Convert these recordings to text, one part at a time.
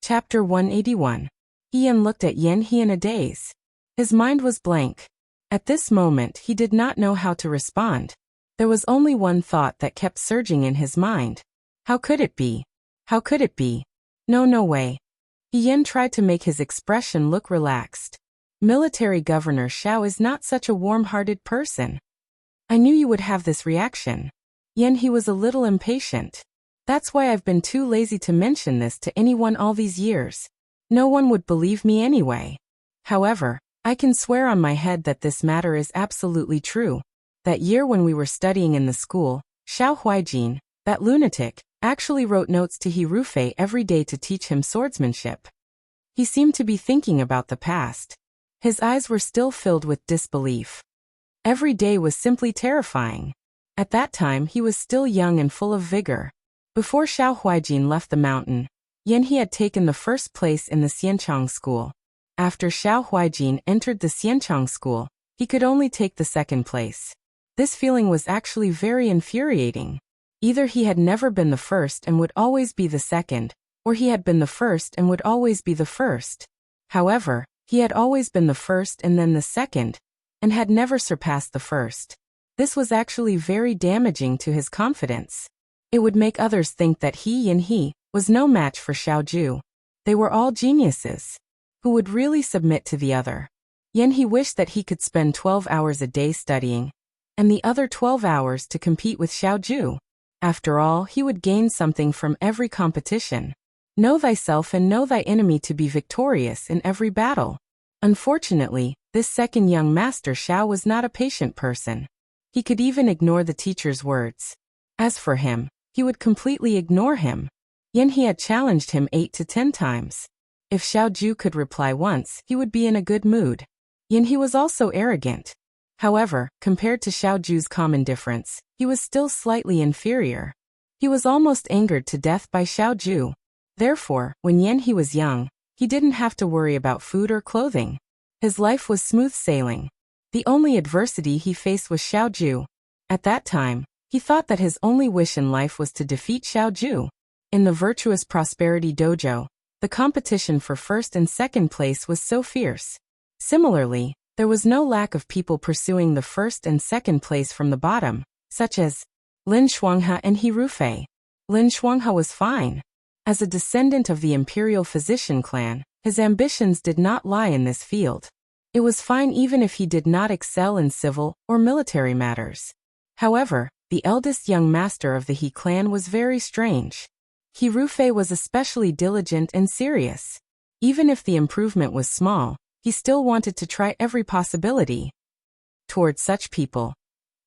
Chapter 181. Ian looked at Yan He in a daze. His mind was blank. At this moment he did not know how to respond. There was only one thought that kept surging in his mind. How could it be? How could it be? No way. Ian tried to make his expression look relaxed. Military Governor Xiao is not such a warm-hearted person. I knew you would have this reaction. Yan He was a little impatient. That's why I've been too lazy to mention this to anyone all these years. No one would believe me anyway. However, I can swear on my head that this matter is absolutely true. That year when we were studying in the school, Xiao Huijin, that lunatic, actually wrote notes to He Rufei every day to teach him swordsmanship. He seemed to be thinking about the past. His eyes were still filled with disbelief. Every day was simply terrifying. At that time he was still young and full of vigor. Before Xiao Huijin left the mountain, Yan He had taken the first place in the Xianchang school. After Xiao Huijin entered the Xianchang school, he could only take the second place. This feeling was actually very infuriating. Either he had never been the first and would always be the second, or he had been the first and would always be the first. However, he had always been the first and then the second, and had never surpassed the first. This was actually very damaging to his confidence. It would make others think that Yan He was no match for Xiao Ju. They were all geniuses. Who would really submit to the other? Yan He wished that he could spend 12 hours a day studying, and the other 12 hours to compete with Xiao Ju. After all, he would gain something from every competition. Know thyself and know thy enemy to be victorious in every battle. Unfortunately, this second young master Xiao was not a patient person. He could even ignore the teacher's words. As for him, he would completely ignore him. Yan He had challenged him 8 to 10 times. If Xiao Ju could reply once, he would be in a good mood. Yan He was also arrogant. However, compared to Xiao Ju's calm indifference, he was still slightly inferior. He was almost angered to death by Xiao Ju. Therefore, when Yan He was young, he didn't have to worry about food or clothing. His life was smooth sailing. The only adversity he faced was Xiao Ju. At that time, he thought that his only wish in life was to defeat Xiao Ju. In the Virtuous Prosperity Dojo, the competition for first and second place was so fierce. Similarly, there was no lack of people pursuing the first and second place from the bottom, such as Lin Shuanghe and He Rufei. Lin Shuanghe was fine. As a descendant of the imperial physician clan, his ambitions did not lie in this field. It was fine even if he did not excel in civil or military matters. However, the eldest young master of the He clan was very strange. He Rufei was especially diligent and serious. Even if the improvement was small, he still wanted to try every possibility. Towards such people,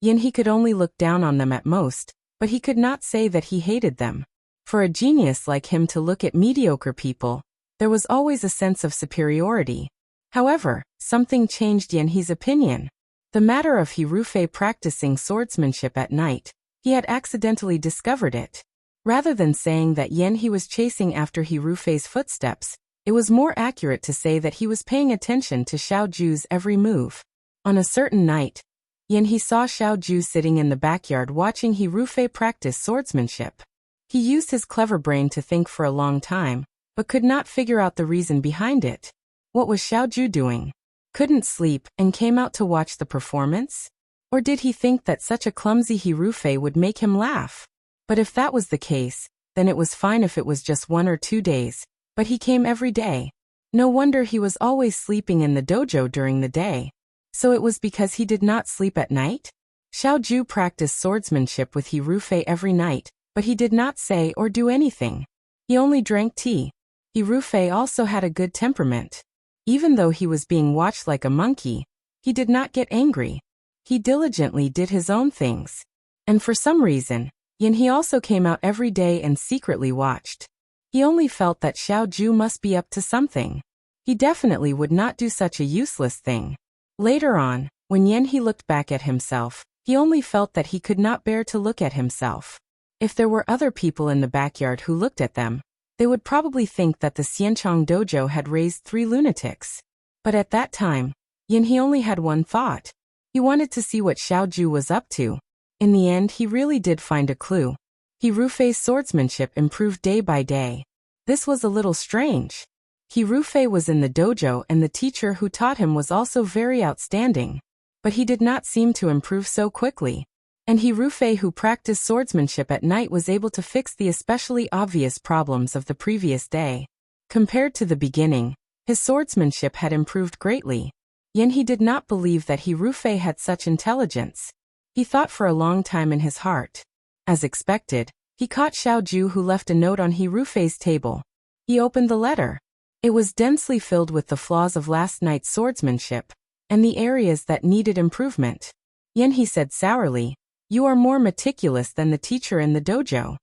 Yan He could only look down on them at most, but he could not say that he hated them. For a genius like him to look at mediocre people, there was always a sense of superiority. However, something changed Yan He's opinion. The matter of He Rufei practicing swordsmanship at night, he had accidentally discovered it. Rather than saying that Yan He was chasing after He Rufei's footsteps, it was more accurate to say that he was paying attention to Xiao Ju's every move. On a certain night, Yan He saw Xiao Ju sitting in the backyard watching He Rufei practice swordsmanship. He used his clever brain to think for a long time, but could not figure out the reason behind it. What was Xiao Ju doing? Couldn't sleep and came out to watch the performance? Or did he think that such a clumsy He Rufei would make him laugh? But if that was the case, then it was fine if it was just 1 or 2 days, but he came every day. No wonder he was always sleeping in the dojo during the day. So it was because he did not sleep at night? Xiao Ju practiced swordsmanship with He Rufei every night, but he did not say or do anything. He only drank tea. He Rufei also had a good temperament. Even though he was being watched like a monkey, he did not get angry. He diligently did his own things. And for some reason, Yan He also came out every day and secretly watched. He only felt that Xiao Ju must be up to something. He definitely would not do such a useless thing. Later on, when Yan He looked back at himself, he only felt that he could not bear to look at himself. If there were other people in the backyard who looked at them, they would probably think that the Xianchang dojo had raised 3 lunatics. But at that time, Yan He only had one thought. He wanted to see what Xiao Ju was up to. In the end, he really did find a clue. He Rufei's swordsmanship improved day by day. This was a little strange. He Rufei was in the dojo and the teacher who taught him was also very outstanding. But he did not seem to improve so quickly. And he Rufei who practiced swordsmanship at night was able to fix the especially obvious problems of the previous day. Compared to the beginning, his swordsmanship had improved greatly. Yet he did not believe that he Rufei had such intelligence. He thought for a long time in his heart. As expected, he caught Xiaoju who left a note on he Rufei's table. He opened the letter. It was densely filled with the flaws of last night's swordsmanship, and the areas that needed improvement. Yen he said sourly, "You are more meticulous than the teacher in the dojo."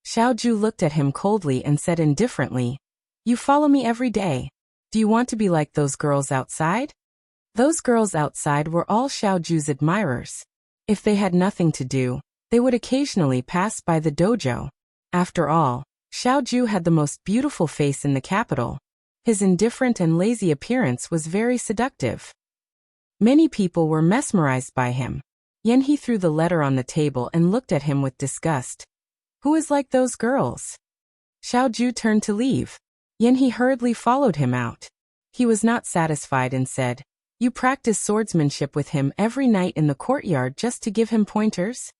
Xiaoju looked at him coldly and said indifferently, "You follow me every day. Do you want to be like those girls outside?" Those girls outside were all Xiaoju's admirers. If they had nothing to do, they would occasionally pass by the dojo. After all, Xiaoju had the most beautiful face in the capital. His indifferent and lazy appearance was very seductive. Many people were mesmerized by him. Yen he threw the letter on the table and looked at him with disgust. "Who is like those girls?" Xiaoju turned to leave. Yen he hurriedly followed him out. He was not satisfied and said, "You practice swordsmanship with him every night in the courtyard just to give him pointers?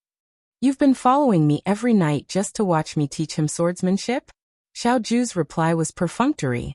You've been following me every night just to watch me teach him swordsmanship?" Xiaoju's reply was perfunctory.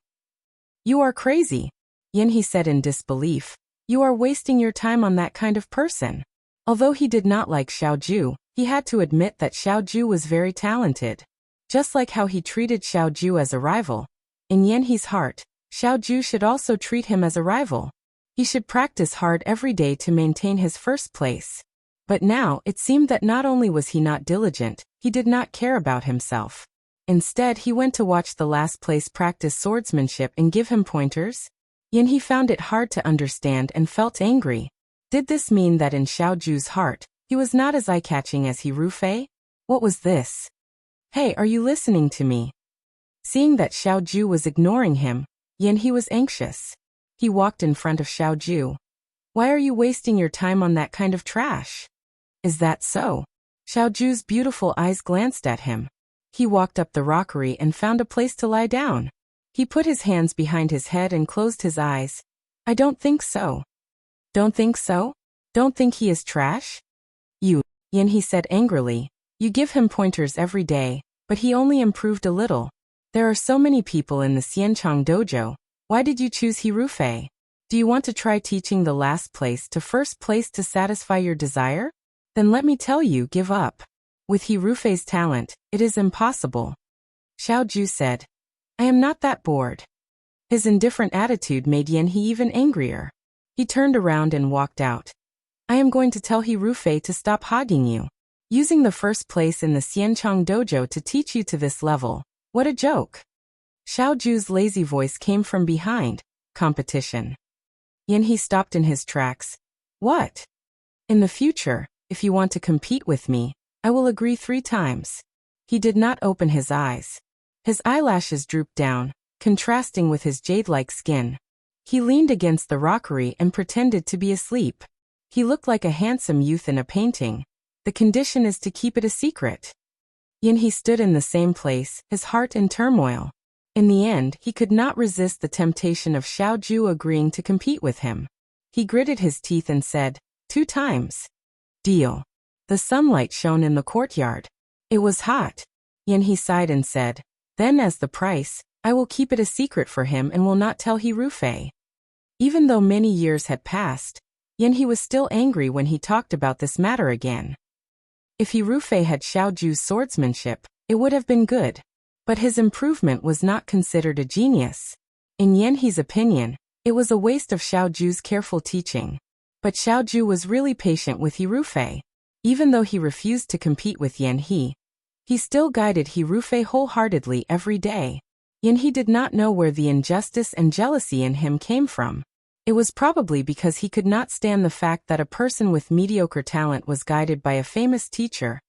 "You are crazy," Yen he said in disbelief. "You are wasting your time on that kind of person." Although he did not like Xiaoju, he had to admit that Xiaoju was very talented. Just like how he treated Xiaoju as a rival. In Yen he's heart, Xiaoju should also treat him as a rival. He should practice hard every day to maintain his first place. But now it seemed that not only was he not diligent, he did not care about himself. Instead he went to watch the last place practice swordsmanship and give him pointers. Yen he found it hard to understand and felt angry. Did this mean that in Xiaoju's heart, he was not as eye-catching as he Rufei? What was this? "Hey, are you listening to me?" Seeing that Xiaoju was ignoring him, Yen he was anxious. He walked in front of Xiaoju. "Why are you wasting your time on that kind of trash?" "Is that so?" Xiaoju's beautiful eyes glanced at him. He walked up the rockery and found a place to lie down. He put his hands behind his head and closed his eyes. "I don't think so." "Don't think so? Don't think he is trash?" Yen he said angrily. "You give him pointers every day, but he only improved a little. There are so many people in the Xianchang dojo. Why did you choose he Rufei? Do you want to try teaching the last place to first place to satisfy your desire? Then let me tell you, give up. With he Rufei's talent, it is impossible." Xiaoju said, "I am not that bored." His indifferent attitude made Yen he even angrier. He turned around and walked out. "I am going to tell he Rufei to stop hogging you. Using the first place in the Xianchang dojo to teach you to this level. What a joke." Xiaoju's lazy voice came from behind. "Competition." Yen he stopped in his tracks. "What? In the future, if you want to compete with me, I will agree 3 times. He did not open his eyes. His eyelashes drooped down, contrasting with his jade-like skin. He leaned against the rockery and pretended to be asleep. He looked like a handsome youth in a painting. The condition is to keep it a secret. Yen he stood in the same place, his heart in turmoil. In the end, he could not resist the temptation of Xiaoju agreeing to compete with him. He gritted his teeth and said, 2 times. Deal. The sunlight shone in the courtyard. It was hot. Yen he sighed and said, "Then as the price, I will keep it a secret for him and will not tell he Rufei." Even though many years had passed, Yen he was still angry when he talked about this matter again. If he Rufei had Xiaoju's swordsmanship, it would have been good. But his improvement was not considered a genius. In Yen he's opinion, it was a waste of Xiaoju's careful teaching. But Xiaoju was really patient with he Rufei. Even though he refused to compete with Yen he still guided he Rufei wholeheartedly every day. Yen he did not know where the injustice and jealousy in him came from. It was probably because he could not stand the fact that a person with mediocre talent was guided by a famous teacher.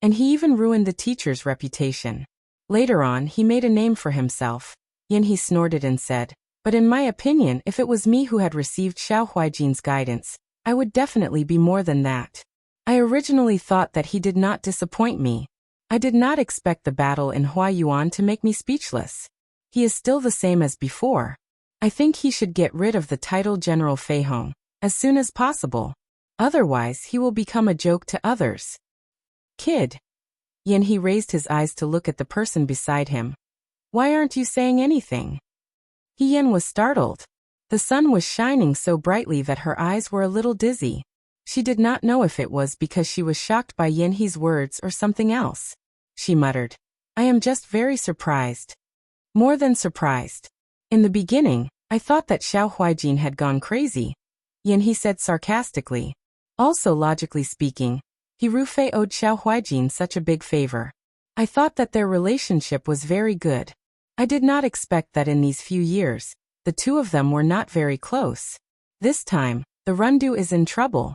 And he even ruined the teacher's reputation. Later on, he made a name for himself. Yen he snorted and said, "But in my opinion, if it was me who had received Xiao Huijin's guidance, I would definitely be more than that. I originally thought that he did not disappoint me. I did not expect the battle in Huayuan to make me speechless. He is still the same as before. I think he should get rid of the title General Feihong as soon as possible. Otherwise, he will become a joke to others. Kid. He raised his eyes to look at the person beside him. Why aren't you saying anything? Yen was startled. The sun was shining so brightly that her eyes were a little dizzy. She did not know if it was because she was shocked by He's words or something else. She muttered, I am just very surprised. More than surprised. In the beginning, I thought that Xiao Huijin had gone crazy. He said sarcastically. Also logically speaking, Rufei owed Xiao Huijin such a big favor. I thought that their relationship was very good. I did not expect that in these few years, the two of them were not very close. This time, the Rundu is in trouble.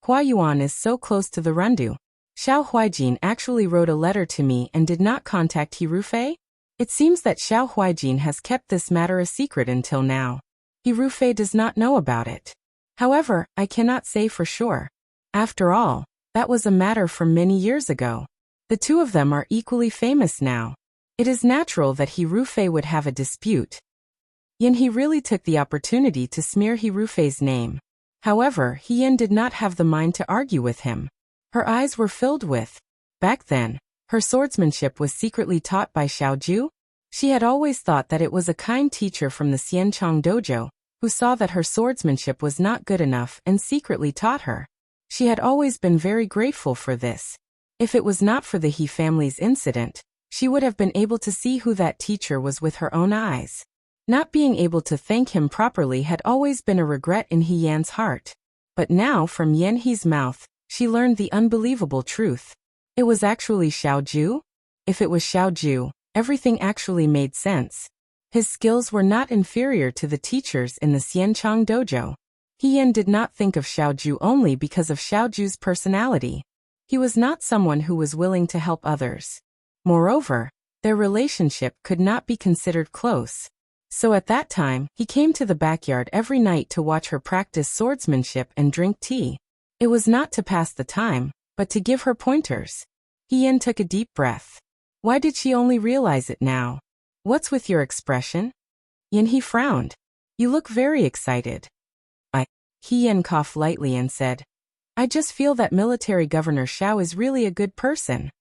Huayuan is so close to the Rundu. Xiao Huijin actually wrote a letter to me and did not contact Rufei? It seems that Xiao Huijin has kept this matter a secret until now. Rufei does not know about it. However, I cannot say for sure. After all, that was a matter from many years ago. The two of them are equally famous now. It is natural that Rufei would have a dispute. He really took the opportunity to smear Rufei's name. However, Yen did not have the mind to argue with him. Her eyes were filled with. Back then, her swordsmanship was secretly taught by Xiaoju. She had always thought that it was a kind teacher from the Xianchang dojo, who saw that her swordsmanship was not good enough and secretly taught her. She had always been very grateful for this. If it was not for the He family's incident, she would have been able to see who that teacher was with her own eyes. Not being able to thank him properly had always been a regret in Yan's heart. But now from He's mouth, she learned the unbelievable truth. It was actually Xiaoju? If it was Xiaoju, everything actually made sense. His skills were not inferior to the teachers in the Xianchang dojo. Yen did not think of Xiaoju only because of Xiaoju's personality. He was not someone who was willing to help others. Moreover, their relationship could not be considered close. So at that time, he came to the backyard every night to watch her practice swordsmanship and drink tea. It was not to pass the time, but to give her pointers. Yen took a deep breath. Why did she only realize it now? What's with your expression? He frowned. You look very excited. Yen coughed lightly and said, I just feel that Military Governor Xiao is really a good person.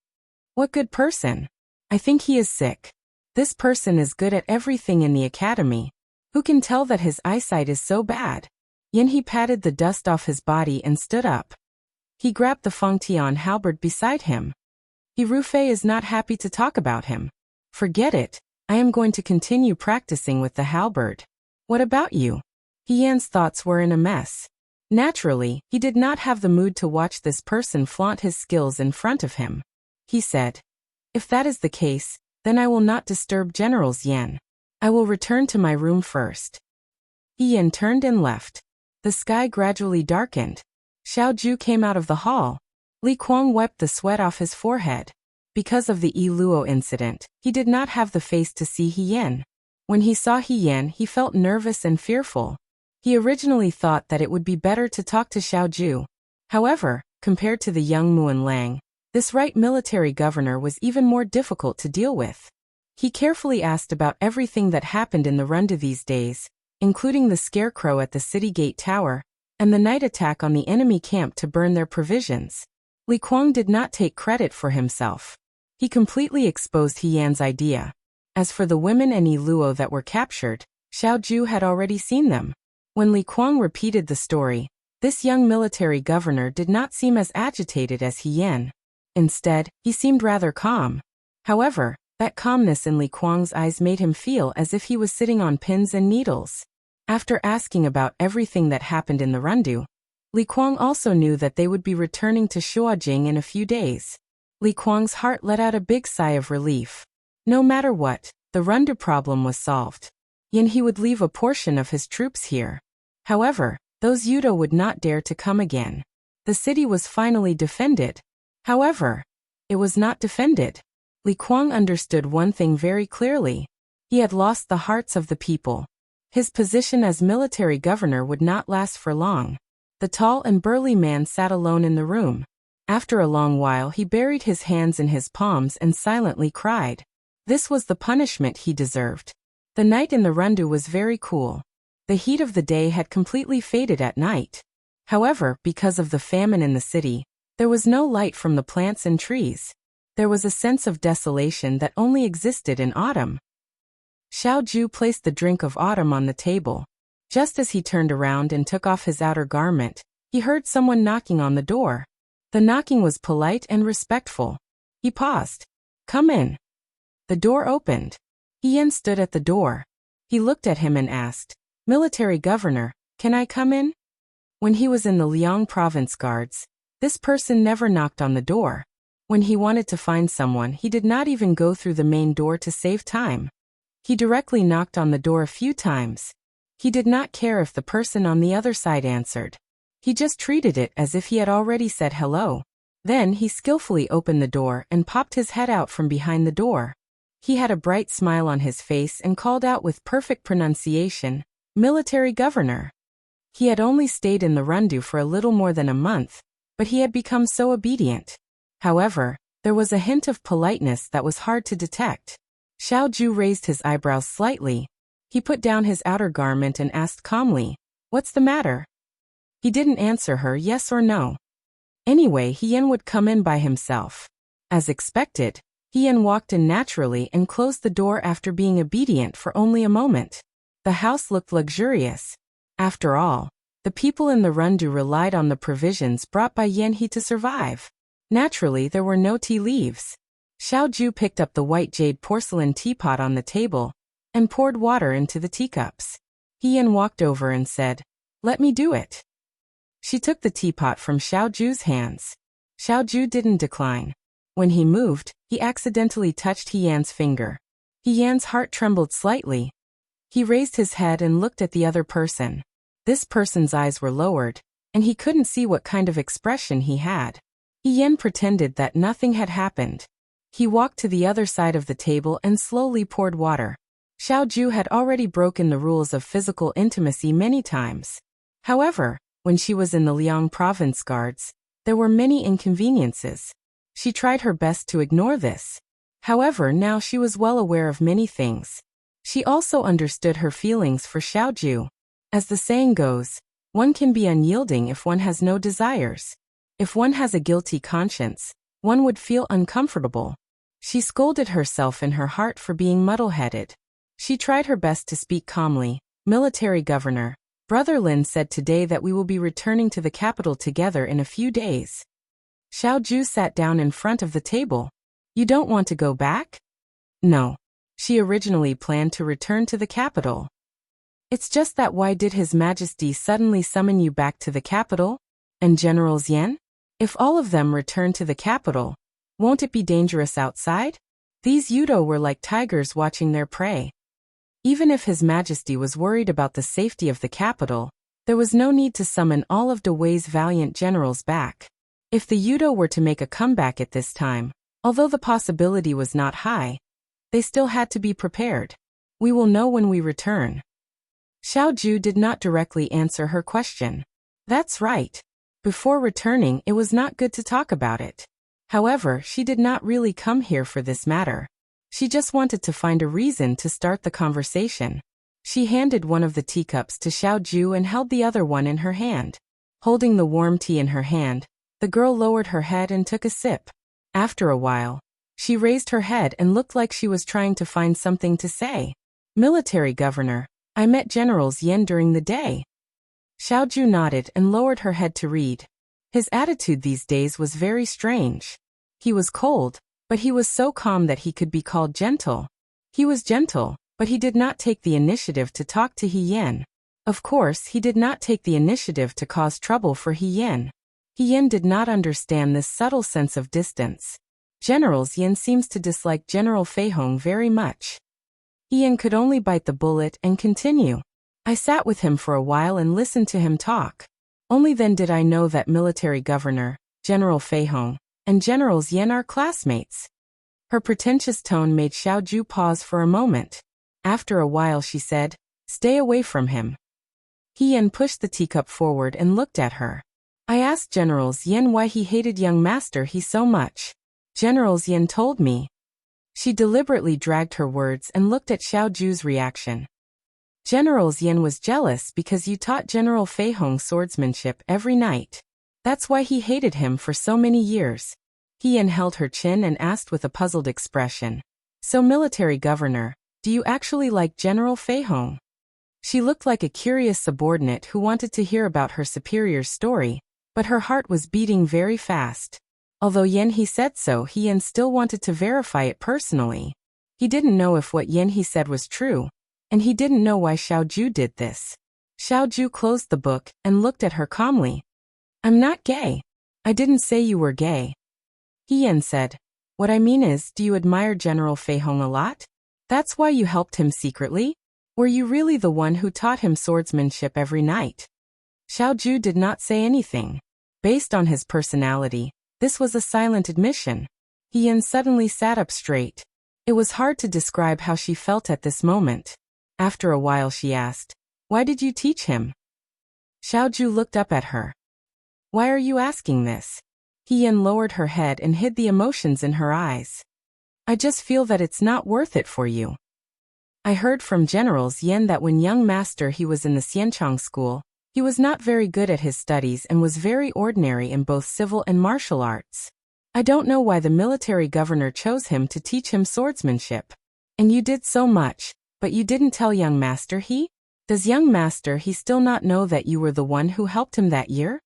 What good person? I think he is sick. This person is good at everything in the academy. Who can tell that his eyesight is so bad? He patted the dust off his body and stood up. He grabbed the Fengtian halberd beside him. Rufei is not happy to talk about him. Forget it. I am going to continue practicing with the halberd. What about you? Yan's thoughts were in a mess. Naturally, he did not have the mood to watch this person flaunt his skills in front of him. He said, If that is the case, then I will not disturb Generals Yan. I will return to my room first. Yan turned and left. The sky gradually darkened. Xiaoju came out of the hall. Li Kuang wiped the sweat off his forehead. Because of the Yi Luo incident, he did not have the face to see Yen. When he saw Yen, he felt nervous and fearful. He originally thought that it would be better to talk to Xiaoju. However, compared to the young Muan Lang, this right military governor was even more difficult to deal with. He carefully asked about everything that happened in the Rundu these days, including the scarecrow at the city gate tower, and the night attack on the enemy camp to burn their provisions. Li Kuang did not take credit for himself. He completely exposed Yan's idea. As for the women and Yi Luo that were captured, Xiaoju had already seen them. When Li Kuang repeated the story, this young military governor did not seem as agitated as Yen. Instead, he seemed rather calm. However, that calmness in Li Kuang's eyes made him feel as if he was sitting on pins and needles. After asking about everything that happened in the Rundu, Li Kuang also knew that they would be returning to Shuajing in a few days. Li Kuang's heart let out a big sigh of relief. No matter what, the Rundu problem was solved. He would leave a portion of his troops here. However, those Yudo would not dare to come again. The city was finally defended. However, it was not defended. Li Kuang understood one thing very clearly. He had lost the hearts of the people. His position as military governor would not last for long. The tall and burly man sat alone in the room. After a long while he buried his hands in his palms and silently cried. This was the punishment he deserved. The night in the Rundu was very cool. The heat of the day had completely faded at night. However, because of the famine in the city, there was no light from the plants and trees. There was a sense of desolation that only existed in autumn. Xiao Ju placed the drink of autumn on the table. Just as he turned around and took off his outer garment, he heard someone knocking on the door. The knocking was polite and respectful. He paused. Come in. The door opened. Yan stood at the door. He looked at him and asked, Military Governor, can I come in? When he was in the Liang Province Guards, this person never knocked on the door. When he wanted to find someone, he did not even go through the main door to save time. He directly knocked on the door a few times. He did not care if the person on the other side answered. He just treated it as if he had already said hello. Then he skillfully opened the door and popped his head out from behind the door. He had a bright smile on his face and called out with perfect pronunciation, Military Governor. He had only stayed in the Rundu for a little more than a month, but he had become so obedient. However, there was a hint of politeness that was hard to detect. Xiao Ju raised his eyebrows slightly. He put down his outer garment and asked calmly, What's the matter? He didn't answer her yes or no. Anyway, Yan would come in by himself. As expected, Yan walked in naturally and closed the door after being obedient for only a moment. The house looked luxurious. After all, the people in the Rundu relied on the provisions brought by Yanhe to survive. Naturally, there were no tea leaves. Xiao Ju picked up the white jade porcelain teapot on the table and poured water into the teacups. Yan walked over and said, Let me do it. She took the teapot from Xiao Ju's hands. Xiao Ju didn't decline. When he moved, he accidentally touched Yan's finger. Yan's heart trembled slightly. He raised his head and looked at the other person. This person's eyes were lowered, and he couldn't see what kind of expression he had. Yan pretended that nothing had happened. He walked to the other side of the table and slowly poured water. Xiao Ju had already broken the rules of physical intimacy many times. However, when she was in the Liang Province Guards, there were many inconveniences. She tried her best to ignore this. However, now she was well aware of many things. She also understood her feelings for Xiao Ju. As the saying goes, one can be unyielding if one has no desires. If one has a guilty conscience, one would feel uncomfortable. She scolded herself in her heart for being muddle-headed. She tried her best to speak calmly. Military Governor, Brother Lin said today that we will be returning to the capital together in a few days. Xiao Ju sat down in front of the table. You don't want to go back? No. She originally planned to return to the capital. It's just that why did His Majesty suddenly summon you back to the capital? And Generals Yan? If all of them return to the capital, won't it be dangerous outside? These Yudo were like tigers watching their prey. Even if His Majesty was worried about the safety of the capital, there was no need to summon all of Dawei's valiant generals back. If the Yudo were to make a comeback at this time, although the possibility was not high, they still had to be prepared. We will know when we return. Xiao Ju did not directly answer her question. That's right. Before returning, it was not good to talk about it. However, she did not really come here for this matter. She just wanted to find a reason to start the conversation. She handed one of the teacups to Xiao Ju and held the other one in her hand. Holding the warm tea in her hand, the girl lowered her head and took a sip. After a while, she raised her head and looked like she was trying to find something to say. Military Governor, I met Generals Yan during the day. Xiao Ju nodded and lowered her head to read. His attitude these days was very strange. He was cold, but he was so calm that he could be called gentle. He was gentle, but he did not take the initiative to talk to Yan. Of course, he did not take the initiative to cause trouble for Yan. Yan did not understand this subtle sense of distance. Generals Yan seems to dislike General Feihong very much. Yan could only bite the bullet and continue. I sat with him for a while and listened to him talk. Only then did I know that Military Governor, General Feihong, and Generals Yan are classmates. Her pretentious tone made Xiao Ju pause for a moment. After a while she said, Stay away from him. Yan pushed the teacup forward and looked at her. I asked General Yin why he hated young Master He so much. General Yin told me. She deliberately dragged her words and looked at Xiao Ju's reaction. General Yin was jealous because you taught General Fei Hong swordsmanship every night. That's why he hated him for so many years. Yin held her chin and asked with a puzzled expression. So military governor, do you actually like General Fei Hong? She looked like a curious subordinate who wanted to hear about her superior's story, but her heart was beating very fast. Although He said so, Yin still wanted to verify it personally. He didn't know if what He said was true, and he didn't know why Xiao Ju did this. Xiao Ju closed the book and looked at her calmly. I'm not gay. I didn't say you were gay. Yin said. What I mean is, do you admire General Fei Hong a lot? That's why you helped him secretly? Were you really the one who taught him swordsmanship every night? Xiao Ju did not say anything. Based on his personality, this was a silent admission. Yin suddenly sat up straight. It was hard to describe how she felt at this moment. After a while she asked, why did you teach him? Xiao Ju looked up at her. Why are you asking this? Yin lowered her head and hid the emotions in her eyes. I just feel that it's not worth it for you. I heard from General Yin that when young Master He was in the Xianchang school, he was not very good at his studies and was very ordinary in both civil and martial arts. I don't know why the military governor chose him to teach him swordsmanship. And you did so much, but you didn't tell young Master He? Does young Master He still not know that you were the one who helped him that year?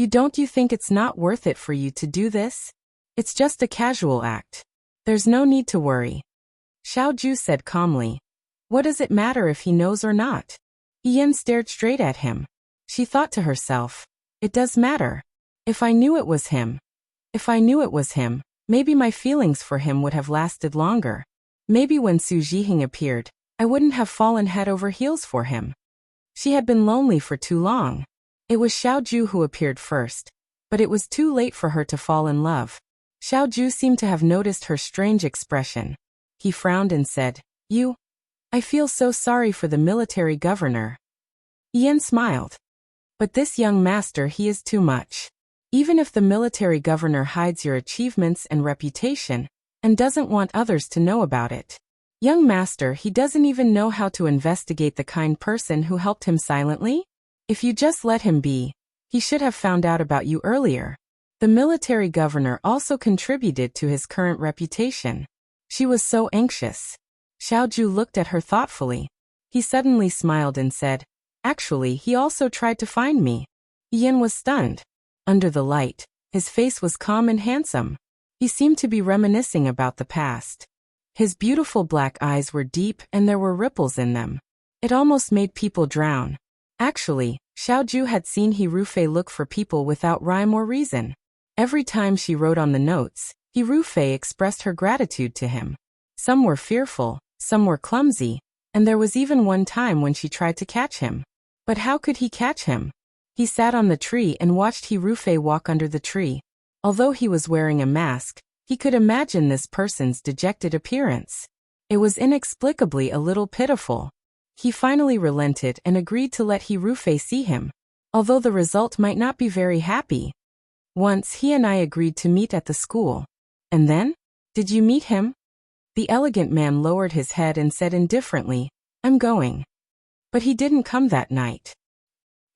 Don't you think it's not worth it for you to do this? It's just a casual act. There's no need to worry. Xiao Ju said calmly. What does it matter if he knows or not? Yin stared straight at him. She thought to herself, it does matter. If I knew it was him, maybe my feelings for him would have lasted longer. Maybe when Su Jihing appeared, I wouldn't have fallen head over heels for him. She had been lonely for too long. It was Xiao Ju who appeared first, but it was too late for her to fall in love. Xiao Ju seemed to have noticed her strange expression. He frowned and said, I feel so sorry for the military governor. Yin smiled. But this young master, he is too much. Even if the military governor hides your achievements and reputation, and doesn't want others to know about it. Young master, he doesn't even know how to investigate the kind person who helped him silently? If you just let him be, he should have found out about you earlier. The military governor also contributed to his current reputation. She was so anxious. Xiao Ju looked at her thoughtfully. He suddenly smiled and said, actually, he also tried to find me. Yin was stunned. Under the light, his face was calm and handsome. He seemed to be reminiscing about the past. His beautiful black eyes were deep and there were ripples in them. It almost made people drown. Actually, Xiao Ju had seen He Rufei look for people without rhyme or reason. Every time she wrote on the notes, He Rufei expressed her gratitude to him. Some were fearful, some were clumsy, and there was even one time when she tried to catch him. But how could he catch him? He sat on the tree and watched He Rufei walk under the tree. Although he was wearing a mask, he could imagine this person's dejected appearance. It was inexplicably a little pitiful. He finally relented and agreed to let He Rufei see him, although the result might not be very happy. Once he and I agreed to meet at the school. And then? Did you meet him? The elegant man lowered his head and said indifferently, I'm going. But he didn't come that night.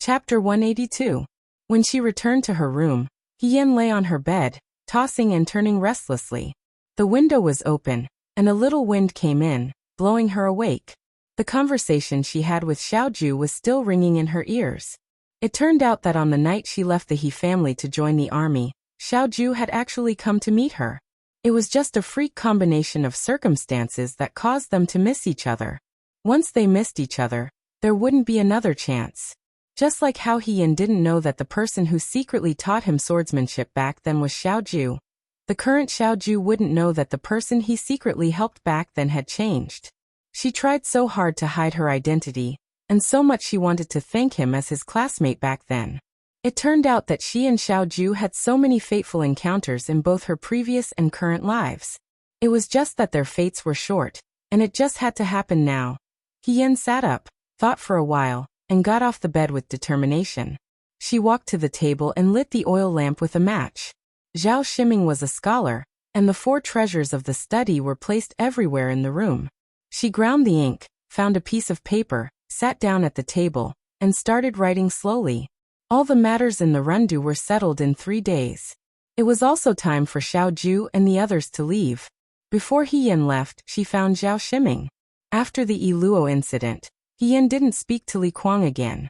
Chapter 182. When she returned to her room, Yin lay on her bed, tossing and turning restlessly. The window was open, and a little wind came in, blowing her awake. The conversation she had with Xiao Ju was still ringing in her ears. It turned out that on the night she left the He family to join the army, Xiao Ju had actually come to meet her. It was just a freak combination of circumstances that caused them to miss each other. Once they missed each other, there wouldn't be another chance. Just like how Yin didn't know that the person who secretly taught him swordsmanship back then was Xiao Ju. The current Xiao Ju wouldn't know that the person he secretly helped back then had changed. She tried so hard to hide her identity, and so much she wanted to thank him as his classmate back then. It turned out that she and Xiao Ju had so many fateful encounters in both her previous and current lives. It was just that their fates were short, and it just had to happen now. Yin sat up, thought for a while, and got off the bed with determination. She walked to the table and lit the oil lamp with a match. Zhao Shiming was a scholar, and the 4 treasures of the study were placed everywhere in the room. She ground the ink, found a piece of paper, sat down at the table, and started writing slowly. All the matters in the rundu were settled in 3 days. It was also time for Xiao Ju and the others to leave. Before He Yan left, she found Zhao Shiming. After the Iluo incident, He Yan didn't speak to Li Kuang again.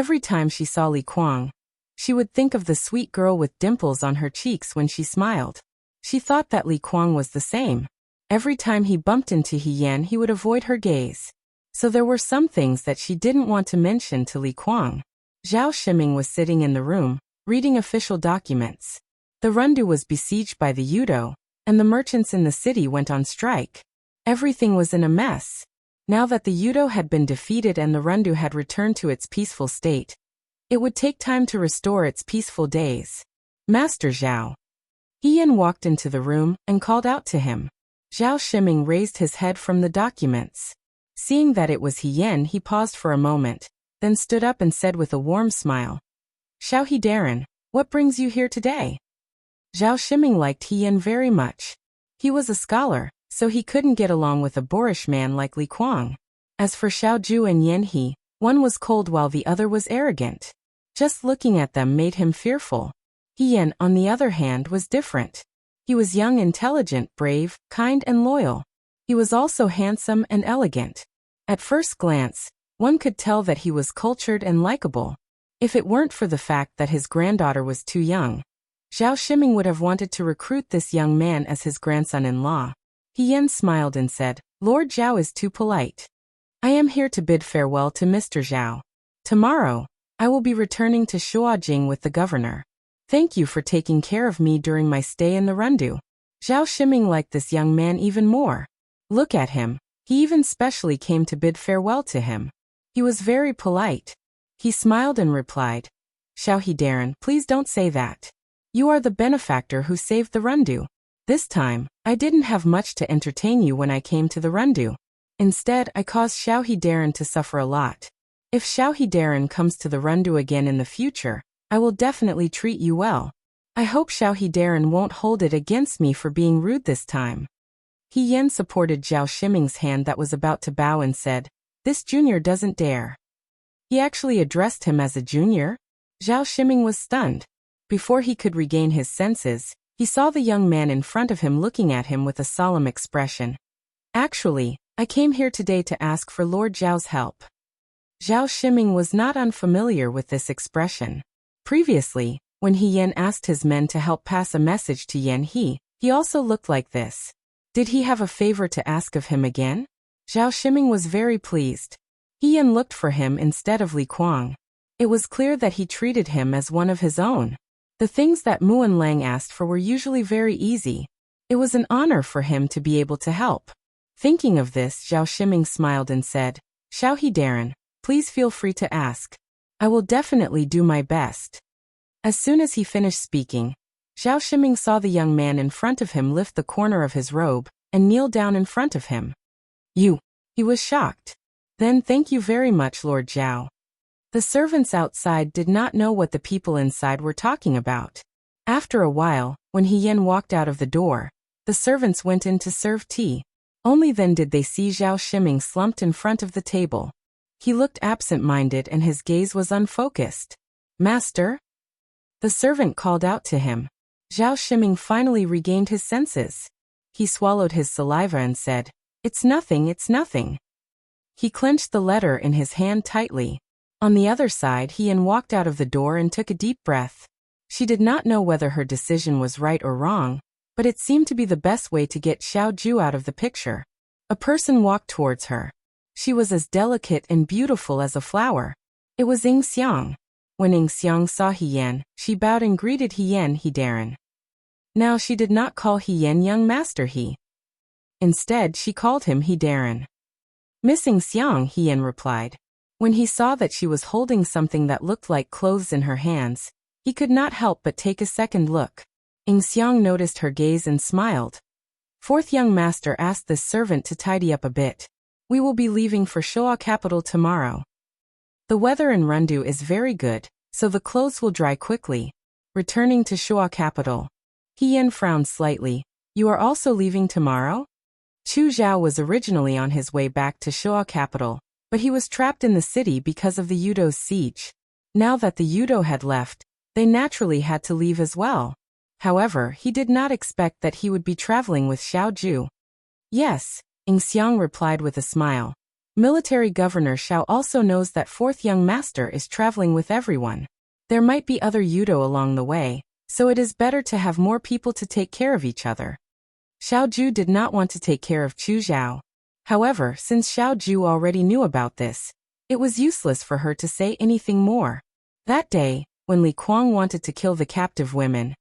Every time she saw Li Kuang, she would think of the sweet girl with dimples on her cheeks when she smiled. She thought that Li Kuang was the same. Every time he bumped into He Yan, he would avoid her gaze. So there were some things that she didn't want to mention to Li Kuang. Zhao Shiming was sitting in the room, reading official documents. The rundu was besieged by the Yudo, and the merchants in the city went on strike. Everything was in a mess. Now that the Yudo had been defeated and the rundu had returned to its peaceful state, it would take time to restore its peaceful days. Master Zhao. He Yan walked into the room and called out to him. Zhao Shiming raised his head from the documents. Seeing that it was He Yan, he paused for a moment, then stood up and said with a warm smile, "Xiao He Darren, what brings you here today?" Zhao Shiming liked He Yan very much. He was a scholar, so he couldn't get along with a boorish man like Li Kuang. As for Xiao Ju and Yan He, one was cold while the other was arrogant. Just looking at them made him fearful. He Yan, on the other hand, was different. He was young, intelligent, brave, kind and loyal. He was also handsome and elegant. At first glance, one could tell that he was cultured and likable. If it weren't for the fact that his granddaughter was too young, Zhao Shiming would have wanted to recruit this young man as his grandson-in-law. He Yan smiled and said, "Lord Zhao is too polite. I am here to bid farewell to Mr. Zhao. Tomorrow, I will be returning to Shuajing with the governor. Thank you for taking care of me during my stay in the rundu." Zhao Shiming liked this young man even more. Look at him. He even specially came to bid farewell to him. He was very polite. He smiled and replied, "Xiao He Darren, please don't say that. You are the benefactor who saved the rundu. This time, I didn't have much to entertain you when I came to the rundu. Instead, I caused Xiao He Darren to suffer a lot. If Xiao He Darren comes to the rundu again in the future, I will definitely treat you well. I hope Xiao He Darren won't hold it against me for being rude this time." He Yan supported Zhao Shiming's hand that was about to bow and said, "This junior doesn't dare." He actually addressed him as a junior? Zhao Shiming was stunned. Before he could regain his senses, he saw the young man in front of him looking at him with a solemn expression. "Actually, I came here today to ask for Lord Zhao's help." Zhao Shiming was not unfamiliar with this expression. Previously, when He Yan asked his men to help pass a message to Yan He also looked like this. Did he have a favor to ask of him again? Zhao Shiming was very pleased. He Yan looked for him instead of Li Kuang. It was clear that he treated him as one of his own. The things that Muan Lang asked for were usually very easy. It was an honor for him to be able to help. Thinking of this, Zhao Shiming smiled and said, "Xiao He Darren, please feel free to ask. I will definitely do my best." As soon as he finished speaking, Zhao Shiming saw the young man in front of him lift the corner of his robe and kneel down in front of him. "You." He was shocked. "Then thank you very much, Lord Zhao." The servants outside did not know what the people inside were talking about. After a while, when He Yan walked out of the door, the servants went in to serve tea. Only then did they see Zhao Shiming slumped in front of the table. He looked absent-minded and his gaze was unfocused. "Master?" The servant called out to him. Zhao Shiming finally regained his senses. He swallowed his saliva and said, "It's nothing, it's nothing." He clenched the letter in his hand tightly. On the other side, He Yan walked out of the door and took a deep breath. She did not know whether her decision was right or wrong, but it seemed to be the best way to get Xiao Ju out of the picture. A person walked towards her. She was as delicate and beautiful as a flower. It was Ying Xiang. When Ying Xiang saw He Yan, she bowed and greeted He Yan He Darren. Now she did not call He Yan young master He. Instead, she called him He Darren. "Miss Ying Xiang," He Yan replied. When he saw that she was holding something that looked like clothes in her hands, he could not help but take a second look. Ying Xiang noticed her gaze and smiled. Fourth young master asked this servant to tidy up a bit. "We will be leaving for Shoa capital tomorrow. The weather in Rundu is very good, so the clothes will dry quickly. Returning to Shuo capital. He Yan frowned slightly. You are also leaving tomorrow? Chu Zhao was originally on his way back to Shuo capital, but he was trapped in the city because of the Yudo's siege. Now that the Yudo had left, they naturally had to leave as well. However, he did not expect that he would be traveling with Xiao Ju. Yes, Ing Xiang replied with a smile. Military Governor Xiao also knows that fourth young master is traveling with everyone. There might be other Yudo along the way, so it is better to have more people to take care of each other. Xiao Ju did not want to take care of Chu Zhao. However, since Xiao Ju already knew about this, it was useless for her to say anything more. That day, when Li Kuang wanted to kill the captive women,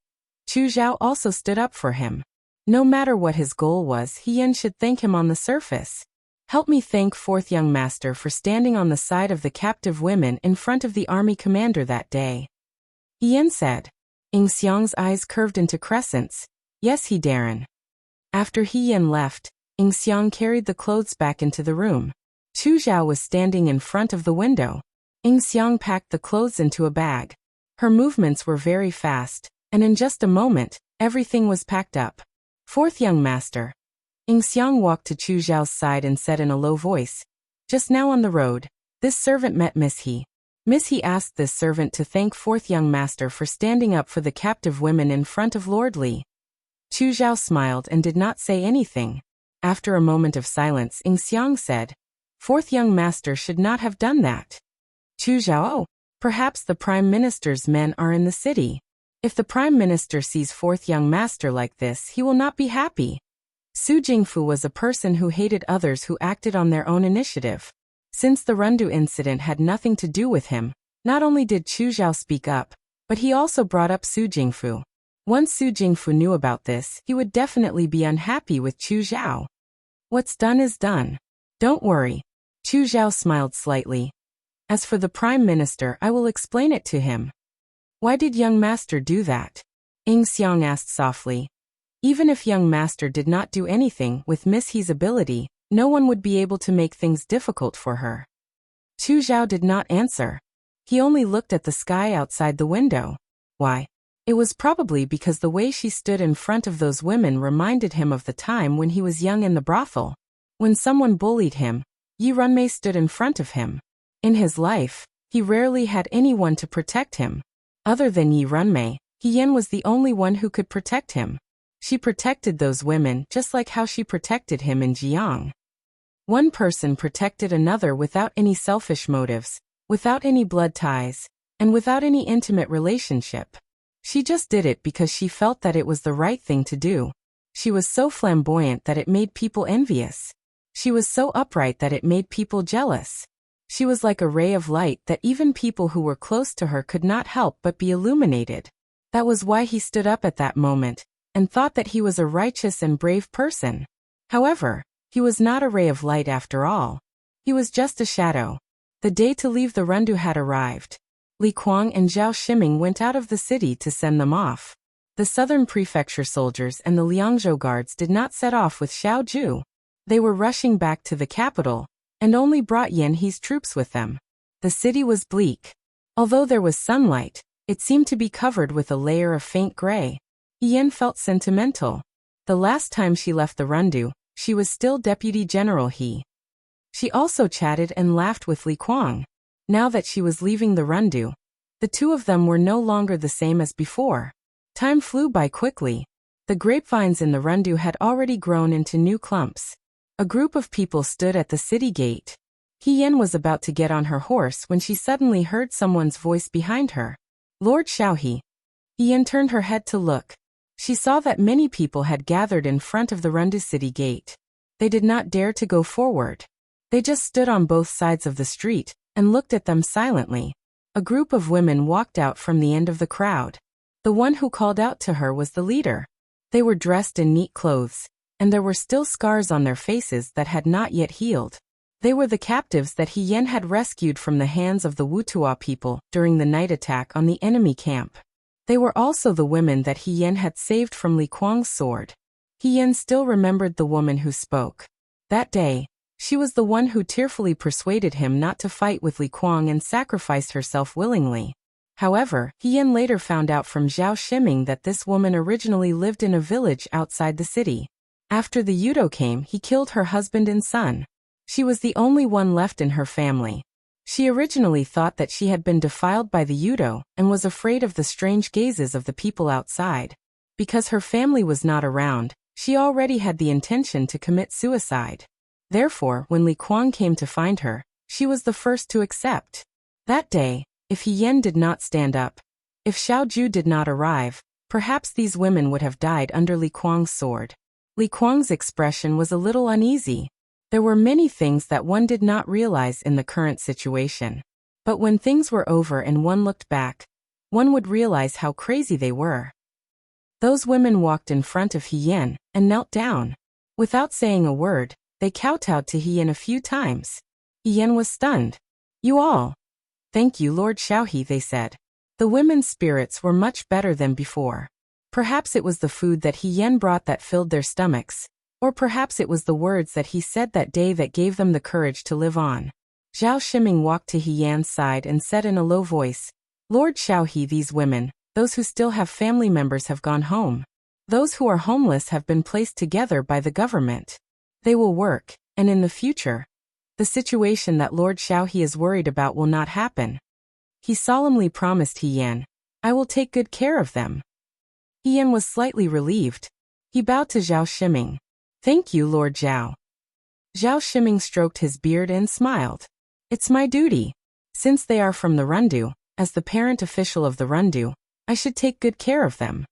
Chu Zhao also stood up for him. No matter what his goal was, He Yan should thank him on the surface. Help me thank fourth young master for standing on the side of the captive women in front of the army commander that day. He Yan said. Ing Xiang's eyes curved into crescents. Yes, he Darren. After He Yan left, Ing Xiang carried the clothes back into the room. Chu Zhao was standing in front of the window. Ing Xiang packed the clothes into a bag. Her movements were very fast, and in just a moment, everything was packed up. Fourth young master. Ing Xiang walked to Chu Zhao's side and said in a low voice, just now on the road, this servant met Miss He. Miss He asked this servant to thank fourth young master for standing up for the captive women in front of Lord Li. Chu Zhao smiled and did not say anything. After a moment of silence, Ing Xiang said, fourth young master should not have done that. Chu Zhao, oh, perhaps the prime minister's men are in the city. If the prime minister sees fourth young master like this, he will not be happy. Su Jingfu was a person who hated others who acted on their own initiative. Since the Rundu incident had nothing to do with him, not only did Chu Zhao speak up, but he also brought up Su Jingfu. Once Su Jingfu knew about this, he would definitely be unhappy with Chu Zhao. What's done is done. Don't worry. Chu Zhao smiled slightly. As for the prime minister, I will explain it to him. Why did young master do that? Ing Xiang asked softly. Even if young master did not do anything with Miss He's ability, no one would be able to make things difficult for her. Chu Zhao did not answer. He only looked at the sky outside the window. Why? It was probably because the way she stood in front of those women reminded him of the time when he was young in the brothel. When someone bullied him, Yi Runmei stood in front of him. In his life, he rarely had anyone to protect him. Other than Yi Runmei, He Yan was the only one who could protect him. She protected those women just like how she protected him in Jiang. One person protected another without any selfish motives, without any blood ties, and without any intimate relationship. She just did it because she felt that it was the right thing to do. She was so flamboyant that it made people envious. She was so upright that it made people jealous. She was like a ray of light that even people who were close to her could not help but be illuminated. That was why he stood up at that moment, and thought that he was a righteous and brave person. However, he was not a ray of light after all. He was just a shadow. The day to leave the Rundu had arrived. Li Kuang and Zhao Shiming went out of the city to send them off. The southern prefecture soldiers and the Liangzhou guards did not set off with Xiao Ju. They were rushing back to the capital, and only brought Yan He's troops with them. The city was bleak. Although there was sunlight, it seemed to be covered with a layer of faint gray. Yan felt sentimental. The last time she left the Rundu, she was still Deputy General He. She also chatted and laughed with Li Kuang. Now that she was leaving the Rundu, the two of them were no longer the same as before. Time flew by quickly. The grapevines in the Rundu had already grown into new clumps. A group of people stood at the city gate. He Yan was about to get on her horse when she suddenly heard someone's voice behind her. Lord Xiaohe. He Yan turned her head to look. She saw that many people had gathered in front of the Rundu city gate. They did not dare to go forward. They just stood on both sides of the street and looked at them silently. A group of women walked out from the end of the crowd. The one who called out to her was the leader. They were dressed in neat clothes, and there were still scars on their faces that had not yet healed. They were the captives that He Yan had rescued from the hands of the Wutua people during the night attack on the enemy camp. They were also the women that He Yan had saved from Li Kuang's sword. He Yan still remembered the woman who spoke. That day, she was the one who tearfully persuaded him not to fight with Li Kuang and sacrificed herself willingly. However, Yan later found out from Zhao Shiming that this woman originally lived in a village outside the city. After the Yudo came, he killed her husband and son. She was the only one left in her family. She originally thought that she had been defiled by the Yudo and was afraid of the strange gazes of the people outside. Because her family was not around, she already had the intention to commit suicide. Therefore, when Li Kuang came to find her, she was the first to accept. That day, if He Yan did not stand up, if Xiao Ju did not arrive, perhaps these women would have died under Li Kuang's sword. Li Kuang's expression was a little uneasy. There were many things that one did not realize in the current situation. But when things were over and one looked back, one would realize how crazy they were. Those women walked in front of He Yan and knelt down. Without saying a word, they kowtowed to He Yan a few times. He Yan was stunned. "You all." "Thank you, Lord Xiaohe," they said. The women's spirits were much better than before. Perhaps it was the food that He Yan brought that filled their stomachs, or perhaps it was the words that he said that day that gave them the courage to live on. Zhao Shiming walked to He Yan's side and said in a low voice, "Lord Xiaohe, these women, those who still have family members have gone home. Those who are homeless have been placed together by the government. They will work, and in the future, the situation that Lord Xiaohe is worried about will not happen." He solemnly promised He Yan, "I will take good care of them." He Yan was slightly relieved. He bowed to Zhao Shiming. "Thank you, Lord Zhao." Zhao Shiming stroked his beard and smiled. "It's my duty. Since they are from the Rundu, as the parent official of the Rundu, I should take good care of them."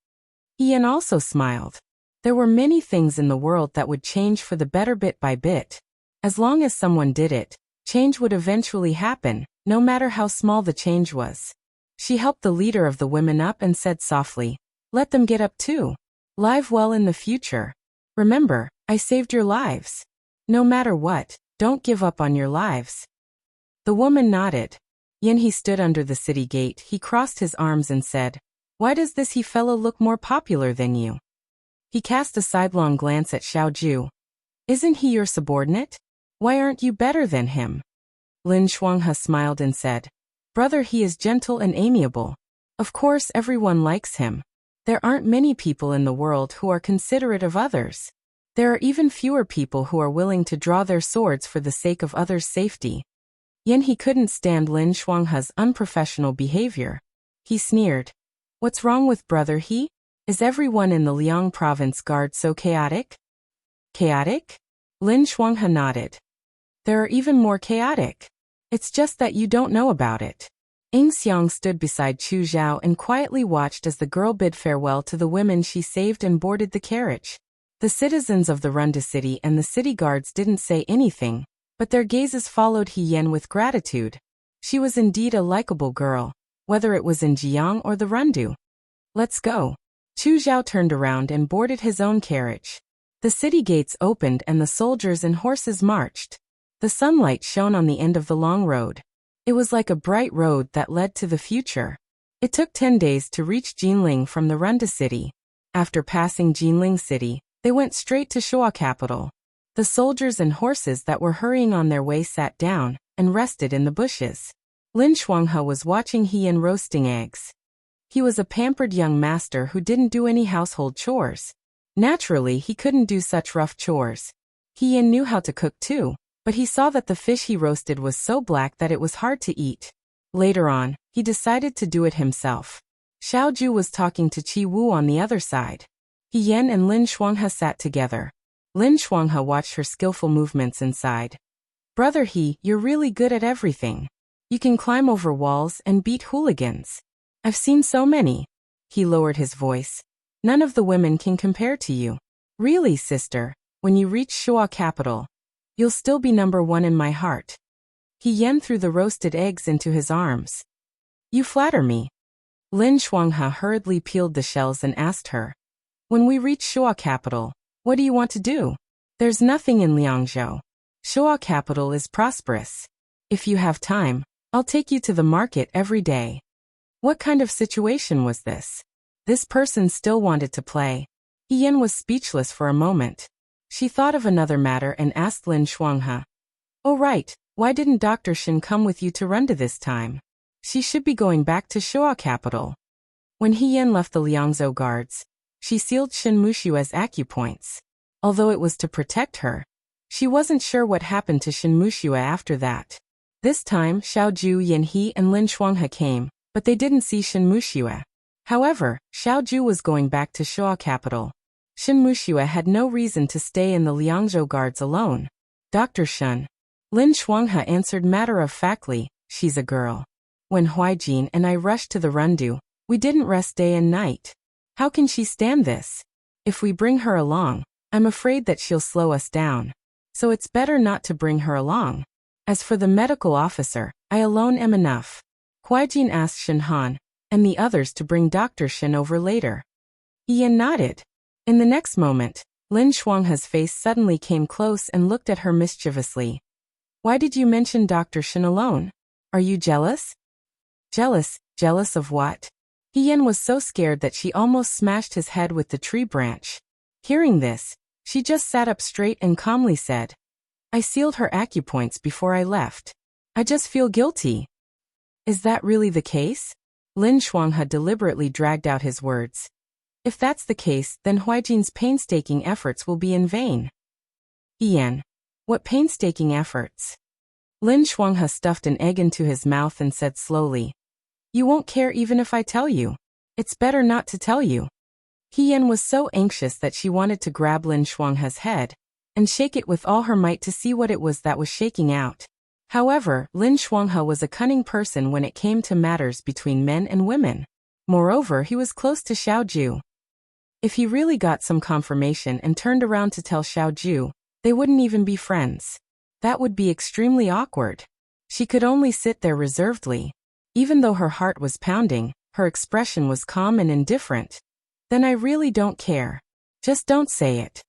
He Yan also smiled. There were many things in the world that would change for the better bit by bit. As long as someone did it, change would eventually happen, no matter how small the change was. She helped the leader of the women up and said softly, "Let them get up too. Live well in the future. Remember, I saved your lives. No matter what, don't give up on your lives." The woman nodded. Yen he stood under the city gate. He crossed his arms and said, "Why does this he fellow look more popular than you?" He cast a sidelong glance at Xiao Ju. "Isn't he your subordinate? Why aren't you better than him?" Lin Shuanghe smiled and said, "Brother, he is gentle and amiable. Of course everyone likes him. There aren't many people in the world who are considerate of others. There are even fewer people who are willing to draw their swords for the sake of others' safety." Yen he couldn't stand Lin Shuanghe's unprofessional behavior. He sneered. "What's wrong with brother he? Is everyone in the Liang province guard so chaotic?" "Chaotic?" Lin Shuanghe nodded. "There are even more chaotic. It's just that you don't know about it." Ing Xiang stood beside Chu Zhao and quietly watched as the girl bid farewell to the women she saved and boarded the carriage. The citizens of the Runda city and the city guards didn't say anything, but their gazes followed He Yan with gratitude. She was indeed a likable girl, whether it was in Jiang or the Rundu. "Let's go." Chu Zhao turned around and boarded his own carriage. The city gates opened and the soldiers and horses marched. The sunlight shone on the end of the long road. It was like a bright road that led to the future. It took 10 days to reach Jinling from the Runda city. After passing Jinling city, they went straight to Shuo capital. The soldiers and horses that were hurrying on their way sat down and rested in the bushes. Lin Shuanghe was watching He Yan roasting eggs. He was a pampered young master who didn't do any household chores. Naturally, he couldn't do such rough chores. He Yan knew how to cook too, but he saw that the fish he roasted was so black that it was hard to eat. Later on, he decided to do it himself. Xiao Ju was talking to Qi Wu on the other side. He Yan and Lin Shuanghe sat together. Lin Shuanghe watched her skillful movements and sighed. "Brother He, you're really good at everything. You can climb over walls and beat hooligans. I've seen so many." He lowered his voice. "None of the women can compare to you. Really, sister, when you reach Shuo capital, you'll still be number one in my heart." He Yan threw the roasted eggs into his arms. "You flatter me." Lin Shuanghe hurriedly peeled the shells and asked her, "When we reach Shuo capital, what do you want to do?" "There's nothing in Liangzhou. Shuo capital is prosperous. If you have time, I'll take you to the market every day." What kind of situation was this? This person still wanted to play. He Yan was speechless for a moment. She thought of another matter and asked Lin Shuanghe, "Oh right, why didn't Dr. Shin come with you to Runda this time?" She should be going back to Shuo capital. When He Yan left the Liangzhou guards, she sealed Shin Mushua's acupoints. Although it was to protect her, she wasn't sure what happened to Shin Mushua after that. This time, Xiaoju, Yanhe, and Lin Shuanghe came, but they didn't see Shin Mushua. However, Xiaoju was going back to Shuo capital. Shin Mushua had no reason to stay in the Liangzhou guards alone. Dr. Shen. Lin Shuanghe answered matter-of-factly, she's a girl. When Huaijin and I rushed to the Rundu, we didn't rest day and night. How can she stand this? If we bring her along, I'm afraid that she'll slow us down. So it's better not to bring her along. As for the medical officer, I alone am enough. Huaijin asked Shen Han and the others to bring Dr. Shen over later. Ian nodded. In the next moment, Lin Shuanghe's face suddenly came close and looked at her mischievously. Why did you mention Dr. Shen alone? Are you jealous? Jealous? Jealous of what? Ian was so scared that she almost smashed his head with the tree branch. Hearing this, she just sat up straight and calmly said, I sealed her acupoints before I left. I just feel guilty. Is that really the case? Lin Shuanghe deliberately dragged out his words. If that's the case, then Huaijin's painstaking efforts will be in vain. Ian. What painstaking efforts? Lin Shuanghe stuffed an egg into his mouth and said slowly. You won't care even if I tell you. It's better not to tell you. Hien was so anxious that she wanted to grab Lin Shuanghe's head and shake it with all her might to see what it was that was shaking out. However, Lin Shuanghe was a cunning person when it came to matters between men and women. Moreover, he was close to Xiaoju. If he really got some confirmation and turned around to tell Xiaoju, they wouldn't even be friends. That would be extremely awkward. She could only sit there reservedly. Even though her heart was pounding, her expression was calm and indifferent. Then I really don't care. Just don't say it.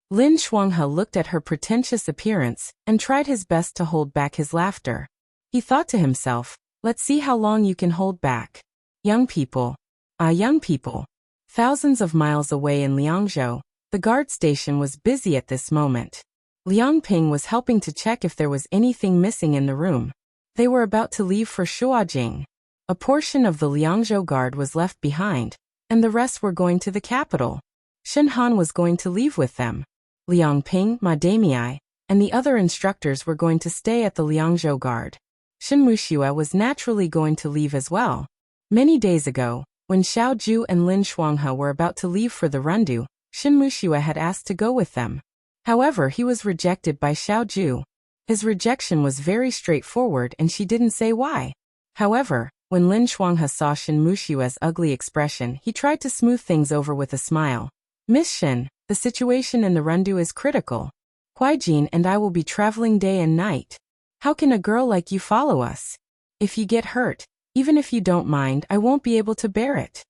Lin Shuanghe looked at her pretentious appearance and tried his best to hold back his laughter. He thought to himself, let's see how long you can hold back. Young people. Young people. Thousands of miles away in Liangzhou, the guard station was busy at this moment. Liang Ping was helping to check if there was anything missing in the room. They were about to leave for Shuojing. A portion of the Liangzhou guard was left behind, and the rest were going to the capital. Shen Han was going to leave with them. Liang Ping, Ma Damei, and the other instructors were going to stay at the Liangzhou guard. Shin Mushua was naturally going to leave as well. Many days ago, when Xiaoju and Lin Shuanghe were about to leave for the Rundu, Shin Mushua had asked to go with them. However, he was rejected by Xiaoju. His rejection was very straightforward and she didn't say why. However, when Lin Shuanghe saw Shin Mushua's ugly expression, he tried to smooth things over with a smile. Miss Shin, the situation in the Rundu is critical. Huaijin and I will be traveling day and night. How can a girl like you follow us? If you get hurt, even if you don't mind, I won't be able to bear it.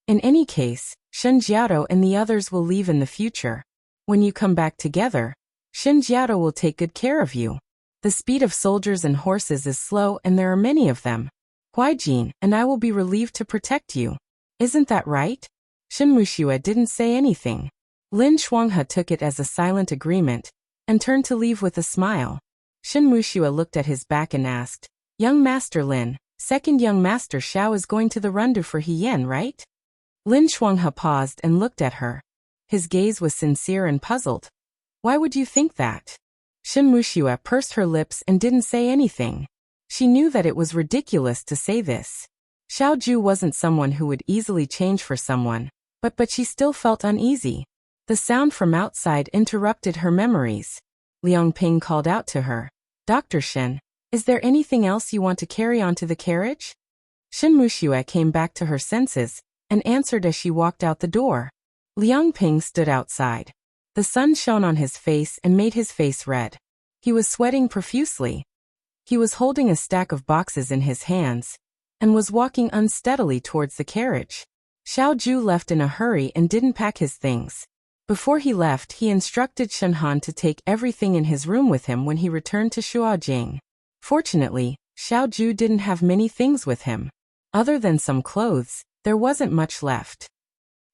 In any case, Shen Jiao and the others will leave in the future. When you come back together, Shen Jiao will take good care of you. The speed of soldiers and horses is slow and there are many of them. Huaijin and I will be relieved to protect you. Isn't that right? Shin Mushua didn't say anything. Lin Shuanghe took it as a silent agreement and turned to leave with a smile. Shin Mushua looked at his back and asked, Young Master Lin, second young Master Xiao is going to the Rundu for Hien, right? Lin Shuanghe paused and looked at her. His gaze was sincere and puzzled. Why would you think that? Shin Mushua pursed her lips and didn't say anything. She knew that it was ridiculous to say this. Xiaoju wasn't someone who would easily change for someone, but she still felt uneasy. The sound from outside interrupted her memories. Liang Ping called out to her. Dr. Shen, is there anything else you want to carry onto the carriage? Shin Mushua came back to her senses and answered as she walked out the door. Liang Ping stood outside. The sun shone on his face and made his face red. He was sweating profusely. He was holding a stack of boxes in his hands and was walking unsteadily towards the carriage. Xiaoju left in a hurry and didn't pack his things. Before he left, he instructed Shen Han to take everything in his room with him when he returned to Shuojing. Fortunately, Xiaoju didn't have many things with him. Other than some clothes, there wasn't much left.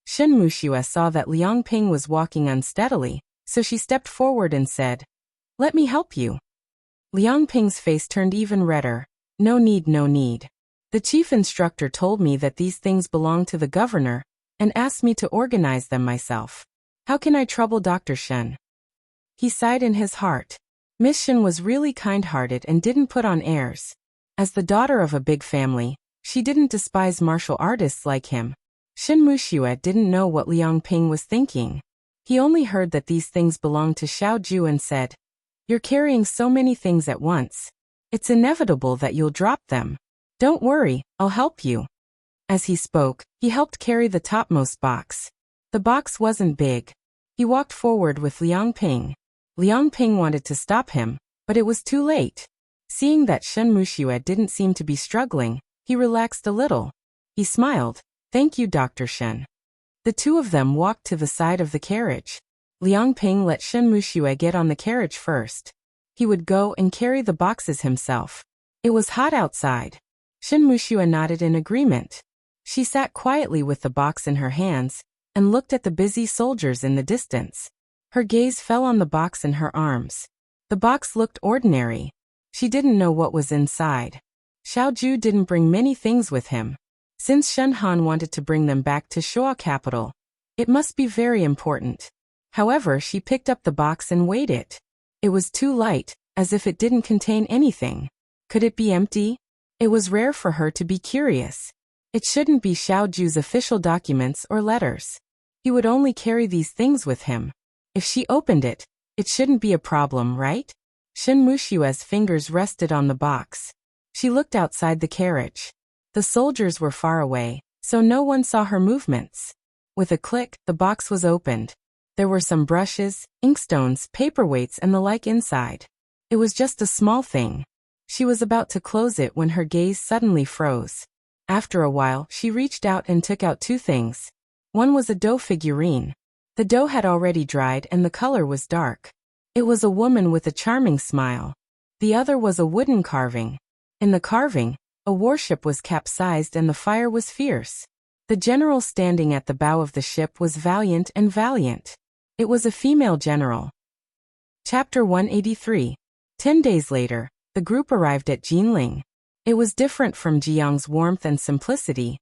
Shin Mushua saw that Liang Ping was walking unsteadily, so she stepped forward and said, Let me help you. Liang Ping's face turned even redder. No need, no need. The chief instructor told me that these things belong to the governor and asked me to organize them myself. How can I trouble Dr. Shen? He sighed in his heart. Miss Shen was really kind-hearted and didn't put on airs. As the daughter of a big family, she didn't despise martial artists like him. Shen Wuxia didn't know what Liang Ping was thinking. He only heard that these things belonged to Xiao Ju and said, "You're carrying so many things at once. It's inevitable that you'll drop them. Don't worry, I'll help you." As he spoke, he helped carry the topmost box. The box wasn't big. He walked forward with Liang Ping. Liang Ping wanted to stop him, but it was too late. Seeing that Shen Wuxia didn't seem to be struggling, he relaxed a little. He smiled. "Thank you, Dr. Shen." The two of them walked to the side of the carriage. Liang Ping let Shen Wuxia get on the carriage first. He would go and carry the boxes himself. It was hot outside. Shen Wuxia nodded in agreement. She sat quietly with the box in her hands and looked at the busy soldiers in the distance. Her gaze fell on the box in her arms. The box looked ordinary. She didn't know what was inside. Xiao Ju didn't bring many things with him. Since Shen Han wanted to bring them back to Shuo capital, it must be very important. However, she picked up the box and weighed it. It was too light, as if it didn't contain anything. Could it be empty? It was rare for her to be curious. It shouldn't be Xiao Ju's official documents or letters. He would only carry these things with him. If she opened it, it shouldn't be a problem, right? Shen Wuxia's fingers rested on the box. She looked outside the carriage. The soldiers were far away, so no one saw her movements. With a click, the box was opened. There were some brushes, inkstones, paperweights and the like inside. It was just a small thing. She was about to close it when her gaze suddenly froze. After a while, she reached out and took out two things. One was a dough figurine. The dough had already dried and the color was dark. It was a woman with a charming smile. The other was a wooden carving. In the carving, a warship was capsized and the fire was fierce. The general standing at the bow of the ship was valiant and valiant. It was a female general. Chapter 183. 10 days later, the group arrived at Jinling. It was different from Jiang's warmth and simplicity,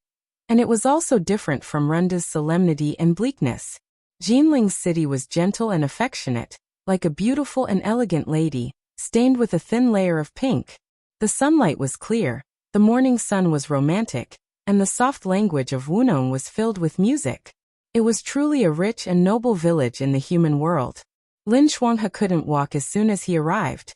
and it was also different from Runda's solemnity and bleakness. Jinling's city was gentle and affectionate, like a beautiful and elegant lady, stained with a thin layer of pink. The sunlight was clear, the morning sun was romantic, and the soft language of Wunong was filled with music. It was truly a rich and noble village in the human world. Lin Shuanghe couldn't walk as soon as he arrived.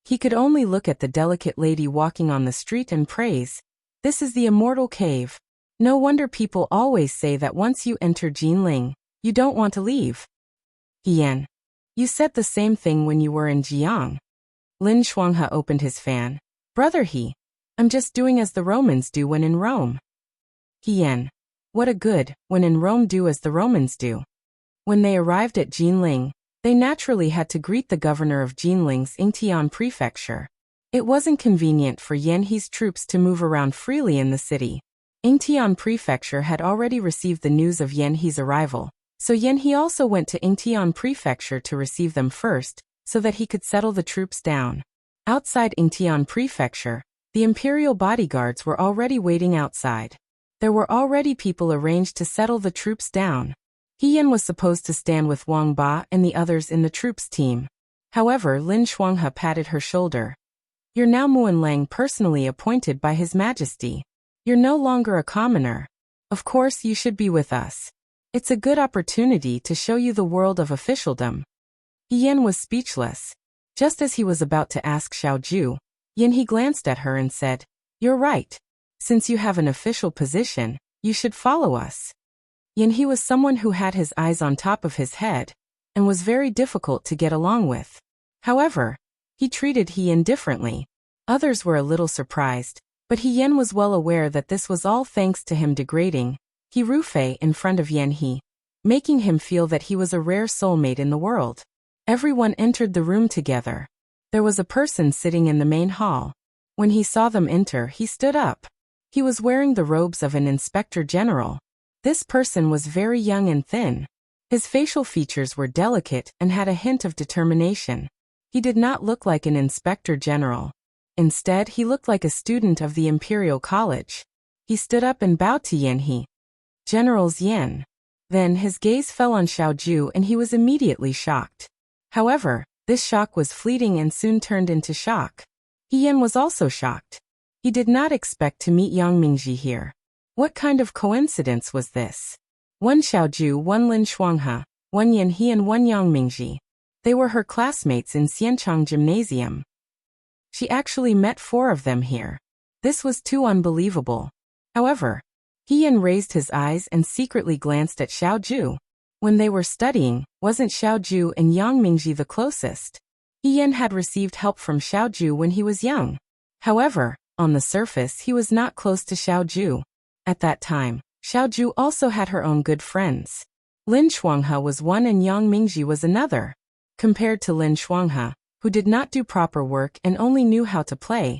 He could only look at the delicate lady walking on the street and praise, "This is the immortal cave." No wonder people always say that once you enter Jinling, you don't want to leave. Yan, you said the same thing when you were in Jiang. Lin Shuanghe opened his fan. "Brother He, I'm just doing as the Romans do when in Rome." Yan, what a good, when in Rome do as the Romans do. When they arrived at Jinling, they naturally had to greet the governor of Jinling's Yingtian prefecture. It wasn't convenient for Yan He's troops to move around freely in the city. Yingtian prefecture had already received the news of Yan He's arrival, so Yan He also went to Yingtian prefecture to receive them first, so that he could settle the troops down. Outside Yingtian prefecture, the imperial bodyguards were already waiting outside. There were already people arranged to settle the troops down. Yan was supposed to stand with Wang Ba and the others in the troops team. However, Lin Shuanghe patted her shoulder. "You're now Muan Lang personally appointed by His Majesty. You're no longer a commoner. Of course you should be with us. It's a good opportunity to show you the world of officialdom." Yan was speechless. Just as he was about to ask Xiao Ju, Yan He glanced at her and said, "You're right. Since you have an official position, you should follow us." Yan He was someone who had his eyes on top of his head, and was very difficult to get along with. However, he treated Yan differently. Others were a little surprised, but Yan was well aware that this was all thanks to him degrading He Rufei in front of Yan He, making him feel that he was a rare soulmate in the world. Everyone entered the room together. There was a person sitting in the main hall. When he saw them enter, he stood up. He was wearing the robes of an inspector general. This person was very young and thin. His facial features were delicate and had a hint of determination. He did not look like an inspector general. Instead, he looked like a student of the Imperial College. He stood up and bowed to Yanhe. Generals Yan. Then his gaze fell on Xiaoju and he was immediately shocked. However, this shock was fleeting and soon turned into shock. Yan was also shocked. He did not expect to meet Yang Mingji here. What kind of coincidence was this? One Xiaoju, one Lin Shuanghe, one Yanhe and one Yang Mingji. They were her classmates in Xianchang Gymnasium. She actually met 4 of them here. This was too unbelievable. However, Yan raised his eyes and secretly glanced at Xiaoju. When they were studying, wasn't Xiaoju and Yang Mingji the closest? Yan had received help from Xiaoju when he was young. However, on the surface he was not close to Xiaoju. At that time, Xiaoju also had her own good friends. Lin Shuanghe was one and Yang Mingji was another. Compared to Lin Shuanghe, who did not do proper work and only knew how to play,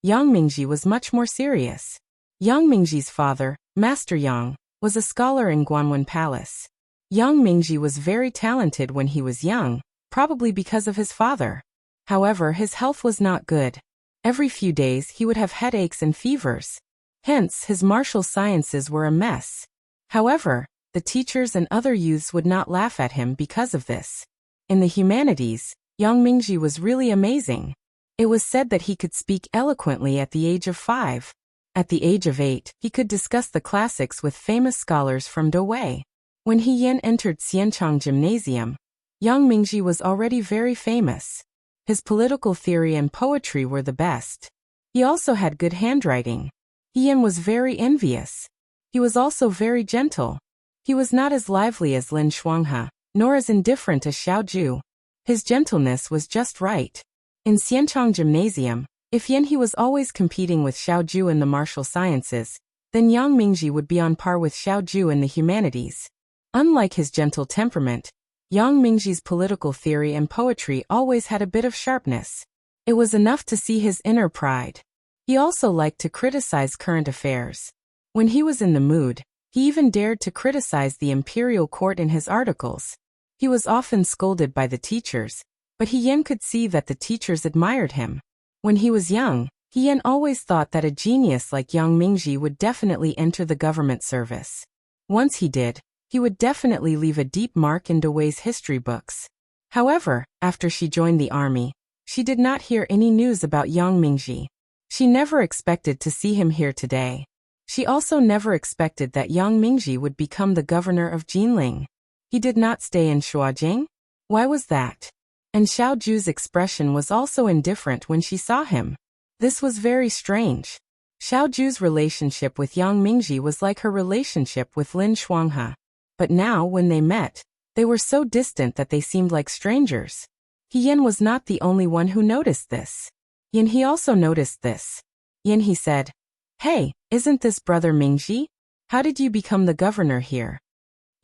Yang Mingji was much more serious. Yang Mingji's father, Master Yang, was a scholar in Guanwen Palace. Yang Mingji was very talented when he was young, probably because of his father. However, his health was not good. Every few days he would have headaches and fevers. Hence, his martial sciences were a mess. However, the teachers and other youths would not laugh at him because of this. In the humanities, Yang Mingji was really amazing. It was said that he could speak eloquently at the age of 5. At the age of 8, he could discuss the classics with famous scholars from Dowei. When Yan entered Xianchang Gymnasium, Yang Mingji was already very famous. His political theory and poetry were the best. He also had good handwriting. Yan was very envious. He was also very gentle. He was not as lively as Lin Shuanghe, nor as indifferent as Xiaoju. His gentleness was just right. In Xianchang Gymnasium, if Yanhe was always competing with Xiaoju in the martial sciences, then Yang Mingji would be on par with Xiaoju in the humanities. Unlike his gentle temperament, Yang Mingji's political theory and poetry always had a bit of sharpness. It was enough to see his inner pride. He also liked to criticize current affairs. When he was in the mood, he even dared to criticize the imperial court in his articles. He was often scolded by the teachers, but Yan could see that the teachers admired him. When he was young, Yan always thought that a genius like Yang Mingji would definitely enter the government service. Once he did, he would definitely leave a deep mark in Dowei's history books. However, after she joined the army, she did not hear any news about Yang Mingji. She never expected to see him here today. She also never expected that Yang Mingji would become the governor of Jinling. He did not stay in Shuajing? Why was that? And Xiaoju's expression was also indifferent when she saw him. This was very strange. Xiaoju's relationship with Yang Mingji was like her relationship with Lin Shuanghe. But now, when they met, they were so distant that they seemed like strangers. Yan was not the only one who noticed this. Yanhe also noticed this. Yanhe said, "Hey, isn't this brother Mingji? How did you become the governor here?"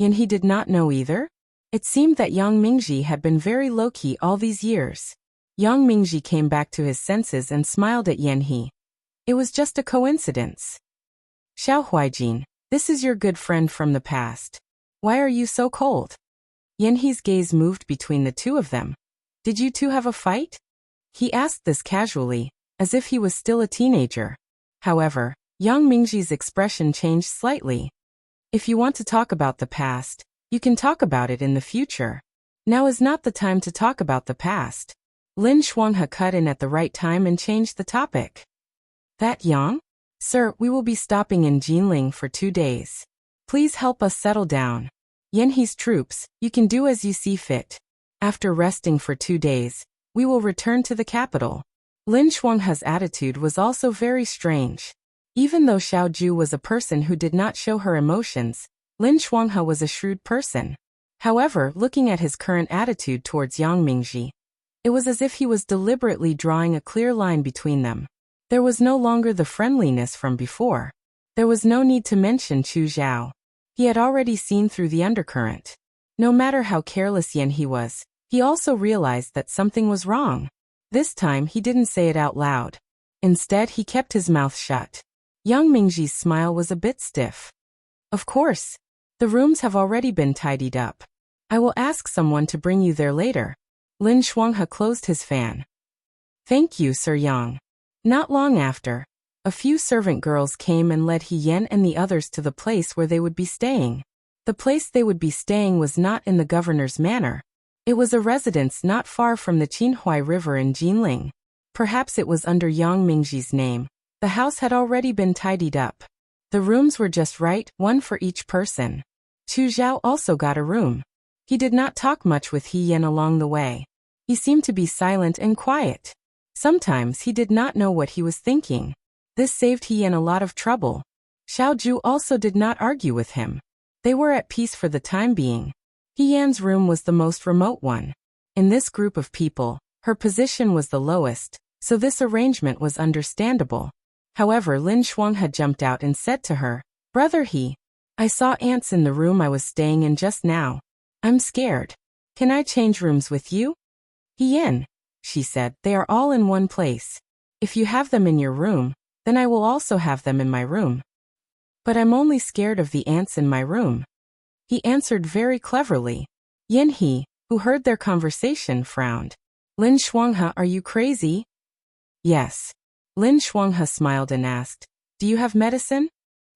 Yanhe did not know either. It seemed that Yang Mingji had been very low-key all these years. Yang Mingji came back to his senses and smiled at Yanhe. It was just a coincidence. "Xiao Huaijin, this is your good friend from the past. Why are you so cold?" Yanhe's gaze moved between the two of them. "Did you two have a fight?" He asked this casually, as if he was still a teenager. However, Yang Mingji's expression changed slightly. "If you want to talk about the past, you can talk about it in the future. Now is not the time to talk about the past." Lin Shuanghe cut in at the right time and changed the topic. "That Yang? Sir, we will be stopping in Jinling for 2 days. Please help us settle down. Yanhe's troops, you can do as you see fit. After resting for 2 days, we will return to the capital." Lin Shuanghe's attitude was also very strange. Even though Xiaoju was a person who did not show her emotions, Lin Shuanghe was a shrewd person. However, looking at his current attitude towards Yang Mingji, it was as if he was deliberately drawing a clear line between them. There was no longer the friendliness from before. There was no need to mention Chu Zhao. He had already seen through the undercurrent. No matter how careless Yanhe was, he also realized that something was wrong. This time he didn't say it out loud. Instead, he kept his mouth shut. Yang Mingji's smile was a bit stiff. "Of course. The rooms have already been tidied up. I will ask someone to bring you there later." Lin Shuanghe closed his fan. "Thank you, Sir Yang." Not long after, a few servant girls came and led He Yan and the others to the place where they would be staying. The place they would be staying was not in the governor's manor. It was a residence not far from the Qinhuai River in Jinling. Perhaps it was under Yang Mingji's name. The house had already been tidied up. The rooms were just right, one for each person. Chu Zhao also got a room. He did not talk much with He Yan along the way. He seemed to be silent and quiet. Sometimes he did not know what he was thinking. This saved He Yan a lot of trouble. Xiao Zhu also did not argue with him. They were at peace for the time being. He Yan's room was the most remote one. In this group of people, her position was the lowest, so this arrangement was understandable. However, Lin Shuang had jumped out and said to her, "Brother He, I saw ants in the room I was staying in just now. I'm scared. Can I change rooms with you?" "He Yan," she said, "they are all in one place. If you have them in your room, then I will also have them in my room." "But I'm only scared of the ants in my room," he answered very cleverly. Yan He, who heard their conversation, frowned. "Lin Shuanghe, are you crazy?" "Yes." Lin Shuanghe smiled and asked, "Do you have medicine?"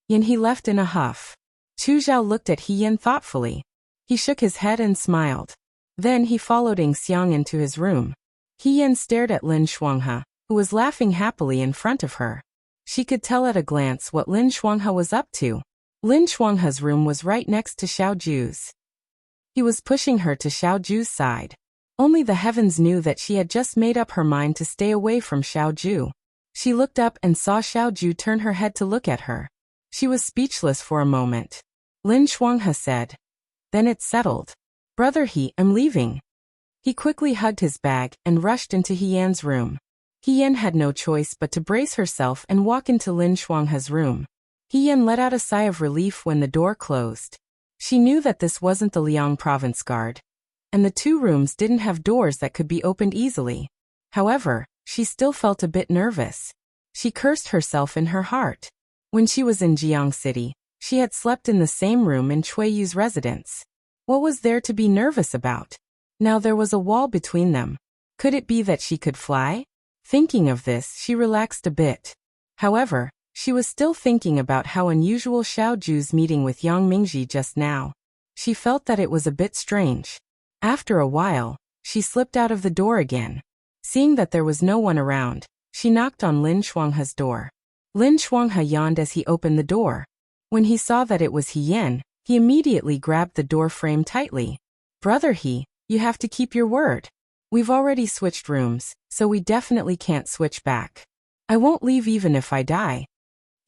Yan He left in a huff. Chu Zhao looked at He Yan thoughtfully. He shook his head and smiled. Then he followed Ing Xiang into his room. He Yan stared at Lin Shuanghe, who was laughing happily in front of her. She could tell at a glance what Lin Shuanghe was up to. Lin Shuanghe's room was right next to Xiao Zhu's. He was pushing her to Xiao Zhu's side. Only the heavens knew that she had just made up her mind to stay away from Xiao Zhu. She looked up and saw Xiao Zhu turn her head to look at her. She was speechless for a moment. Lin Shuanghe said, "Then it's settled. Brother He, I'm leaving." He quickly hugged his bag and rushed into He Yan's room. He Yan had no choice but to brace herself and walk into Lin Shuanghe's room. He Yan let out a sigh of relief when the door closed. She knew that this wasn't the Liang province guard, and the two rooms didn't have doors that could be opened easily. However, she still felt a bit nervous. She cursed herself in her heart. When she was in Jiang City, she had slept in the same room in Cui Yu's residence. What was there to be nervous about? Now there was a wall between them. Could it be that she could fly? Thinking of this, she relaxed a bit. However, she was still thinking about how unusual Xiao Zhu's meeting with Yang Mingji just now. She felt that it was a bit strange. After a while, she slipped out of the door again. Seeing that there was no one around, she knocked on Lin Shuanghe's door. Lin Shuanghe yawned as he opened the door. When he saw that it was He Yan, he immediately grabbed the door frame tightly. "Brother He, you have to keep your word. We've already switched rooms, so we definitely can't switch back. I won't leave even if I die."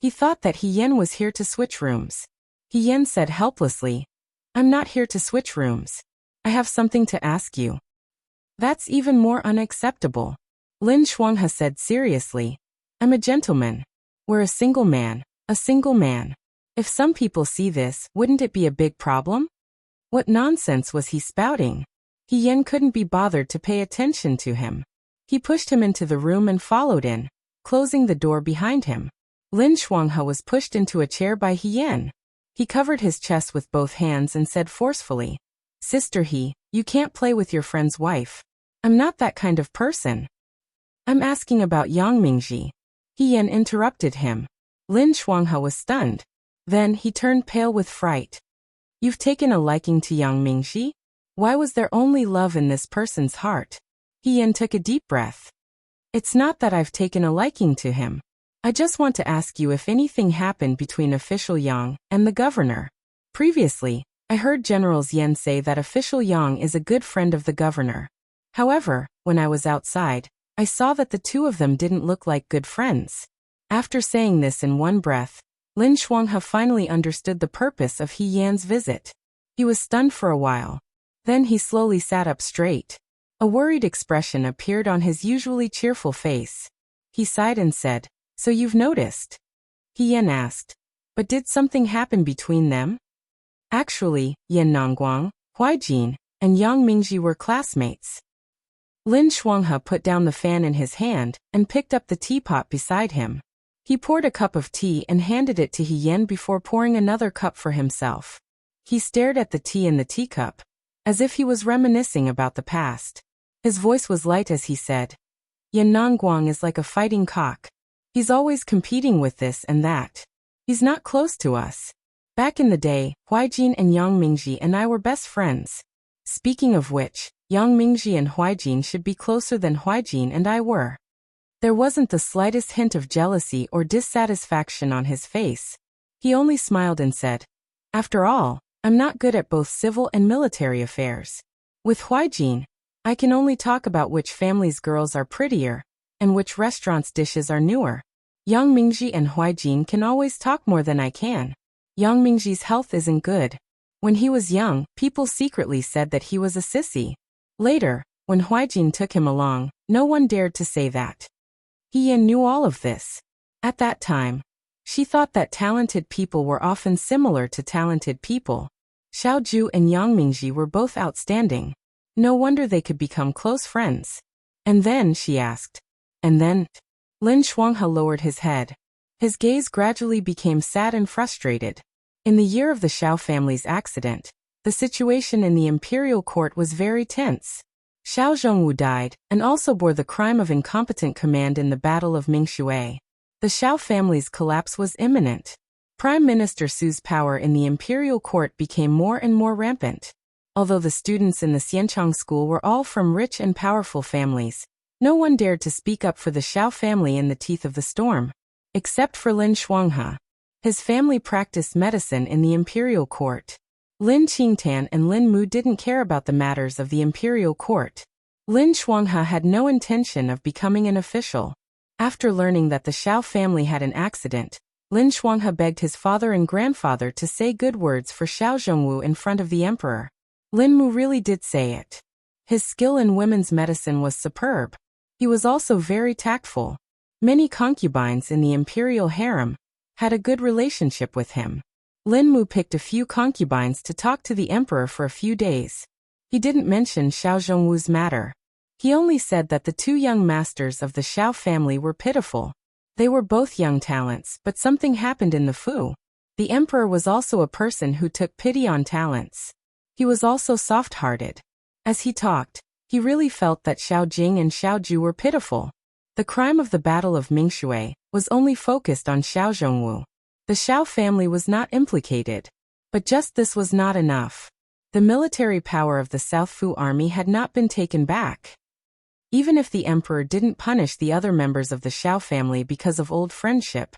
He thought that He Yan was here to switch rooms. He Yan said helplessly, "I'm not here to switch rooms. I have something to ask you." "That's even more unacceptable," Lin Shuanghe said seriously. "I'm a gentleman. We're a single man, a single man. If some people see this, wouldn't it be a big problem?" What nonsense was he spouting? He Yan couldn't be bothered to pay attention to him. He pushed him into the room and followed in, closing the door behind him. Lin Shuanghe was pushed into a chair by He Yan. He covered his chest with both hands and said forcefully, "Sister He, you can't play with your friend's wife. I'm not that kind of person." "I'm asking about Yang Mingji." He Yan interrupted him. Lin Shuanghe was stunned. Then he turned pale with fright. "You've taken a liking to Yang Mingji? Why was there only love in this person's heart?" He Yan took a deep breath. "It's not that I've taken a liking to him. I just want to ask you if anything happened between official Yang and the governor. Previously, I heard Generals Yan say that official Yang is a good friend of the governor. However, when I was outside, I saw that the two of them didn't look like good friends." After saying this in one breath, Lin Shuanghe finally understood the purpose of He Yan's visit. He was stunned for a while. Then he slowly sat up straight. A worried expression appeared on his usually cheerful face. He sighed and said, "So you've noticed?" He Yan asked, "But did something happen between them?" Actually, Yan Nongguang, Huaijin, and Yang Mingji were classmates. Lin Shuanghe put down the fan in his hand and picked up the teapot beside him. He poured a cup of tea and handed it to He Yan before pouring another cup for himself. He stared at the tea in the teacup, as if he was reminiscing about the past. His voice was light as he said, Yan Nongguang is like a fighting cock. He's always competing with this and that. He's not close to us. Back in the day, Huaijin and Yang Mingji and I were best friends. Speaking of which, Yang Mingji and Huaijin should be closer than Huaijin and I were. There wasn't the slightest hint of jealousy or dissatisfaction on his face. He only smiled and said, "After all, I'm not good at both civil and military affairs. With Huaijin, I can only talk about which family's girls are prettier, and which restaurant's dishes are newer. Yang Mingji and Huaijin can always talk more than I can. Yang Mingji's health isn't good. When he was young, people secretly said that he was a sissy. Later, when Huaijin took him along, no one dared to say that." He Yan knew all of this. At that time, she thought that talented people were often similar to talented people. Xiao Ju and Yang Mingji were both outstanding. No wonder they could become close friends. And then, she asked. And then? Lin Shuanghe lowered his head. His gaze gradually became sad and frustrated. In the year of the Xiao family's accident, the situation in the imperial court was very tense. Xiao Zhongwu died, and also bore the crime of incompetent command in the Battle of Mingshui. The Xiao family's collapse was imminent. Prime Minister Su's power in the imperial court became more and more rampant. Although the students in the Xianchang school were all from rich and powerful families, no one dared to speak up for the Xiao family in the teeth of the storm. Except for Lin Shuanghe. His family practiced medicine in the imperial court. Lin Qingtan and Lin Mu didn't care about the matters of the imperial court. Lin Shuanghe had no intention of becoming an official. After learning that the Xiao family had an accident, Lin Shuanghe begged his father and grandfather to say good words for Xiao Zhongwu in front of the emperor. Lin Mu really did say it. His skill in women's medicine was superb. He was also very tactful. Many concubines in the imperial harem had a good relationship with him. Lin Mu picked a few concubines to talk to the emperor for a few days. He didn't mention Xiao Zhongwu's matter. He only said that the two young masters of the Xiao family were pitiful. They were both young talents, but something happened in the Fu. The emperor was also a person who took pity on talents. He was also soft-hearted. As he talked, he really felt that Xiao Jing and Xiao Ju were pitiful. The crime of the Battle of Mingshui was only focused on Xiao Zhongwu. The Xiao family was not implicated. But just this was not enough. The military power of the South Fu army had not been taken back. Even if the emperor didn't punish the other members of the Xiao family because of old friendship,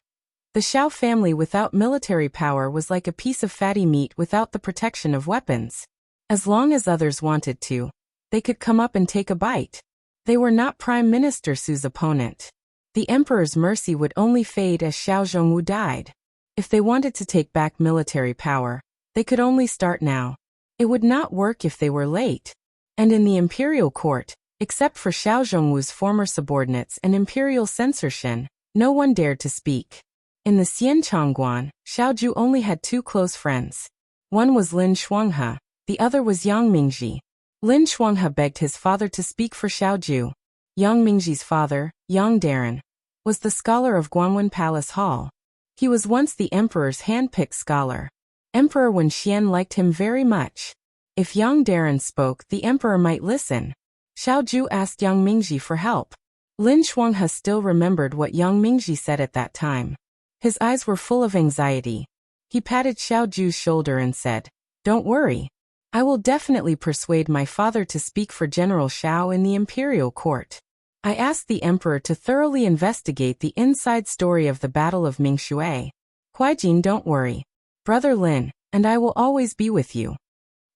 the Xiao family without military power was like a piece of fatty meat without the protection of weapons. As long as others wanted to, they could come up and take a bite. They were not Prime Minister Su's opponent. The emperor's mercy would only fade as Xiao Zhongwu died. If they wanted to take back military power, they could only start now. It would not work if they were late. And in the imperial court, except for Xiao Zhongwu's former subordinates and imperial censorship, no one dared to speak. In the Xianchangguan, Xiao Ju only had two close friends. One was Lin Shuanghe, the other was Yang Mingji. Lin Shuanghe begged his father to speak for Xiao Ju. Yang Mingji's father, Yang Darren, was the scholar of Guanwen Palace Hall. He was once the emperor's hand-picked scholar. Emperor Wen Xian liked him very much. If Yang Darren spoke, the emperor might listen. Xiao Ju asked Yang Mingji for help. Lin Shuanghe still remembered what Yang Mingji said at that time. His eyes were full of anxiety. He patted Xiao Ju's shoulder and said, "Don't worry. I will definitely persuade my father to speak for General Xiao in the imperial court. I asked the emperor to thoroughly investigate the inside story of the Battle of Mingshui. Huaijin, don't worry. Brother Lin, and I will always be with you."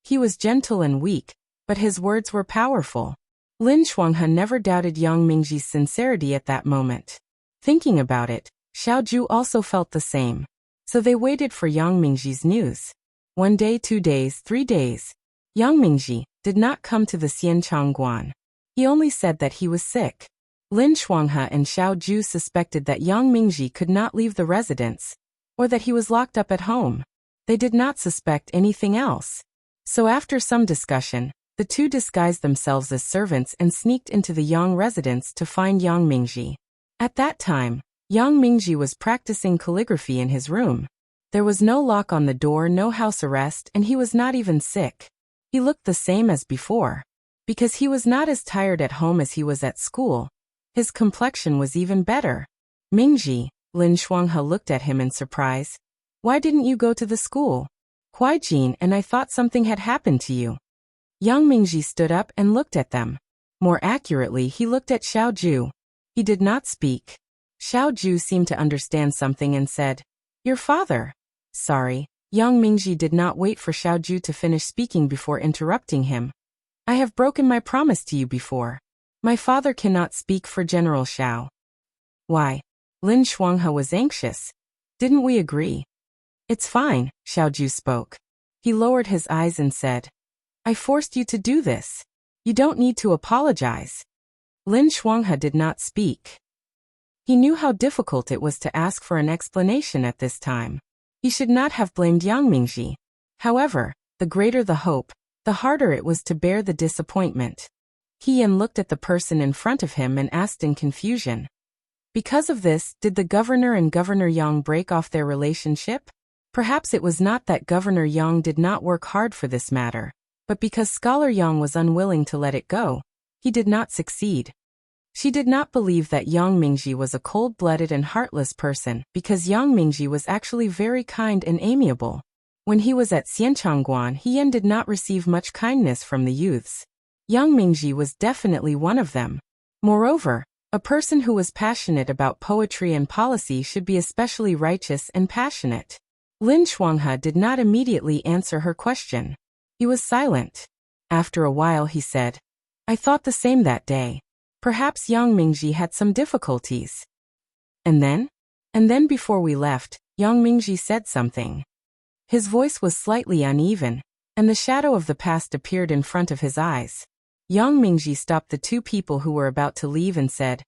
He was gentle and weak, but his words were powerful. Lin Shuanghe never doubted Yang Mingji's sincerity at that moment. Thinking about it, Xiao Ju also felt the same. So they waited for Yang Mingji's news. 1 day, 2 days, 3 days. Yang Mingji did not come to the Xianchangguan. He only said that he was sick. Lin Shuanghe and Xiao Ju suspected that Yang Mingji could not leave the residence, or that he was locked up at home. They did not suspect anything else. So after some discussion, the two disguised themselves as servants and sneaked into the Yang residence to find Yang Mingji. At that time, Yang Mingji was practicing calligraphy in his room. There was no lock on the door, no house arrest, and he was not even sick. He looked the same as before. Because he was not as tired at home as he was at school, His complexion was even better. Mingji, Lin Shuanghe looked at him in surprise. Why didn't you go to the school? Huaijin and I thought something had happened to you. Young Mingji stood up and looked at them. More accurately, he looked at Xiao Ju. He did not speak. Xiao Ju seemed to understand something and said, Your father. Sorry. Young Mingji did not wait for Xiao Ju to finish speaking before interrupting him. I have broken my promise to you before. My father cannot speak for General Xiao. Why? Lin Shuanghe was anxious. Didn't we agree? It's fine, Xiao Ju spoke. He lowered his eyes and said, I forced you to do this. You don't need to apologize. Lin Shuanghe did not speak. He knew how difficult it was to ask for an explanation at this time. He should not have blamed Yang Mingji. However, the greater the hope, the harder it was to bear the disappointment. He looked at the person in front of him and asked in confusion. Because of this, did the governor and Governor Yang break off their relationship? Perhaps it was not that Governor Yang did not work hard for this matter, but because Scholar Yang was unwilling to let it go, he did not succeed. She did not believe that Yang Mingji was a cold-blooded and heartless person because Yang Mingji was actually very kind and amiable. When he was at Xianchangguan, Yan did not receive much kindness from the youths. Yang Mingji was definitely one of them. Moreover, a person who was passionate about poetry and policy should be especially righteous and passionate. Lin Shuanghe did not immediately answer her question. He was silent. After a while he said, I thought the same that day. Perhaps Yang Mingji had some difficulties. And then before we left, Yang Mingji said something. His voice was slightly uneven, and the shadow of the past appeared in front of his eyes. Yang Mingji stopped the two people who were about to leave and said,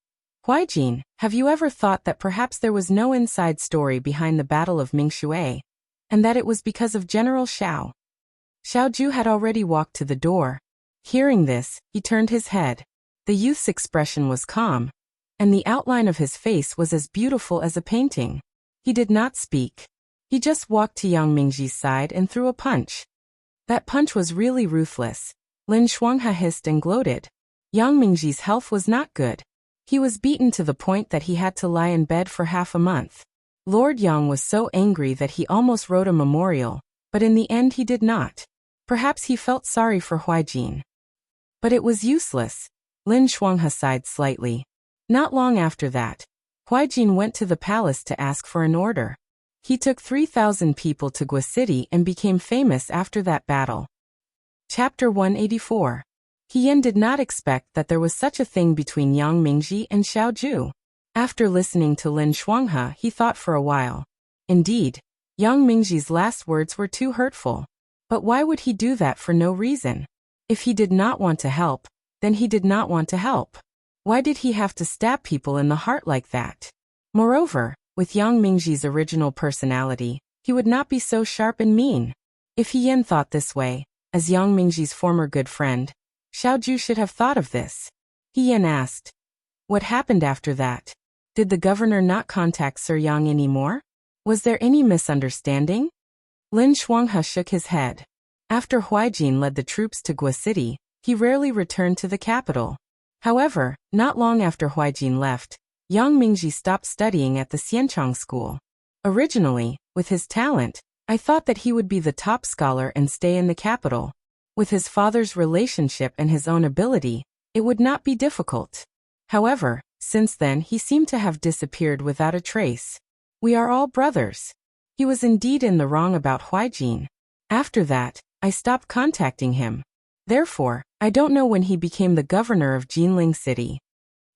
Huaijin, have you ever thought that perhaps there was no inside story behind the Battle of Mingshui, and that it was because of General Xiao? Xiao Ju had already walked to the door. Hearing this, he turned his head. The youth's expression was calm, and the outline of his face was as beautiful as a painting. He did not speak. He just walked to Yang Mingji's side and threw a punch. That punch was really ruthless. Lin Shuanghe hissed and gloated. Yang Mingji's health was not good. He was beaten to the point that he had to lie in bed for half a month. Lord Yang was so angry that he almost wrote a memorial, but in the end he did not. Perhaps he felt sorry for Huaijin. But it was useless. Lin Shuanghe sighed slightly. Not long after that, Huaijin went to the palace to ask for an order. He took 3,000 people to Gua City and became famous after that battle. Chapter 184. Yan did not expect that there was such a thing between Yang Mingji and Xiao Ju. After listening to Lin Shuanghe, he thought for a while. Indeed, Yang Mingji's last words were too hurtful. But why would he do that for no reason? If he did not want to help, then he did not want to help. Why did he have to stab people in the heart like that? Moreover, with Yang Mingji's original personality, he would not be so sharp and mean. If Yan thought this way, as Yang Mingji's former good friend, Xiao Ju should have thought of this. Yan asked, What happened after that? Did the governor not contact Sir Yang anymore? Was there any misunderstanding? Lin Shuanghe shook his head. After Huaijin led the troops to Gua City, he rarely returned to the capital. However, not long after Huaijin left, Yang Mingji stopped studying at the Xianchang school. Originally, with his talent, I thought that he would be the top scholar and stay in the capital. With his father's relationship and his own ability, it would not be difficult. However, since then he seemed to have disappeared without a trace. We are all brothers. He was indeed in the wrong about Huaijin. After that, I stopped contacting him. Therefore, I don't know when he became the governor of Jinling City.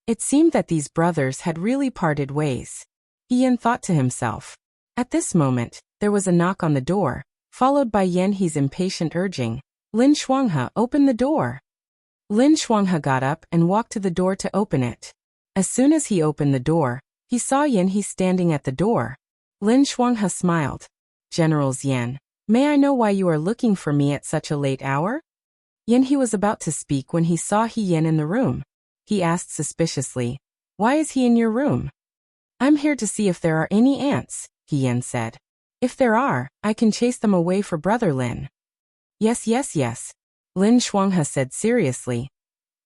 It seemed that these brothers had really parted ways. Yan thought to himself. At this moment, there was a knock on the door, followed by Yan He's impatient urging, Lin Shuanghe, open the door. Lin Shuanghe got up and walked to the door to open it. As soon as he opened the door, he saw Yan He standing at the door. Lin Shuanghe smiled. General Yan, may I know why you are looking for me at such a late hour? Yan He was about to speak when he saw Yan in the room. He asked suspiciously, Why is he in your room? I'm here to see if there are any ants, Yan said. If there are, I can chase them away for Brother Lin. Yes, Lin Shuanghe said seriously.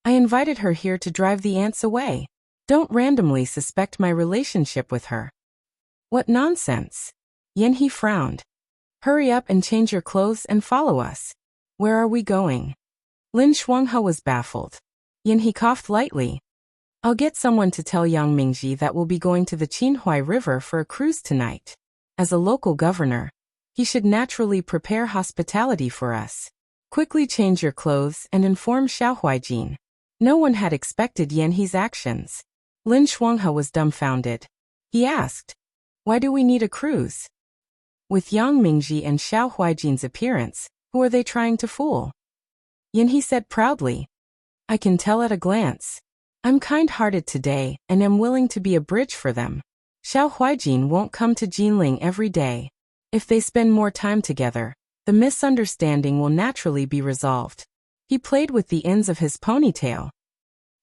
I invited her here to drive the ants away. Don't randomly suspect my relationship with her. What nonsense. Yan-He frowned. Hurry up and change your clothes and follow us. Where are we going? Lin Shuanghe was baffled. Yan-He coughed lightly. I'll get someone to tell Yang Mingji that we'll be going to the Qinhuai River for a cruise tonight. As a local governor, he should naturally prepare hospitality for us. Quickly change your clothes and inform Xiao Huaijin. No one had expected Yan-He's actions. Lin Shuanghe was dumbfounded. He asked, why do we need a cruise? With Yang Mingji and Xiao Huaijin's appearance, who are they trying to fool? Yan-He said proudly, I can tell at a glance. I'm kind-hearted today and am willing to be a bridge for them. Xiao Huaijin won't come to Jinling every day. If they spend more time together, the misunderstanding will naturally be resolved. He played with the ends of his ponytail.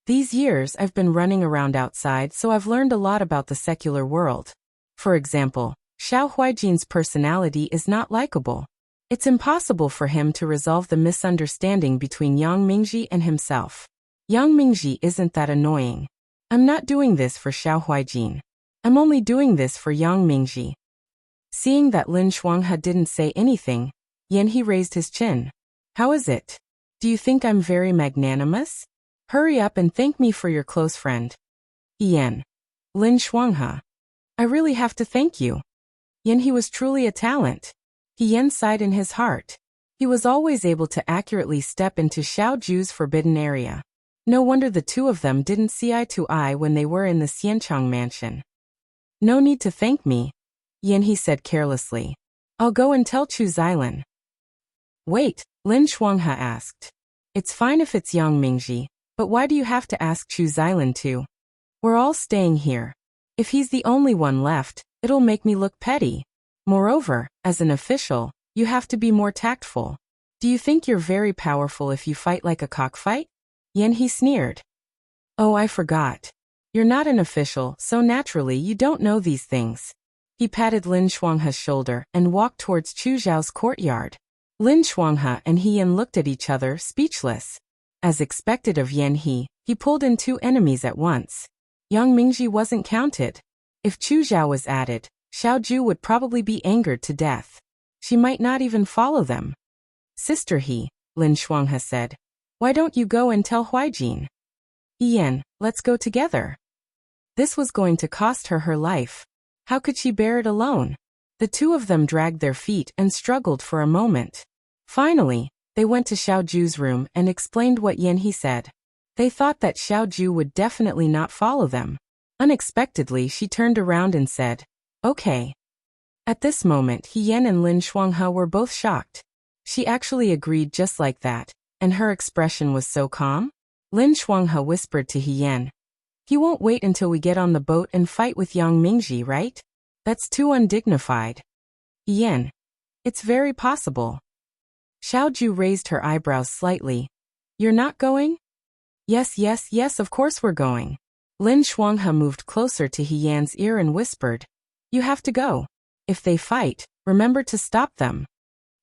These years I've been running around outside, so I've learned a lot about the secular world. For example, Xiao Huaijin's personality is not likable. It's impossible for him to resolve the misunderstanding between Yang Mingji and himself. Yang Mingji isn't that annoying. I'm not doing this for Xiao Huaijin. I'm only doing this for Yang Mingji. Seeing that Lin Shuanghe didn't say anything, Yan-He raised his chin. How is it? Do you think I'm very magnanimous? Hurry up and thank me for your close friend. Yan. Lin Shuanghe. I really have to thank you. Yan-He was truly a talent. Yan sighed in his heart. He was always able to accurately step into Xiao Ju's forbidden area. No wonder the two of them didn't see eye to eye when they were in the Xianchang mansion. No need to thank me, Yan-He said carelessly. I'll go and tell Chu Xilin. Wait, Lin Shuanghe asked. It's fine if it's Yang Mingji, but why do you have to ask Chu Xilin too? We're all staying here. If he's the only one left, it'll make me look petty. Moreover, as an official, you have to be more tactful. Do you think you're very powerful if you fight like a cockfight? Yan-He sneered. Oh, I forgot. You're not an official, so naturally you don't know these things. He patted Lin Shuanghe's shoulder and walked towards Chu Zhao's courtyard. Lin Shuanghe and Yan looked at each other, speechless. As expected of Yan-He, he pulled in two enemies at once. Yang Mingji wasn't counted. If Chu Zhao was added, Xiao Ju would probably be angered to death. She might not even follow them. Sister He, Lin Shuanghe said. Why don't you go and tell Huaijin? Yan, let's go together. This was going to cost her her life. How could she bear it alone? The two of them dragged their feet and struggled for a moment. Finally, they went to Xiao Ju's room and explained what Yan-He said. They thought that Xiao Ju would definitely not follow them. Unexpectedly, she turned around and said, okay. At this moment, Yan and Lin Shuanghe were both shocked. She actually agreed just like that, and her expression was so calm. Lin Shuanghe whispered to Yan. He won't wait until we get on the boat and fight with Yang Mingji, right? That's too undignified. Yan. It's very possible. Xiao Ju raised her eyebrows slightly. You're not going? Yes, of course we're going. Lin Shuanghe moved closer to Yan's ear and whispered. You have to go. If they fight, remember to stop them.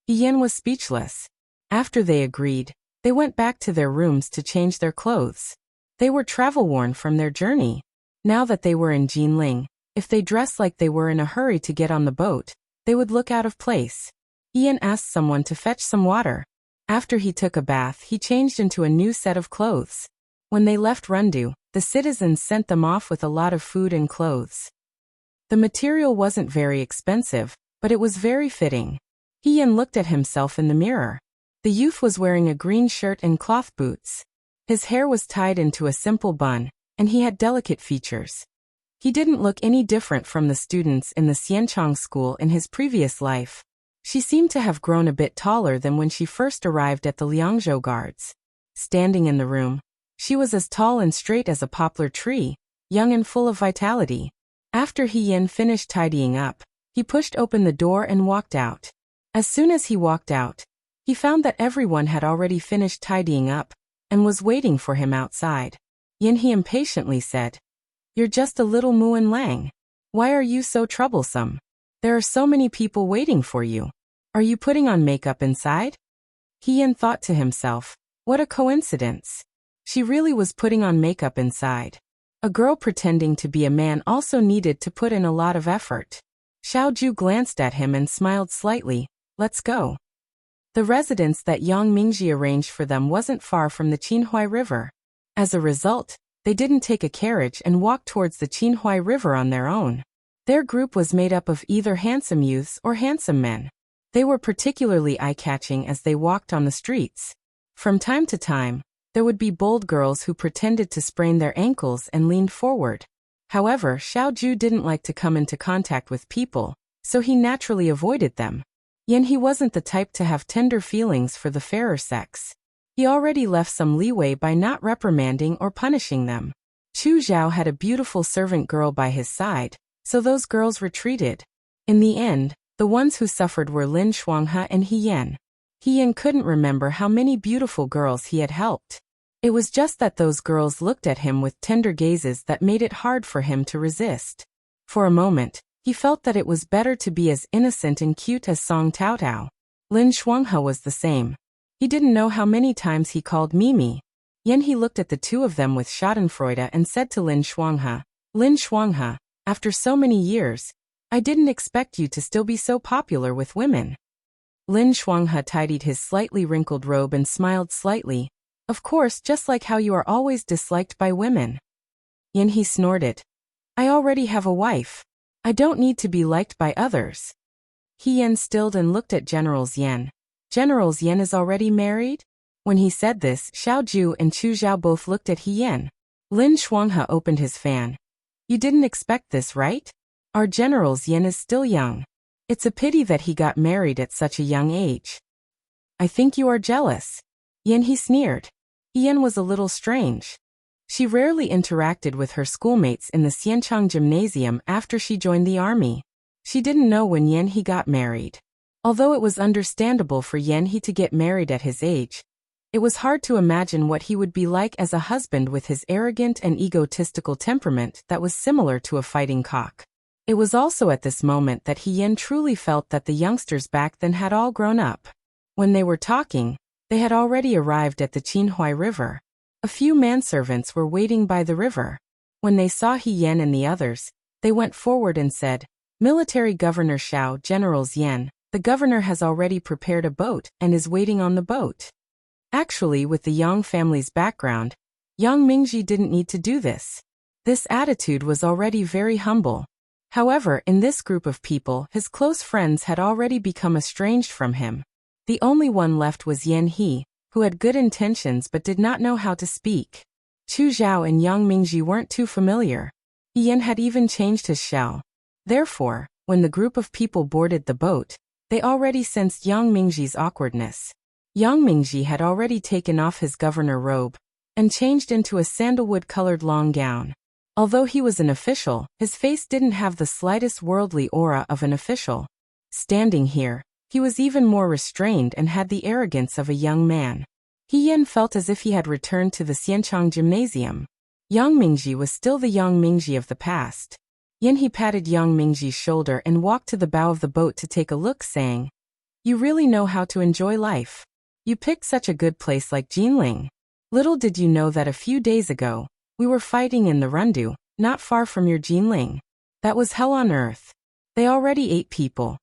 Yan was speechless. After they agreed, they went back to their rooms to change their clothes. They were travel-worn from their journey. Now that they were in Jinling, if they dressed like they were in a hurry to get on the boat, they would look out of place. Yan asked someone to fetch some water. After he took a bath, he changed into a new set of clothes. When they left Rundu, the citizens sent them off with a lot of food and clothes. The material wasn't very expensive, but it was very fitting. Yan looked at himself in the mirror. The youth was wearing a green shirt and cloth boots. His hair was tied into a simple bun, and he had delicate features. He didn't look any different from the students in the Xianchang school in his previous life. She seemed to have grown a bit taller than when she first arrived at the Liangzhou guards. Standing in the room, she was as tall and straight as a poplar tree, young and full of vitality. After Yan finished tidying up, he pushed open the door and walked out. As soon as he walked out, he found that everyone had already finished tidying up and was waiting for him outside. He impatiently said, You're just a little Muan Lang. Why are you so troublesome? There are so many people waiting for you. Are you putting on makeup inside? Yan thought to himself, what a coincidence. She really was putting on makeup inside. A girl pretending to be a man also needed to put in a lot of effort. Xiaoju glanced at him and smiled slightly. Let's go. The residence that Yang Mingji arranged for them wasn't far from the Qinhuai River. As a result, they didn't take a carriage and walk towards the Qinhuai River on their own. Their group was made up of either handsome youths or handsome men. They were particularly eye-catching as they walked on the streets. From time to time, there would be bold girls who pretended to sprain their ankles and leaned forward. However, Xiaoju didn't like to come into contact with people, so he naturally avoided them. He wasn't the type to have tender feelings for the fairer sex. He already left some leeway by not reprimanding or punishing them. Chu Zhao had a beautiful servant girl by his side, so those girls retreated. In the end, the ones who suffered were Lin Shuanghe and He Yan. He Yan couldn't remember how many beautiful girls he had helped. It was just that those girls looked at him with tender gazes that made it hard for him to resist. For a moment, he felt that it was better to be as innocent and cute as Song Taotao. Lin Shuanghe was the same. He didn't know how many times he called Mimi. He looked at the two of them with schadenfreude and said to Lin Shuanghe, after so many years, I didn't expect you to still be so popular with women. Lin Shuanghe tidied his slightly wrinkled robe and smiled slightly. Of course, just like how you are always disliked by women. He snorted. I already have a wife. I don't need to be liked by others. He Yan stilled and looked at General Yan. General Yan is already married? When he said this, Xiaoju and Chu Zhao both looked at He Yan. Lin Shuanghe opened his fan. You didn't expect this, right? Our General Yan is still young. It's a pity that he got married at such a young age. I think you are jealous. He sneered. Yan was a little strange. She rarely interacted with her schoolmates in the Xianchang gymnasium after she joined the army. She didn't know when He got married. Although it was understandable for He to get married at his age, it was hard to imagine what he would be like as a husband with his arrogant and egotistical temperament that was similar to a fighting cock. It was also at this moment that He truly felt that the youngsters back then had all grown up. When they were talking, they had already arrived at the Qinhuai River. A few manservants were waiting by the river. When they saw He Yan and the others, they went forward and said, Military Governor Xiao, General Yan, the governor has already prepared a boat and is waiting on the boat. Actually, with the Yang family's background, Yang Mingji didn't need to do this. This attitude was already very humble. However, in this group of people, his close friends had already become estranged from him. The only one left was Yan He, who had good intentions but did not know how to speak. Chu Zhao and Yang Mingji weren't too familiar. Yan had even changed his shell. Therefore, when the group of people boarded the boat, they already sensed Yang Mingji's awkwardness. Yang Mingji had already taken off his governor robe and changed into a sandalwood-colored long gown. Although he was an official, his face didn't have the slightest worldly aura of an official. Standing here, he was even more restrained and had the arrogance of a young man. He Yan felt as if he had returned to the Xianchang gymnasium. Yang Mingji was still the Yang Mingji of the past. He patted Yang Mingji's shoulder and walked to the bow of the boat to take a look, saying, You really know how to enjoy life. You picked such a good place like Jinling. Little did you know that a few days ago, we were fighting in the Rundu, not far from your Jinling. That was hell on earth. They already ate people.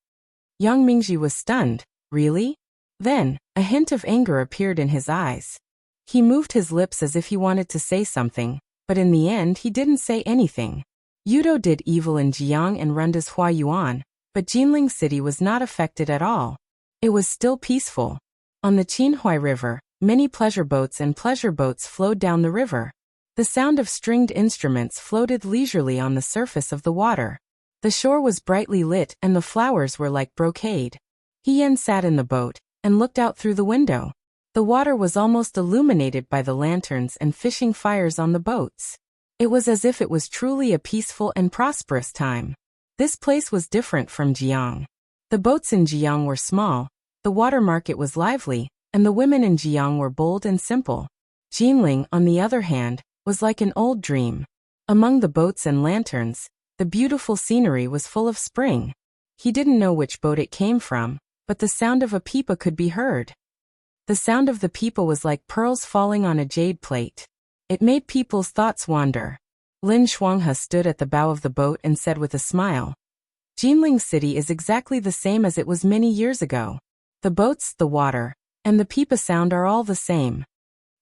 Yang Mingji was stunned. Really? Then, a hint of anger appeared in his eyes. He moved his lips as if he wanted to say something, but in the end he didn't say anything. Yudo did evil in Jiang and Runda's Huayuan, but Jinling City was not affected at all. It was still peaceful. On the Qinhuai River, many pleasure boats flowed down the river. The sound of stringed instruments floated leisurely on the surface of the water. The shore was brightly lit and the flowers were like brocade. He Yan sat in the boat and looked out through the window. The water was almost illuminated by the lanterns and fishing fires on the boats. It was as if it was truly a peaceful and prosperous time. This place was different from Jiang. The boats in Jiang were small, the water market was lively, and the women in Jiang were bold and simple. Jinling, on the other hand, was like an old dream. Among the boats and lanterns, the beautiful scenery was full of spring. He didn't know which boat it came from, but the sound of a pipa could be heard. The sound of the pipa was like pearls falling on a jade plate. It made people's thoughts wander. Lin Shuanghe stood at the bow of the boat and said with a smile, Jinling City is exactly the same as it was many years ago. The boats, the water, and the pipa sound are all the same.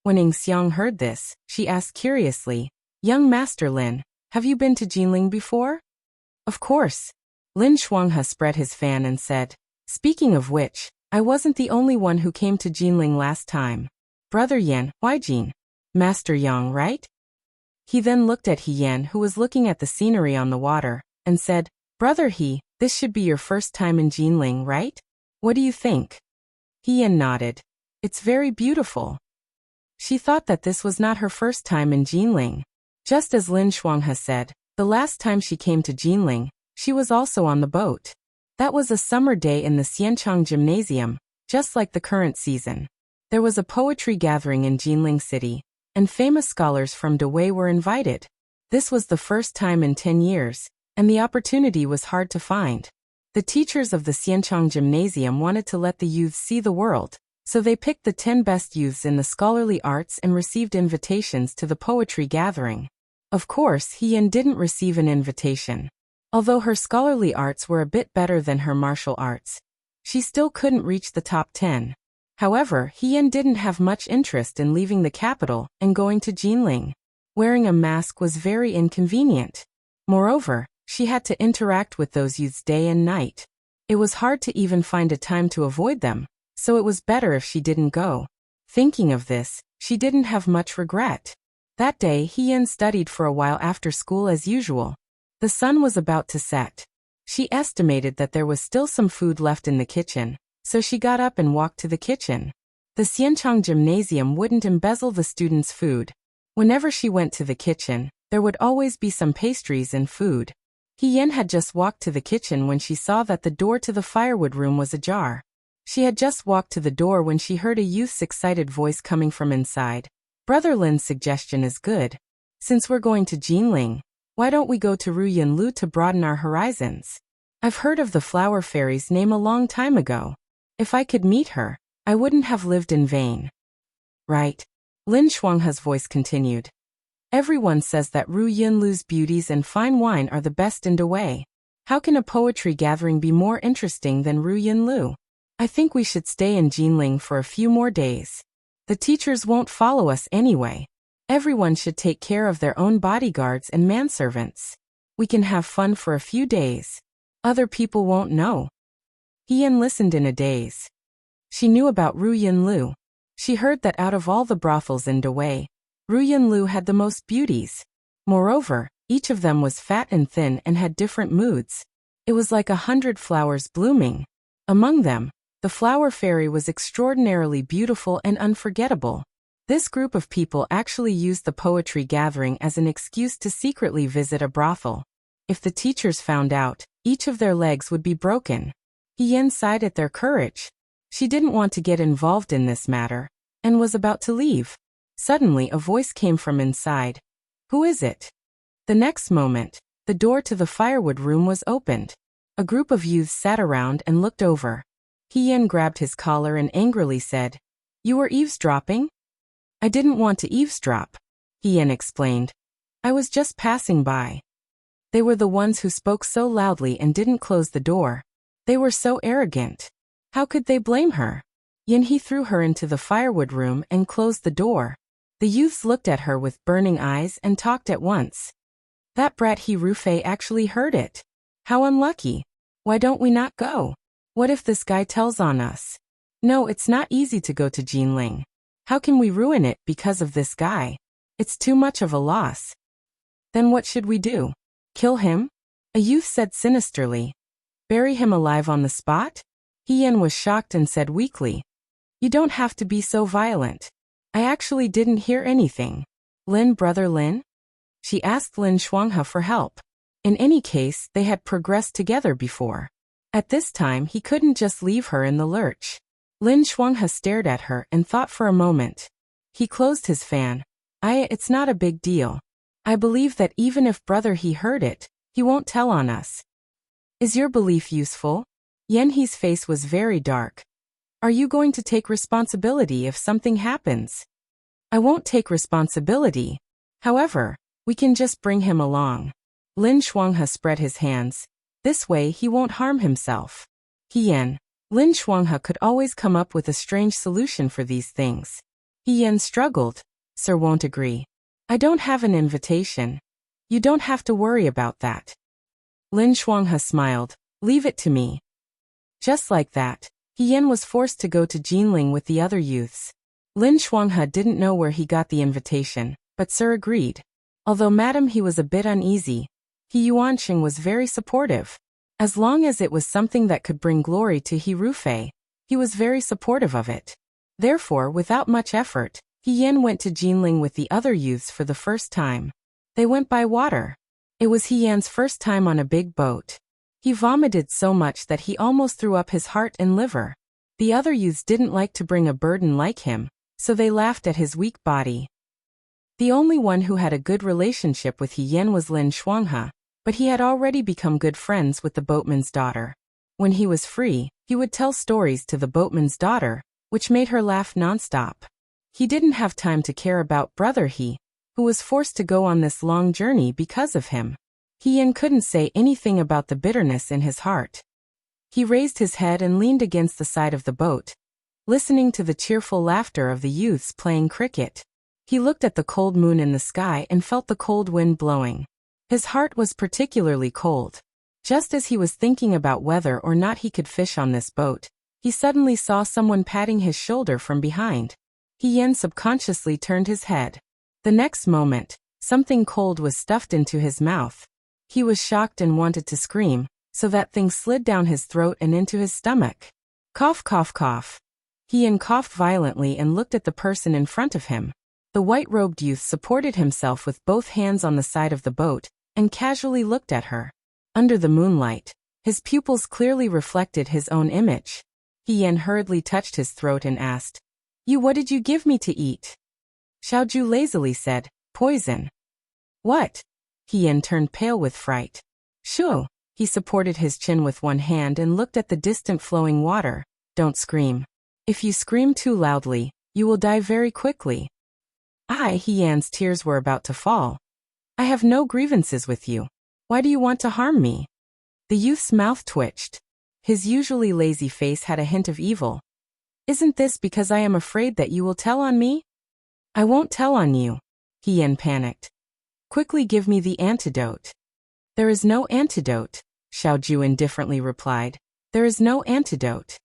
When Ing Xiang heard this, she asked curiously, Young Master Lin, have you been to Jinling before? Of course. Lin Shuanghe spread his fan and said, Speaking of which, I wasn't the only one who came to Jinling last time. Brother Yan, Huijin. Master Yang, right? He then looked at He Yan, who was looking at the scenery on the water, and said, Brother He, this should be your first time in Jinling, right? What do you think? He Yan nodded. It's very beautiful. She thought that this was not her first time in Jinling. Just as Lin Shuanghe said, the last time she came to Jinling, she was also on the boat. That was a summer day in the Xianchang Gymnasium, just like the current season. There was a poetry gathering in Jinling City, and famous scholars from Dawei were invited. This was the first time in 10 years, and the opportunity was hard to find. The teachers of the Xianchang Gymnasium wanted to let the youths see the world, so they picked the 10 best youths in the scholarly arts and received invitations to the poetry gathering. Of course, He Yan didn't receive an invitation. Although her scholarly arts were a bit better than her martial arts, she still couldn't reach the top 10. However, He Yan didn't have much interest in leaving the capital and going to Jinling. Wearing a mask was very inconvenient. Moreover, she had to interact with those youths day and night. It was hard to even find a time to avoid them, so it was better if she didn't go. Thinking of this, she didn't have much regret. That day, He Yan studied for a while after school as usual. The sun was about to set. She estimated that there was still some food left in the kitchen, so she got up and walked to the kitchen. The Xianchang Gymnasium wouldn't embezzle the students' food. Whenever she went to the kitchen, there would always be some pastries and food. He Yan had just walked to the kitchen when she saw that the door to the firewood room was ajar. She had just walked to the door when she heard a youth's excited voice coming from inside. Brother Lin's suggestion is good. Since we're going to Jinling, why don't we go to Ruyinlu to broaden our horizons? I've heard of the flower fairy's name a long time ago. If I could meet her, I wouldn't have lived in vain. Right. Lin Shuanghe's voice continued. Everyone says that Ruyinlu's beauties and fine wine are the best in Dawei. How can a poetry gathering be more interesting than Ruyinlu? I think we should stay in Jinling for a few more days. The teachers won't follow us anyway. Everyone should take care of their own bodyguards and manservants. We can have fun for a few days. Other people won't know. He Yan listened in a daze. She knew about Ruyinlu. She heard that out of all the brothels in Dawei, Ruyinlu had the most beauties. Moreover, each of them was fat and thin and had different moods. It was like 100 flowers blooming. Among them, the flower fairy was extraordinarily beautiful and unforgettable. This group of people actually used the poetry gathering as an excuse to secretly visit a brothel. If the teachers found out, each of their legs would be broken. He Yan sighed at their courage. She didn't want to get involved in this matter, and was about to leave. Suddenly a voice came from inside. Who is it? The next moment, the door to the firewood room was opened. A group of youths sat around and looked over. He Yan grabbed his collar and angrily said, You were eavesdropping? I didn't want to eavesdrop, He Yan explained. I was just passing by. They were the ones who spoke so loudly and didn't close the door. They were so arrogant. How could they blame her? Yan He threw her into the firewood room and closed the door. The youths looked at her with burning eyes and talked at once. That brat He Rufei actually heard it. How unlucky. Why don't we not go? What if this guy tells on us? No, it's not easy to go to Jinling. How can we ruin it because of this guy? It's too much of a loss. Then what should we do? Kill him? A youth said sinisterly. Bury him alive on the spot? He Yan was shocked and said weakly. You don't have to be so violent. I actually didn't hear anything. Lin, brother Lin? She asked Lin Shuanghe for help. In any case, they had progressed together before. At this time, he couldn't just leave her in the lurch. Lin Shuanghe stared at her and thought for a moment. He closed his fan. It's not a big deal. I believe that even if brother He heard it, he won't tell on us. Is your belief useful? Yan He's face was very dark. Are you going to take responsibility if something happens? I won't take responsibility. However, We can just bring him along. Lin Shuanghe spread his hands. This way he won't harm himself. Yan. Lin Shuanghe could always come up with a strange solution for these things. Yan struggled. Sir won't agree. I don't have an invitation. You don't have to worry about that. Lin Shuanghe smiled. Leave it to me. Just like that, Yan was forced to go to Jinling with the other youths. Lin Shuanghe didn't know where he got the invitation, but Sir agreed. Although Madam he was a bit uneasy, He Yuanqing was very supportive. As long as it was something that could bring glory to He Rufei, he was very supportive of it. Therefore, without much effort, He Yan went to Jinling with the other youths for the first time. They went by water. It was He Yan's first time on a big boat. He vomited so much that he almost threw up his heart and liver. The other youths didn't like to bring a burden like him, so they laughed at his weak body. The only one who had a good relationship with He Yan was Lin Shuanghe, but he had already become good friends with the boatman's daughter. When he was free, he would tell stories to the boatman's daughter, which made her laugh nonstop. He didn't have time to care about brother He, who was forced to go on this long journey because of him. He Yan couldn't say anything about the bitterness in his heart. He raised his head and leaned against the side of the boat, listening to the cheerful laughter of the youths playing cricket. He looked at the cold moon in the sky and felt the cold wind blowing. His heart was particularly cold. Just as he was thinking about whether or not he could fish on this boat, he suddenly saw someone patting his shoulder from behind. He Yan subconsciously turned his head. The next moment, something cold was stuffed into his mouth. He was shocked and wanted to scream, so that thing slid down his throat and into his stomach. Cough, cough, cough. He Yan coughed violently and looked at the person in front of him. The white-robed youth supported himself with both hands on the side of the boat and casually looked at her. Under the moonlight, his pupils clearly reflected his own image. He Yan hurriedly touched his throat and asked, What did you give me to eat?" Xiaoju lazily said, "Poison." "What?" He Yan turned pale with fright. "Shoo." He supported his chin with one hand and looked at the distant flowing water. "Don't scream. If you scream too loudly, you will die very quickly." He Yan's tears were about to fall. "I have no grievances with you. Why do you want to harm me?" The youth's mouth twitched. His usually lazy face had a hint of evil. "Isn't this because I am afraid that you will tell on me?" "I won't tell on you." He Yan panicked. "Quickly give me the antidote." "There is no antidote," Xiaoju indifferently replied. "There is no antidote."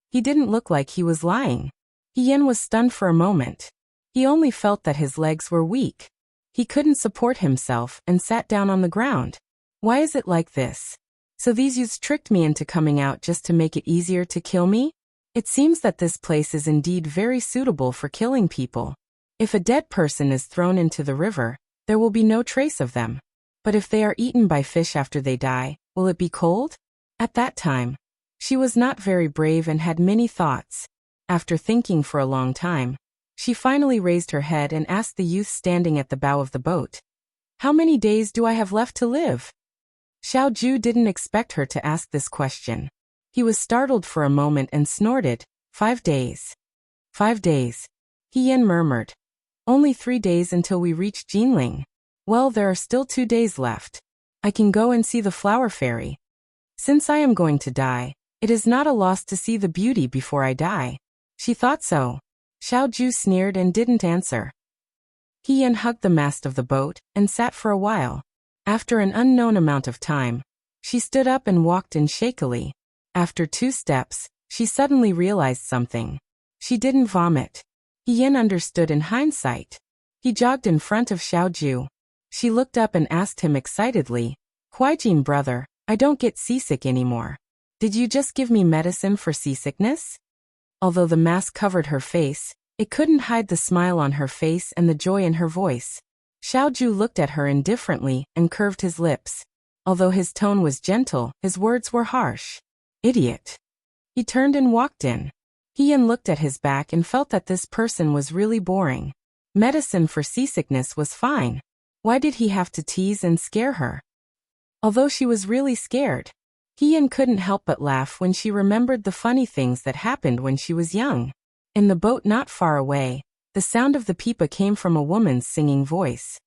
He didn't look like he was lying. He Yan was stunned for a moment. He only felt that his legs were weak. He couldn't support himself and sat down on the ground. "Why is it like this? So these youths tricked me into coming out just to make it easier to kill me? It seems that this place is indeed very suitable for killing people. If a dead person is thrown into the river, there will be no trace of them. But if they are eaten by fish after they die, will it be cold?" At that time, she was not very brave and had many thoughts. After thinking for a long time, she finally raised her head and asked the youth standing at the bow of the boat, "How many days do I have left to live?" Xiaoju didn't expect her to ask this question. He was startled for a moment and snorted, 5 days. 5 days. He Yan murmured. "Only 3 days until we reach Jinling. Well, there are still 2 days left. I can go and see the flower fairy. Since I am going to die, it is not a loss to see the beauty before I die." She thought so. Xiaoju sneered and didn't answer. He Yan hugged the mast of the boat and sat for a while. After an unknown amount of time, she stood up and walked in shakily. After 2 steps, she suddenly realized something. She didn't vomit. He Yan understood in hindsight. He jogged in front of Xiaoju. She looked up and asked him excitedly, "Huijin brother, I don't get seasick anymore. Did you just give me medicine for seasickness?" Although the mask covered her face, it couldn't hide the smile on her face and the joy in her voice. Xiaoju looked at her indifferently and curved his lips. Although his tone was gentle, his words were harsh. "Idiot." He turned and walked in. He Yan looked at his back and felt that this person was really boring. Medicine for seasickness was fine. Why did he have to tease and scare her? Although she was really scared, He Yan couldn't help but laugh when she remembered the funny things that happened when she was young. In the boat not far away, the sound of the pipa came from a woman's singing voice.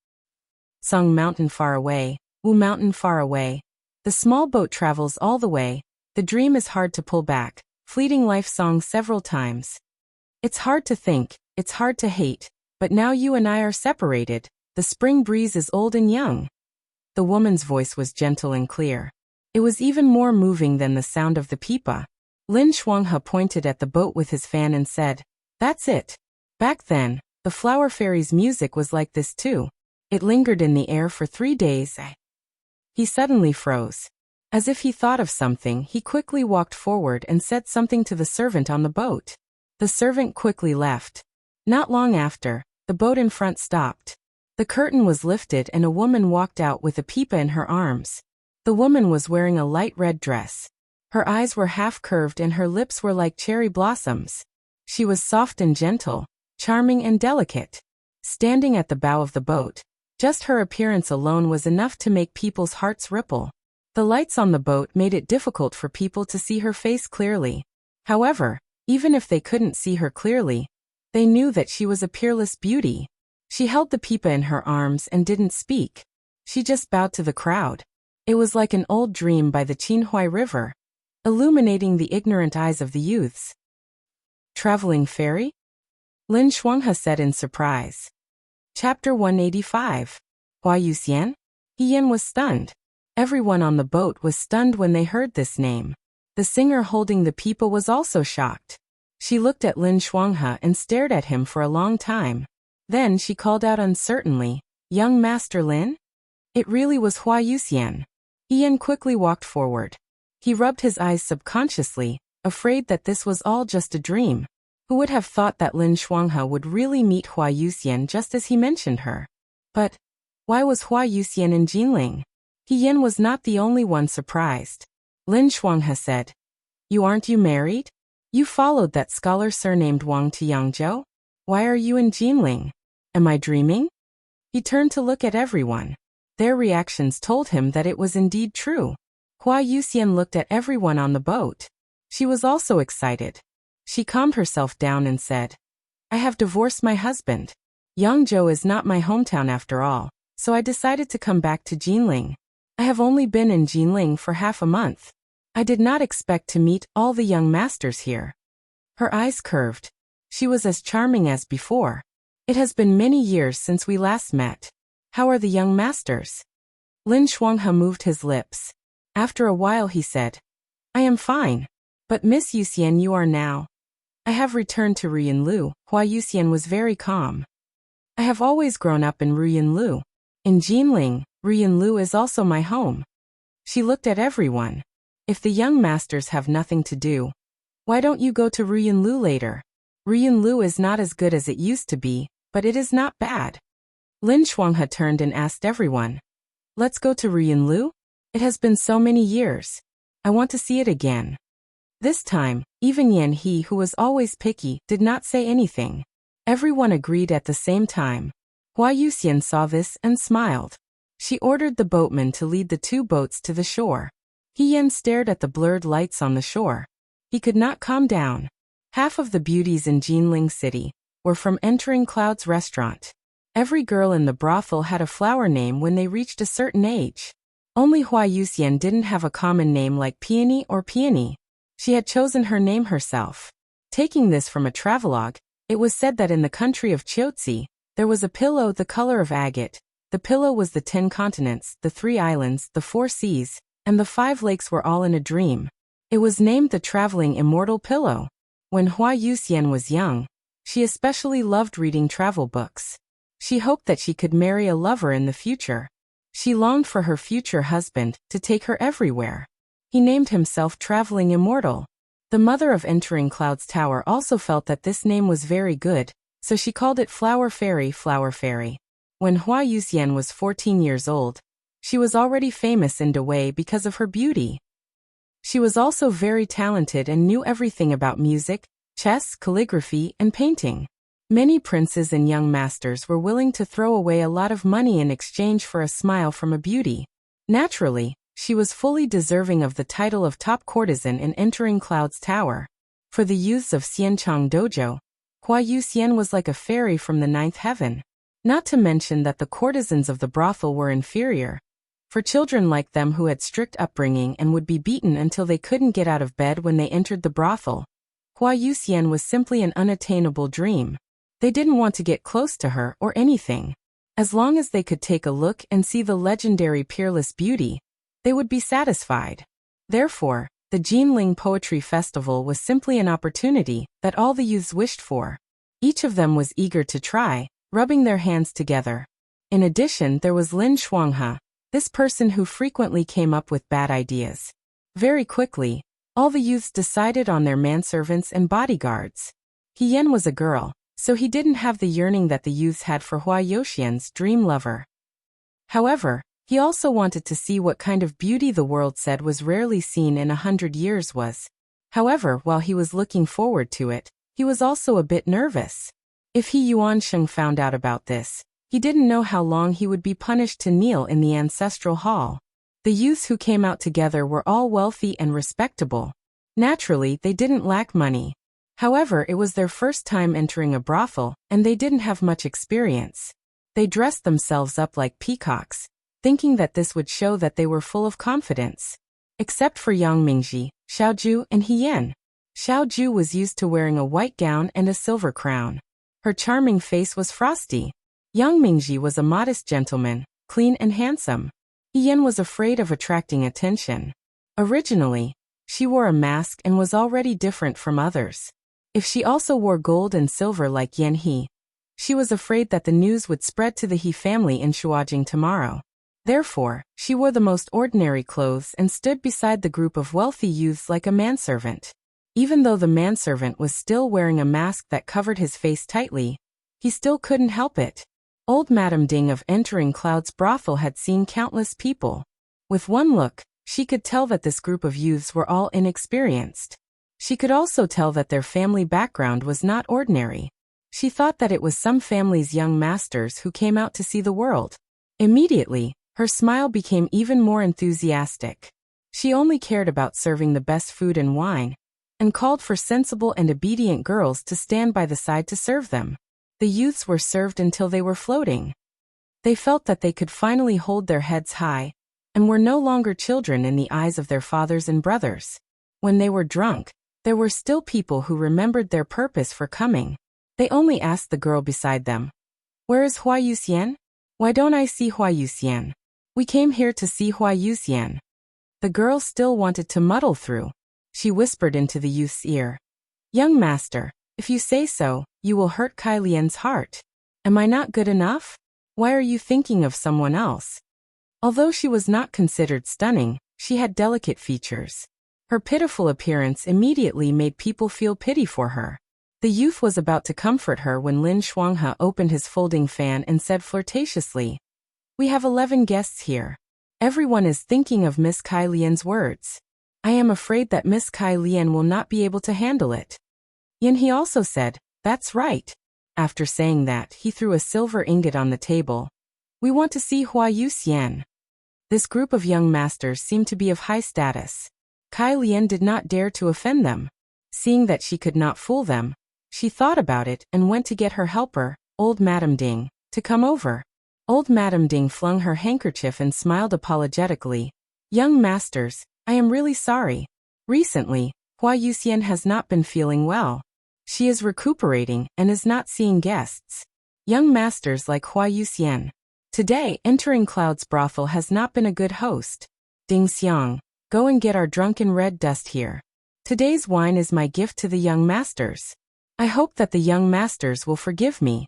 sung mountain far away, Wu mountain far away. The small boat travels all the way, the dream is hard to pull back, fleeting life song several times. It's hard to think, it's hard to hate, but now you and I are separated, the spring breeze is old and young. The woman's voice was gentle and clear. It was even more moving than the sound of the pipa. Lin Shuanghe pointed at the boat with his fan and said, "That's it." Back then, the flower fairy's music was like this too. It lingered in the air for 3 days. He suddenly froze. As if he thought of something, he quickly walked forward and said something to the servant on the boat. The servant quickly left. Not long after, the boat in front stopped. The curtain was lifted and a woman walked out with a pipa in her arms. The woman was wearing a light red dress. Her eyes were half curved and her lips were like cherry blossoms. She was soft and gentle, charming and delicate. Standing at the bow of the boat, just her appearance alone was enough to make people's hearts ripple. The lights on the boat made it difficult for people to see her face clearly. However, even if they couldn't see her clearly, they knew that she was a peerless beauty. She held the pipa in her arms and didn't speak. She just bowed to the crowd. It was like an old dream by the Qinhuai River, illuminating the ignorant eyes of the youths. Traveling fairy? Lin Shuanghe said in surprise. Chapter 185. Hua Yuxian? Yan was stunned. Everyone on the boat was stunned when they heard this name. The singer holding the pipa was also shocked. She looked at Lin Shuanghe and stared at him for a long time. Then she called out uncertainly, "Young Master Lin?" It really was Hua Yuxian. Yan quickly walked forward. He rubbed his eyes subconsciously, afraid that this was all just a dream. Who would have thought that Lin Shuanghe would really meet Hua Yuxian just as he mentioned her? But why was Hua Yuxian in Jinling? Yan was not the only one surprised. Lin Shuanghe said, Aren't you married? You followed that scholar surnamed Wang to Yangzhou? Why are you in Jinling? Am I dreaming?" He turned to look at everyone. Their reactions told him that it was indeed true. Hua Yuxian looked at everyone on the boat. She was also excited. She calmed herself down and said, "I have divorced my husband. Yangzhou is not my hometown after all, so I decided to come back to Jinling. I have only been in Jinling for half a month. I did not expect to meet all the young masters here." Her eyes curved. She was as charming as before. "It has been many years since we last met. How are the young masters?" Lin Shuanghe moved his lips. After a while he said, "I am fine. But Miss Yuxian, you are now?" "I have returned to Ruyanlu." Hua Yuxian was very calm. "I have always grown up in Ruyanlu. In Jinling, Ruyanlu is also my home." She looked at everyone. "If the young masters have nothing to do, why don't you go to Ruyanlu later? Ruyanlu is not as good as it used to be, but it is not bad." Lin Shuanghe turned and asked everyone, "Let's go to Ruyanlu? It has been so many years. I want to see it again." This time, even Yan He, who was always picky, did not say anything. Everyone agreed at the same time. Hua Yuxian saw this and smiled. She ordered the boatman to lead the 2 boats to the shore. Yan stared at the blurred lights on the shore. He could not calm down. Half of the beauties in Jinling City were from entering Cloud's restaurant. Every girl in the brothel had a flower name when they reached a certain age. Only Hua Yuxian didn't have a common name like Peony or Peony. She had chosen her name herself. Taking this from a travelogue, it was said that in the country of Chiotzi, there was a pillow the color of agate. The pillow was the 10 continents, the 3 islands, the 4 seas, and the 5 lakes were all in a dream. It was named the traveling immortal pillow. When Hua Yuxian was young, she especially loved reading travel books. She hoped that she could marry a lover in the future. She longed for her future husband to take her everywhere. He named himself Traveling Immortal. The mother of Entering Cloud's Tower also felt that this name was very good, so she called it Flower Fairy, Flower Fairy. When Hua Yuxian was 14 years old, she was already famous in Dawei because of her beauty. She was also very talented and knew everything about music, chess, calligraphy, and painting. Many princes and young masters were willing to throw away a lot of money in exchange for a smile from a beauty. Naturally, she was fully deserving of the title of top courtesan in Entering Cloud's Tower. For the youths of Xianchang Dojo, Hua Yuxian was like a fairy from the 9th heaven. Not to mention that the courtesans of the brothel were inferior. For children like them who had strict upbringing and would be beaten until they couldn't get out of bed when they entered the brothel, Hua Yuxian was simply an unattainable dream. They didn't want to get close to her or anything. As long as they could take a look and see the legendary peerless beauty, they would be satisfied. Therefore, the Jinling Poetry Festival was simply an opportunity that all the youths wished for. Each of them was eager to try, rubbing their hands together. In addition, there was Lin Shuanghe, this person who frequently came up with bad ideas. Very quickly, all the youths decided on their manservants and bodyguards. Hien was a girl, so he didn't have the yearning that the youths had for Hua Yuxian's dream lover. However, he also wanted to see what kind of beauty the world said was rarely seen in 100 years was. However, while he was looking forward to it, he was also a bit nervous. If He Yuansheng found out about this, he didn't know how long he would be punished to kneel in the ancestral hall. The youths who came out together were all wealthy and respectable. Naturally, they didn't lack money. However, it was their first time entering a brothel, and they didn't have much experience. They dressed themselves up like peacocks, thinking that this would show that they were full of confidence. Except for Yang Mingji, Xiaoju, and Hien. Xiaoju was used to wearing a white gown and a silver crown. Her charming face was frosty. Yang Mingji was a modest gentleman, clean and handsome. Hien was afraid of attracting attention. Originally, she wore a mask and was already different from others. If she also wore gold and silver like Yan He, she was afraid that the news would spread to the He family in Shuajing tomorrow. Therefore, she wore the most ordinary clothes and stood beside the group of wealthy youths like a manservant. Even though the manservant was still wearing a mask that covered his face tightly, he still couldn't help it. Old Madame Ding of Entering Cloud's brothel had seen countless people. With one look, she could tell that this group of youths were all inexperienced. She could also tell that their family background was not ordinary. She thought that it was some family's young masters who came out to see the world. Immediately, her smile became even more enthusiastic. She only cared about serving the best food and wine, and called for sensible and obedient girls to stand by the side to serve them. The youths were served until they were floating. They felt that they could finally hold their heads high, and were no longer children in the eyes of their fathers and brothers. When they were drunk, there were still people who remembered their purpose for coming. They only asked the girl beside them, "Where is Hua Yuxian? Why don't I see Hua Yuxian? We came here to see Hua Yuxian." The girl still wanted to muddle through. She whispered into the youth's ear, "Young master, if you say so, you will hurt Kai Lian's heart. Am I not good enough? Why are you thinking of someone else?" Although she was not considered stunning, she had delicate features. Her pitiful appearance immediately made people feel pity for her. The youth was about to comfort her when Lin Shuanghe opened his folding fan and said flirtatiously, "We have 11 guests here. Everyone is thinking of Miss Kai Lian's words. I am afraid that Miss Kai Lian will not be able to handle it." Yan He also said, "That's right." After saying that, he threw a silver ingot on the table. "We want to see Hua Yuxian." This group of young masters seemed to be of high status. Kai Lian did not dare to offend them. Seeing that she could not fool them, she thought about it and went to get her helper, Old Madame Ding, to come over. Old Madame Ding flung her handkerchief and smiled apologetically. "Young masters, I am really sorry. Recently, Hua Yuxian has not been feeling well. She is recuperating and is not seeing guests. Young masters like Hua Yuxian. Today, Entering Cloud's brothel has not been a good host. Ding Xiang, go and get our drunken red dust here. Today's wine is my gift to the young masters. I hope that the young masters will forgive me."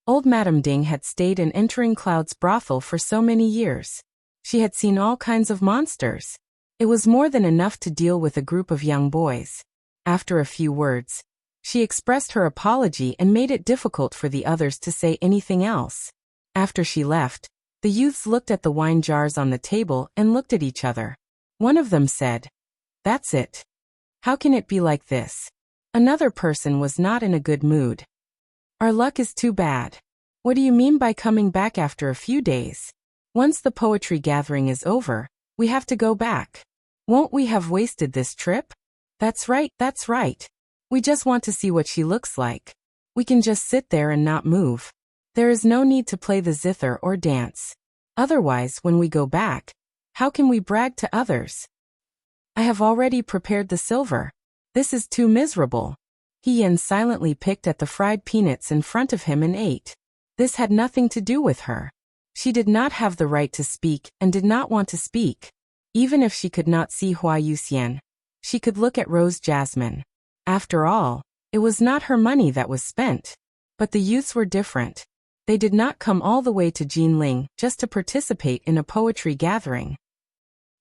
Old Madame Ding had stayed in Entering Cloud's brothel for so many years. She had seen all kinds of monsters. It was more than enough to deal with a group of young boys. After a few words, she expressed her apology and made it difficult for the others to say anything else. After she left, the youths looked at the wine jars on the table and looked at each other. One of them said, "That's it. How can it be like this?" Another person was not in a good mood. "Our luck is too bad. What do you mean by coming back after a few days? Once the poetry gathering is over, we have to go back. Won't we have wasted this trip?" That's right. We just want to see what she looks like. We can just sit there and not move. There is no need to play the zither or dance. Otherwise, when we go back, how can we brag to others? I have already prepared the silver. This is too miserable. He silently picked at the fried peanuts in front of him and ate. This had nothing to do with her. She did not have the right to speak and did not want to speak. Even if she could not see Hua Yuxian, she could look at Rose Jasmine. After all, it was not her money that was spent. But the youths were different. They did not come all the way to Jinling just to participate in a poetry gathering.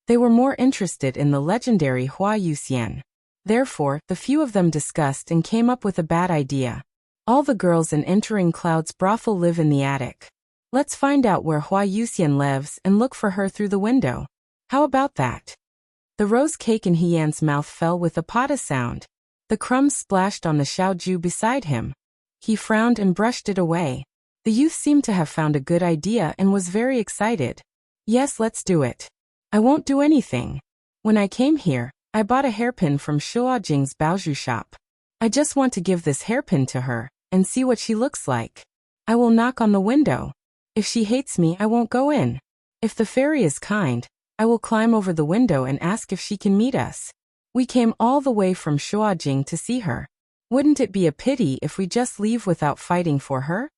They were more interested in the legendary Hua Yuxian. Therefore, the few of them discussed and came up with a bad idea. All the girls in Entering Cloud's brothel live in the attic. Let's find out where Hua Yuxian lives and look for her through the window. How about that? The rose cake in Hian's mouth fell with a pata sound. The crumbs splashed on the xiaoju beside him. He frowned and brushed it away. The youth seemed to have found a good idea and was very excited. Yes, let's do it. I won't do anything. When I came here, I bought a hairpin from Shuojing's Baozhu shop. I just want to give this hairpin to her and see what she looks like. I will knock on the window. If she hates me, I won't go in. If the fairy is kind, I will climb over the window and ask if she can meet us. We came all the way from Shuojing to see her. Wouldn't it be a pity if we just leave without fighting for her?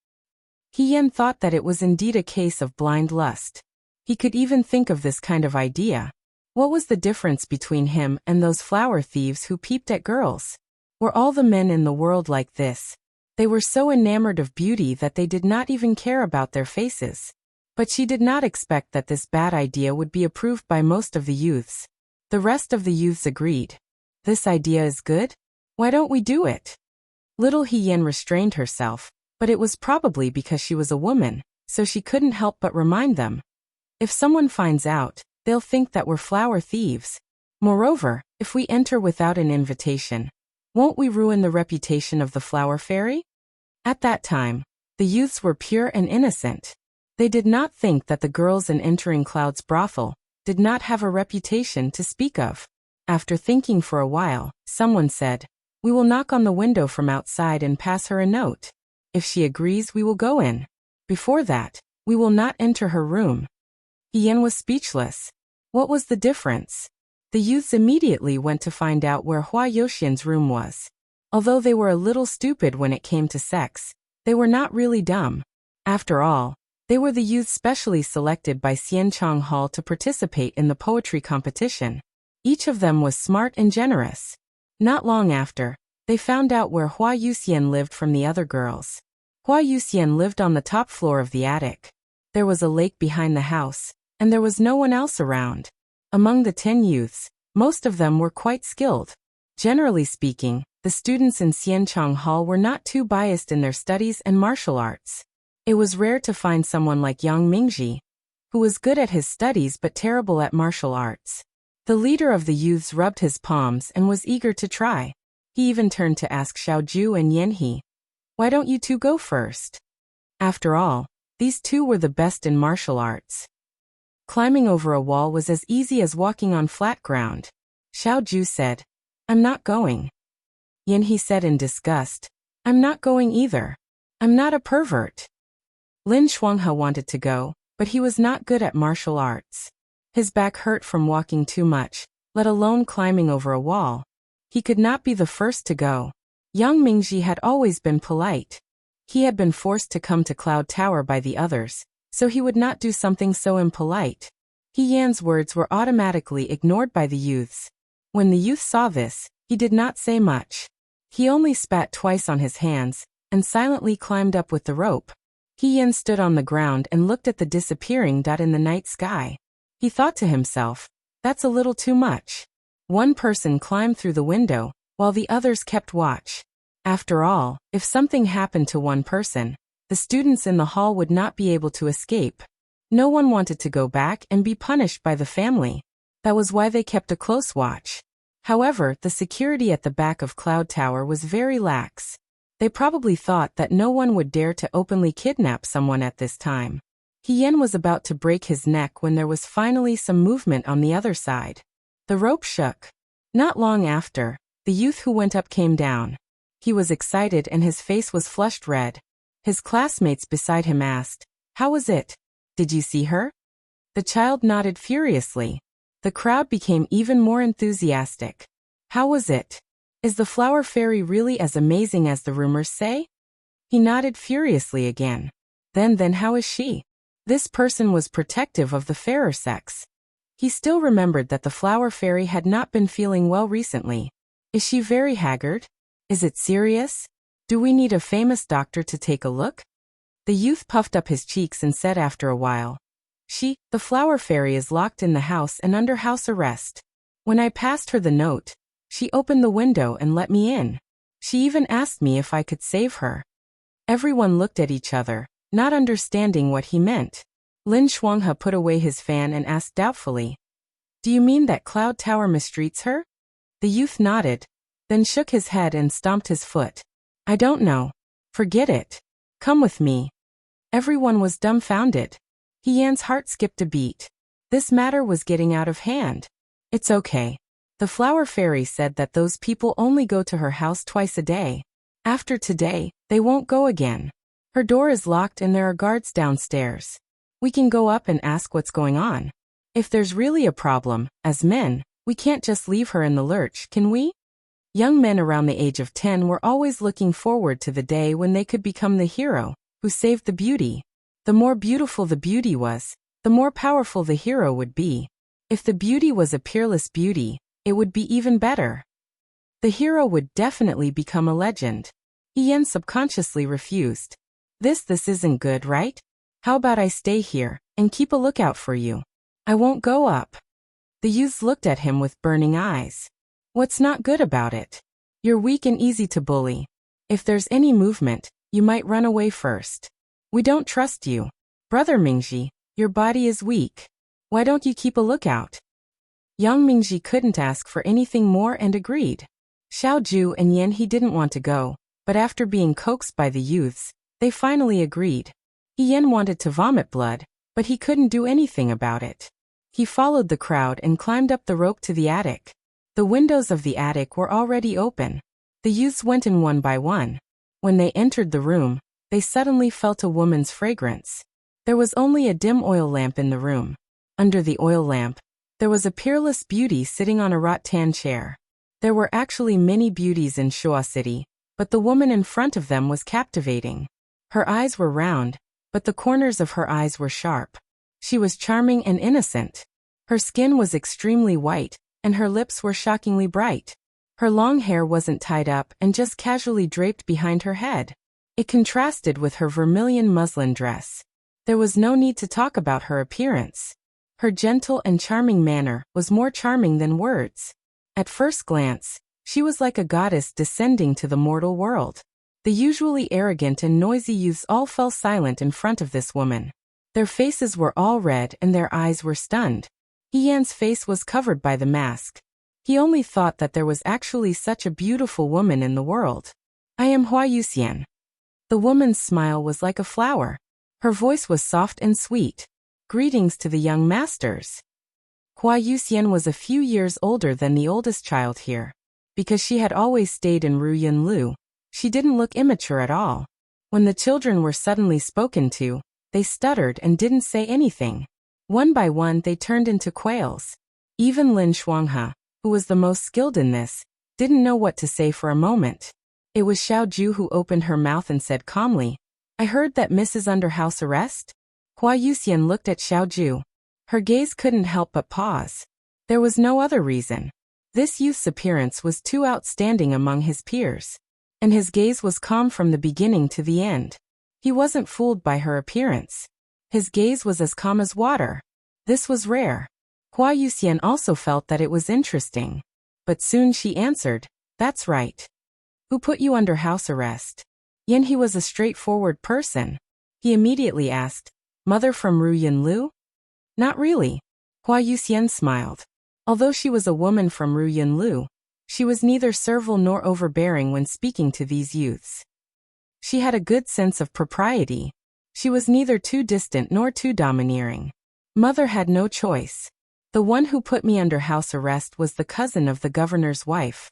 Hian thought that it was indeed a case of blind lust. He could even think of this kind of idea. What was the difference between him and those flower thieves who peeped at girls? Were all the men in the world like this? They were so enamored of beauty that they did not even care about their faces. But she did not expect that this bad idea would be approved by most of the youths. The rest of the youths agreed. This idea is good? Why don't we do it? Little Hian restrained herself, but it was probably because she was a woman, so she couldn't help but remind them. If someone finds out, they'll think that we're flower thieves. Moreover, if we enter without an invitation, won't we ruin the reputation of the flower fairy? At that time, the youths were pure and innocent. They did not think that the girls in Entering Cloud's brothel did not have a reputation to speak of. After thinking for a while, someone said, "We will knock on the window from outside and pass her a note. If she agrees, we will go in. Before that, we will not enter her room." Hian was speechless. What was the difference? The youths immediately went to find out where Hua Yuxian's room was. Although they were a little stupid when it came to sex, they were not really dumb. After all, they were the youths specially selected by Xianchang Hall to participate in the poetry competition. Each of them was smart and generous. Not long after, they found out where Hua Yuxian lived from the other girls. Hua Yuxian lived on the top floor of the attic. There was a lake behind the house, and there was no one else around. Among the 10 youths, most of them were quite skilled. Generally speaking, the students in Xianchang Hall were not too biased in their studies and martial arts. It was rare to find someone like Yang Mingji, who was good at his studies but terrible at martial arts. The leader of the youths rubbed his palms and was eager to try. He even turned to ask Xiaoju and Yanhe, "Why don't you two go first?" After all, these two were the best in martial arts. Climbing over a wall was as easy as walking on flat ground. Xiaoju said, "I'm not going." Yanhe said in disgust, "I'm not going either. I'm not a pervert." Lin Shuanghe wanted to go, but he was not good at martial arts. His back hurt from walking too much, let alone climbing over a wall. He could not be the first to go. Yang Mingji had always been polite. He had been forced to come to Cloud Tower by the others, so he would not do something so impolite. Hian's words were automatically ignored by the youths. When the youth saw this, he did not say much. He only spat twice on his hands, and silently climbed up with the rope. Hian stood on the ground and looked at the disappearing dot in the night sky. He thought to himself, "That's a little too much." One person climbed through the window, while the others kept watch. After all, if something happened to one person, the students in the hall would not be able to escape. No one wanted to go back and be punished by the family. That was why they kept a close watch. However, the security at the back of Cloud Tower was very lax. They probably thought that no one would dare to openly kidnap someone at this time. Hian was about to break his neck when there was finally some movement on the other side. The rope shook. Not long after, the youth who went up came down. He was excited and his face was flushed red. His classmates beside him asked, "How was it? Did you see her?" The child nodded furiously. The crowd became even more enthusiastic. "How was it? Is the flower fairy really as amazing as the rumors say?" He nodded furiously again. Then how is she? This person was protective of the fairer sex. He still remembered that the flower fairy had not been feeling well recently. "Is she very haggard? Is it serious? Do we need a famous doctor to take a look?" The youth puffed up his cheeks and said after a while, The flower fairy is locked in the house and under house arrest. When I passed her the note, she opened the window and let me in. She even asked me if I could save her." Everyone looked at each other, not understanding what he meant. Lin Shuanghe put away his fan and asked doubtfully, "Do you mean that Cloud Tower mistreats her?" The youth nodded, then shook his head and stomped his foot. "I don't know. Forget it. Come with me." Everyone was dumbfounded. He Yan's heart skipped a beat. This matter was getting out of hand. "It's okay. The flower fairy said that those people only go to her house twice a day. After today, they won't go again. Her door is locked and there are guards downstairs. We can go up and ask what's going on. If there's really a problem, as men, we can't just leave her in the lurch, can we?" Young men around the age of 10 were always looking forward to the day when they could become the hero who saved the beauty. The more beautiful the beauty was, the more powerful the hero would be. If the beauty was a peerless beauty, it would be even better. The hero would definitely become a legend. Yan subconsciously refused. This isn't good, right? How about I stay here and keep a lookout for you? I won't go up." The youths looked at him with burning eyes. "What's not good about it? You're weak and easy to bully. If there's any movement, you might run away first. We don't trust you. Brother Mingji, your body is weak. Why don't you keep a lookout?" Yang Mingji couldn't ask for anything more and agreed. Xiaoju and Yan he didn't want to go, but after being coaxed by the youths, they finally agreed. Yan wanted to vomit blood, but he couldn't do anything about it. He followed the crowd and climbed up the rope to the attic. The windows of the attic were already open. The youths went in one by one. When they entered the room, they suddenly felt a woman's fragrance. There was only a dim oil lamp in the room. Under the oil lamp, there was a peerless beauty sitting on a rattan chair. There were actually many beauties in Shua City, but the woman in front of them was captivating. Her eyes were round, but the corners of her eyes were sharp. She was charming and innocent. Her skin was extremely white, and her lips were shockingly bright. Her long hair wasn't tied up and just casually draped behind her head. It contrasted with her vermilion muslin dress. There was no need to talk about her appearance. Her gentle and charming manner was more charming than words. At first glance, she was like a goddess descending to the mortal world. The usually arrogant and noisy youths all fell silent in front of this woman. Their faces were all red and their eyes were stunned. Yan's face was covered by the mask. He only thought that there was actually such a beautiful woman in the world. "I am Hua Yuxian." The woman's smile was like a flower. Her voice was soft and sweet. "Greetings to the young masters." Hua Yuxian was a few years older than the oldest child here. Because she had always stayed in Ruyunlu, she didn't look immature at all. When the children were suddenly spoken to, they stuttered and didn't say anything. One by one they turned into quails. Even Lin Shuanghe, who was the most skilled in this, didn't know what to say for a moment. It was Xiaoju who opened her mouth and said calmly, "I heard that Miss is under house arrest?" Hua Yuxian looked at Xiaoju. Her gaze couldn't help but pause. There was no other reason. This youth's appearance was too outstanding among his peers. And his gaze was calm from the beginning to the end. He wasn't fooled by her appearance. His gaze was as calm as water. This was rare. Hua Yuxian also felt that it was interesting. But soon she answered, "That's right." "Who put you under house arrest?" Yan he was a straightforward person. He immediately asked, "Mother from Ruyunlu?" "Not really." Hua Yuxian smiled. Although she was a woman from Ruyunlu, she was neither servile nor overbearing when speaking to these youths. She had a good sense of propriety. She was neither too distant nor too domineering. "Mother had no choice. The one who put me under house arrest was the cousin of the governor's wife."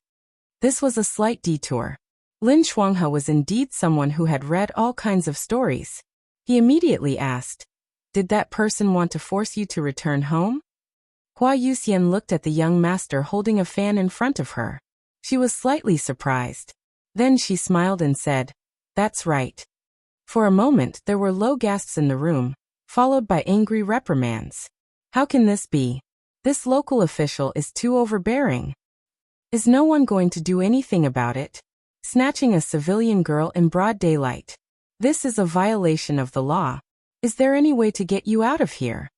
This was a slight detour. Lin Shuanghe was indeed someone who had read all kinds of stories. He immediately asked, "Did that person want to force you to return home?" Hua Yuxian looked at the young master holding a fan in front of her. She was slightly surprised. Then she smiled and said, "That's right." For a moment there were low gasps in the room, followed by angry reprimands. How can this be? This local official is too overbearing. Is no one going to do anything about it? Snatching a civilian girl in broad daylight. This is a violation of the law. Is there any way to get you out of here?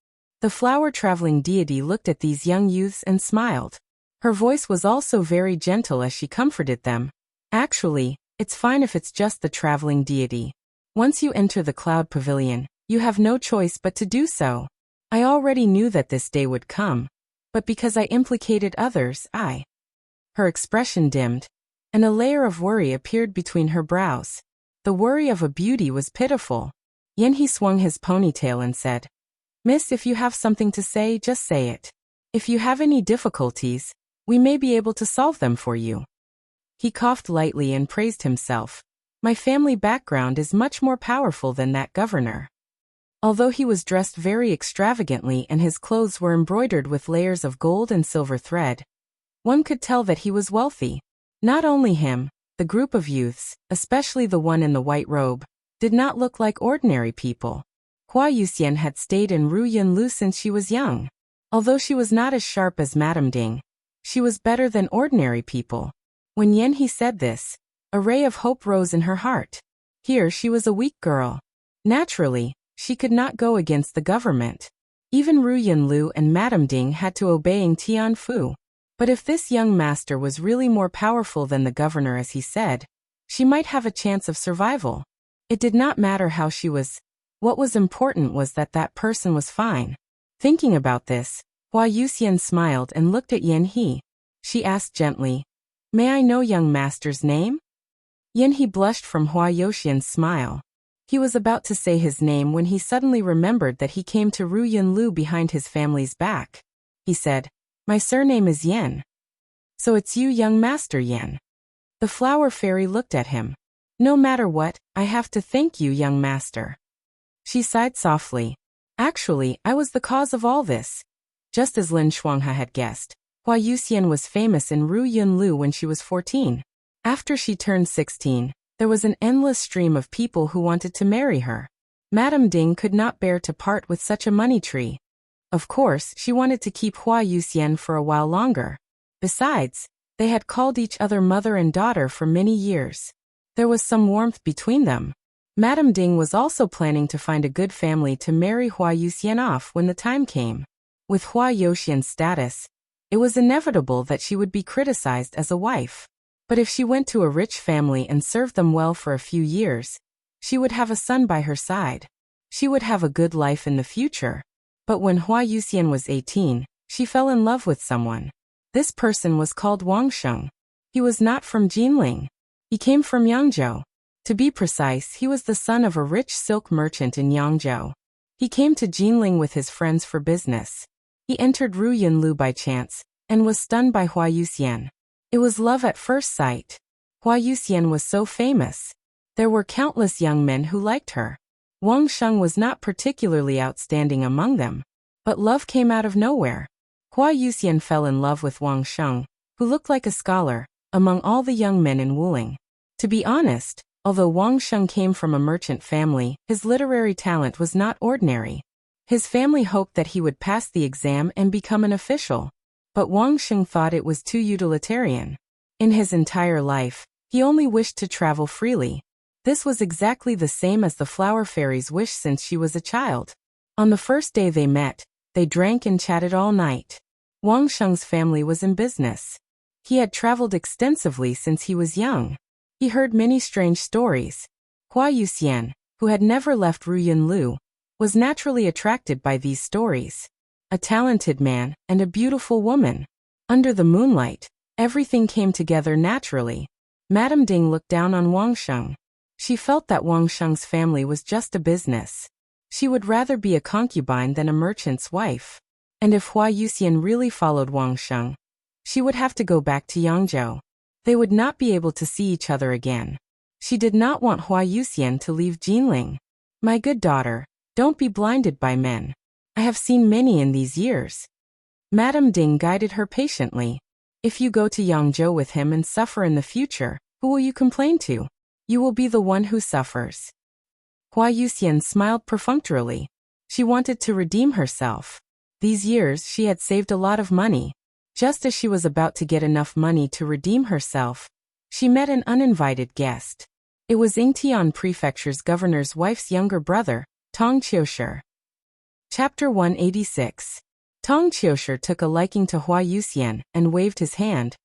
The flower-traveling deity looked at these young youths and smiled. Her voice was also very gentle as she comforted them. Actually, it's fine if it's just the traveling deity. Once you enter the cloud pavilion, you have no choice but to do so. I already knew that this day would come, but because I implicated others, Her expression dimmed, and a layer of worry appeared between her brows. The worry of a beauty was pitiful. Yanhe swung his ponytail and said, "Miss, if you have something to say, just say it. If you have any difficulties, we may be able to solve them for you." He coughed lightly and praised himself. "My family background is much more powerful than that governor." Although he was dressed very extravagantly and his clothes were embroidered with layers of gold and silver thread, one could tell that he was wealthy. Not only him, the group of youths, especially the one in the white robe, did not look like ordinary people. Hua Yuxian had stayed in Ru Yunlu since she was young. Although she was not as sharp as Madame Ding, she was better than ordinary people. When Yanhe said this, a ray of hope rose in her heart. Here she was a weak girl. Naturally, she could not go against the government. Even Ru Yunlu and Madame Ding had to obeying Tian Fu. But if this young master was really more powerful than the governor as he said, she might have a chance of survival. It did not matter how she was. What was important was that that person was fine. Thinking about this, Hua Yuxian smiled and looked at Yanhe. She asked gently, "May I know young master's name?" Yanhe blushed from Hua Yuxian's smile. He was about to say his name when he suddenly remembered that he came to Ru Yunlu behind his family's back. He said, "My surname is Yan." "So it's you, young master Yan." The flower fairy looked at him. "No matter what, I have to thank you, young master." She sighed softly. "Actually, I was the cause of all this." Just as Lin Shuanghe had guessed, Hua Yuxian was famous in Ru Yunlu when she was 14. After she turned 16, there was an endless stream of people who wanted to marry her. Madame Ding could not bear to part with such a money tree. Of course, she wanted to keep Hua Yuxian for a while longer. Besides, they had called each other mother and daughter for many years. There was some warmth between them. Madame Ding was also planning to find a good family to marry Hua Yuxian off when the time came. With Hua Yuxian's status, it was inevitable that she would be criticized as a wife. But if she went to a rich family and served them well for a few years, she would have a son by her side. She would have a good life in the future. But when Hua Yuxian was 18, she fell in love with someone. This person was called Wang Sheng. He was not from Jinling. He came from Yangzhou. To be precise, he was the son of a rich silk merchant in Yangzhou. He came to Jinling with his friends for business. He entered Ru Yunlu by chance, and was stunned by Hua Yuxian. It was love at first sight. Hua Yuxian was so famous. There were countless young men who liked her. Wang Sheng was not particularly outstanding among them, but love came out of nowhere. Hua Yuxian fell in love with Wang Sheng, who looked like a scholar, among all the young men in Wuling. To be honest, although Wang Sheng came from a merchant family, his literary talent was not ordinary. His family hoped that he would pass the exam and become an official, but Wang Sheng thought it was too utilitarian. In his entire life, he only wished to travel freely. This was exactly the same as the flower fairy's wish since she was a child. On the first day they met, they drank and chatted all night. Wang Sheng's family was in business. He had traveled extensively since he was young. He heard many strange stories. Hua Yuxian, who had never left Ru Yunlu, was naturally attracted by these stories. A talented man and a beautiful woman. Under the moonlight, everything came together naturally. Madame Ding looked down on Wang Sheng. She felt that Wang Sheng's family was just a business. She would rather be a concubine than a merchant's wife. And if Hua Yuxian really followed Wang Sheng, she would have to go back to Yangzhou. They would not be able to see each other again. She did not want Hua Yuxian to leave Jinling. My good daughter, don't be blinded by men. I have seen many in these years. Madame Ding guided her patiently. If you go to Yangzhou with him and suffer in the future, who will you complain to? You will be the one who suffers. Hua Yuxian smiled perfunctorily. She wanted to redeem herself. These years she had saved a lot of money. Just as she was about to get enough money to redeem herself, she met an uninvited guest. It was Yingtian Prefecture's governor's wife's younger brother, Tong Qiushi. Chapter 186. Tong Qiushi took a liking to Hua Yuxian and waved his hand,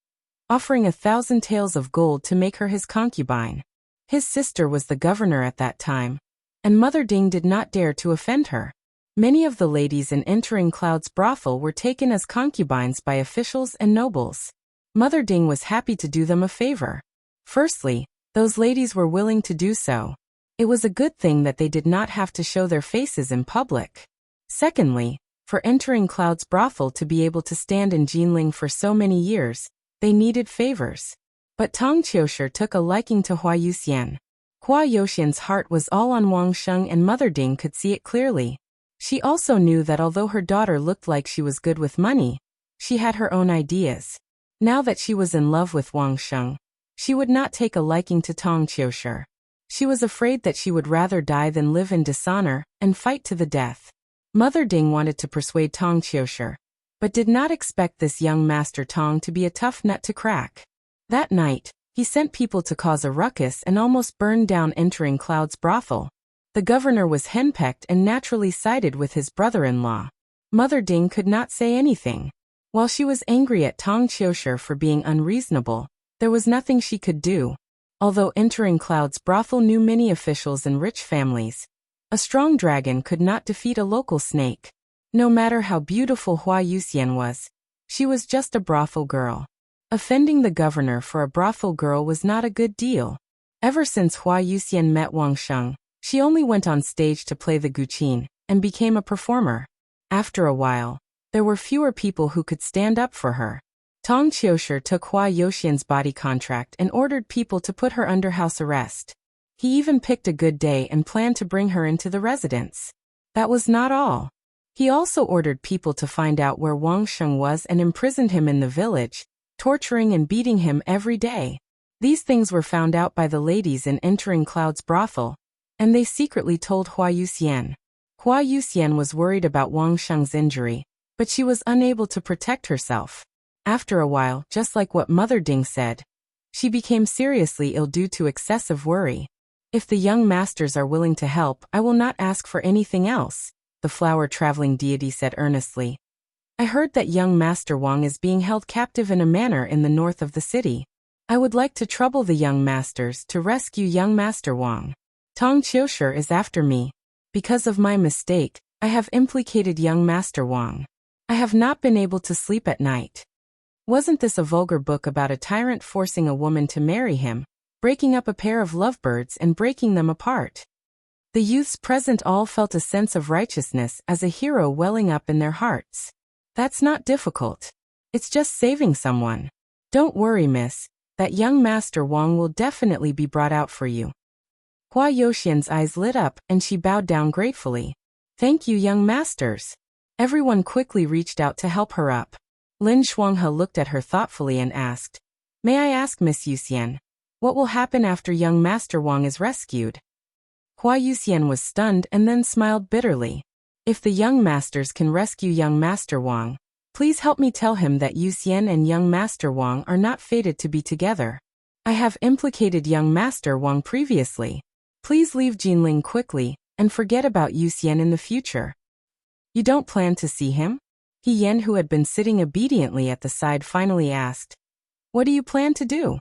offering 1,000 taels of gold to make her his concubine. His sister was the governor at that time, and Mother Ding did not dare to offend her. Many of the ladies in Entering Cloud's brothel were taken as concubines by officials and nobles. Mother Ding was happy to do them a favor. Firstly, those ladies were willing to do so. It was a good thing that they did not have to show their faces in public. Secondly, for Entering Cloud's brothel to be able to stand in Jinling for so many years, they needed favors. But Tong Qiushi took a liking to Hua Yuxian. Hua Yuxian's heart was all on Wang Sheng, and Mother Ding could see it clearly. She also knew that although her daughter looked like she was good with money, she had her own ideas. Now that she was in love with Wang Sheng, she would not take a liking to Tong Qiushi. She was afraid that she would rather die than live in dishonor and fight to the death. Mother Ding wanted to persuade Tong Qiushi, but did not expect this young Master Tong to be a tough nut to crack. That night, he sent people to cause a ruckus and almost burned down Entering Cloud's brothel. The governor was henpecked and naturally sided with his brother-in-law. Mother Ding could not say anything. While she was angry at Tong Qiushi for being unreasonable, there was nothing she could do. Although Entering Cloud's brothel knew many officials and rich families, a strong dragon could not defeat a local snake. No matter how beautiful Hua Yuxian was, she was just a brothel girl. Offending the governor for a brothel girl was not a good deal. Ever since Hua Yuxian met Wang Sheng, she only went on stage to play the guqin and became a performer. After a while, there were fewer people who could stand up for her. Tong Qiushi took Hua Yuxian's body contract and ordered people to put her under house arrest. He even picked a good day and planned to bring her into the residence. That was not all. He also ordered people to find out where Wang Sheng was and imprisoned him in the village, torturing and beating him every day. These things were found out by the ladies in Entering Cloud's brothel, and they secretly told Hua Yuxian. Hua Yuxian was worried about Wang Sheng's injury, but she was unable to protect herself. After a while, just like what Mother Ding said, she became seriously ill due to excessive worry. If the young masters are willing to help, I will not ask for anything else, the flower-traveling deity said earnestly. I heard that young Master Wang is being held captive in a manor in the north of the city. I would like to trouble the young masters to rescue young Master Wang. Tong Qiushi is after me. Because of my mistake, I have implicated young Master Wang. I have not been able to sleep at night. Wasn't this a vulgar book about a tyrant forcing a woman to marry him, breaking up a pair of lovebirds and breaking them apart? The youths present all felt a sense of righteousness as a hero welling up in their hearts. That's not difficult. It's just saving someone. Don't worry, miss. That young Master Wang will definitely be brought out for you. Hua Yuxian's eyes lit up and she bowed down gratefully. Thank you, young masters. Everyone quickly reached out to help her up. Lin Shuanghe looked at her thoughtfully and asked, May I ask, Miss Yuxian, what will happen after young Master Wang is rescued? Hua Yuxian was stunned and then smiled bitterly. If the young masters can rescue young Master Wang, please help me tell him that Yuxian and young Master Wang are not fated to be together. I have implicated young Master Wang previously. Please leave Jinling quickly, and forget about Yuxian in the future. You don't plan to see him? He Yan, who had been sitting obediently at the side, finally asked. What do you plan to do?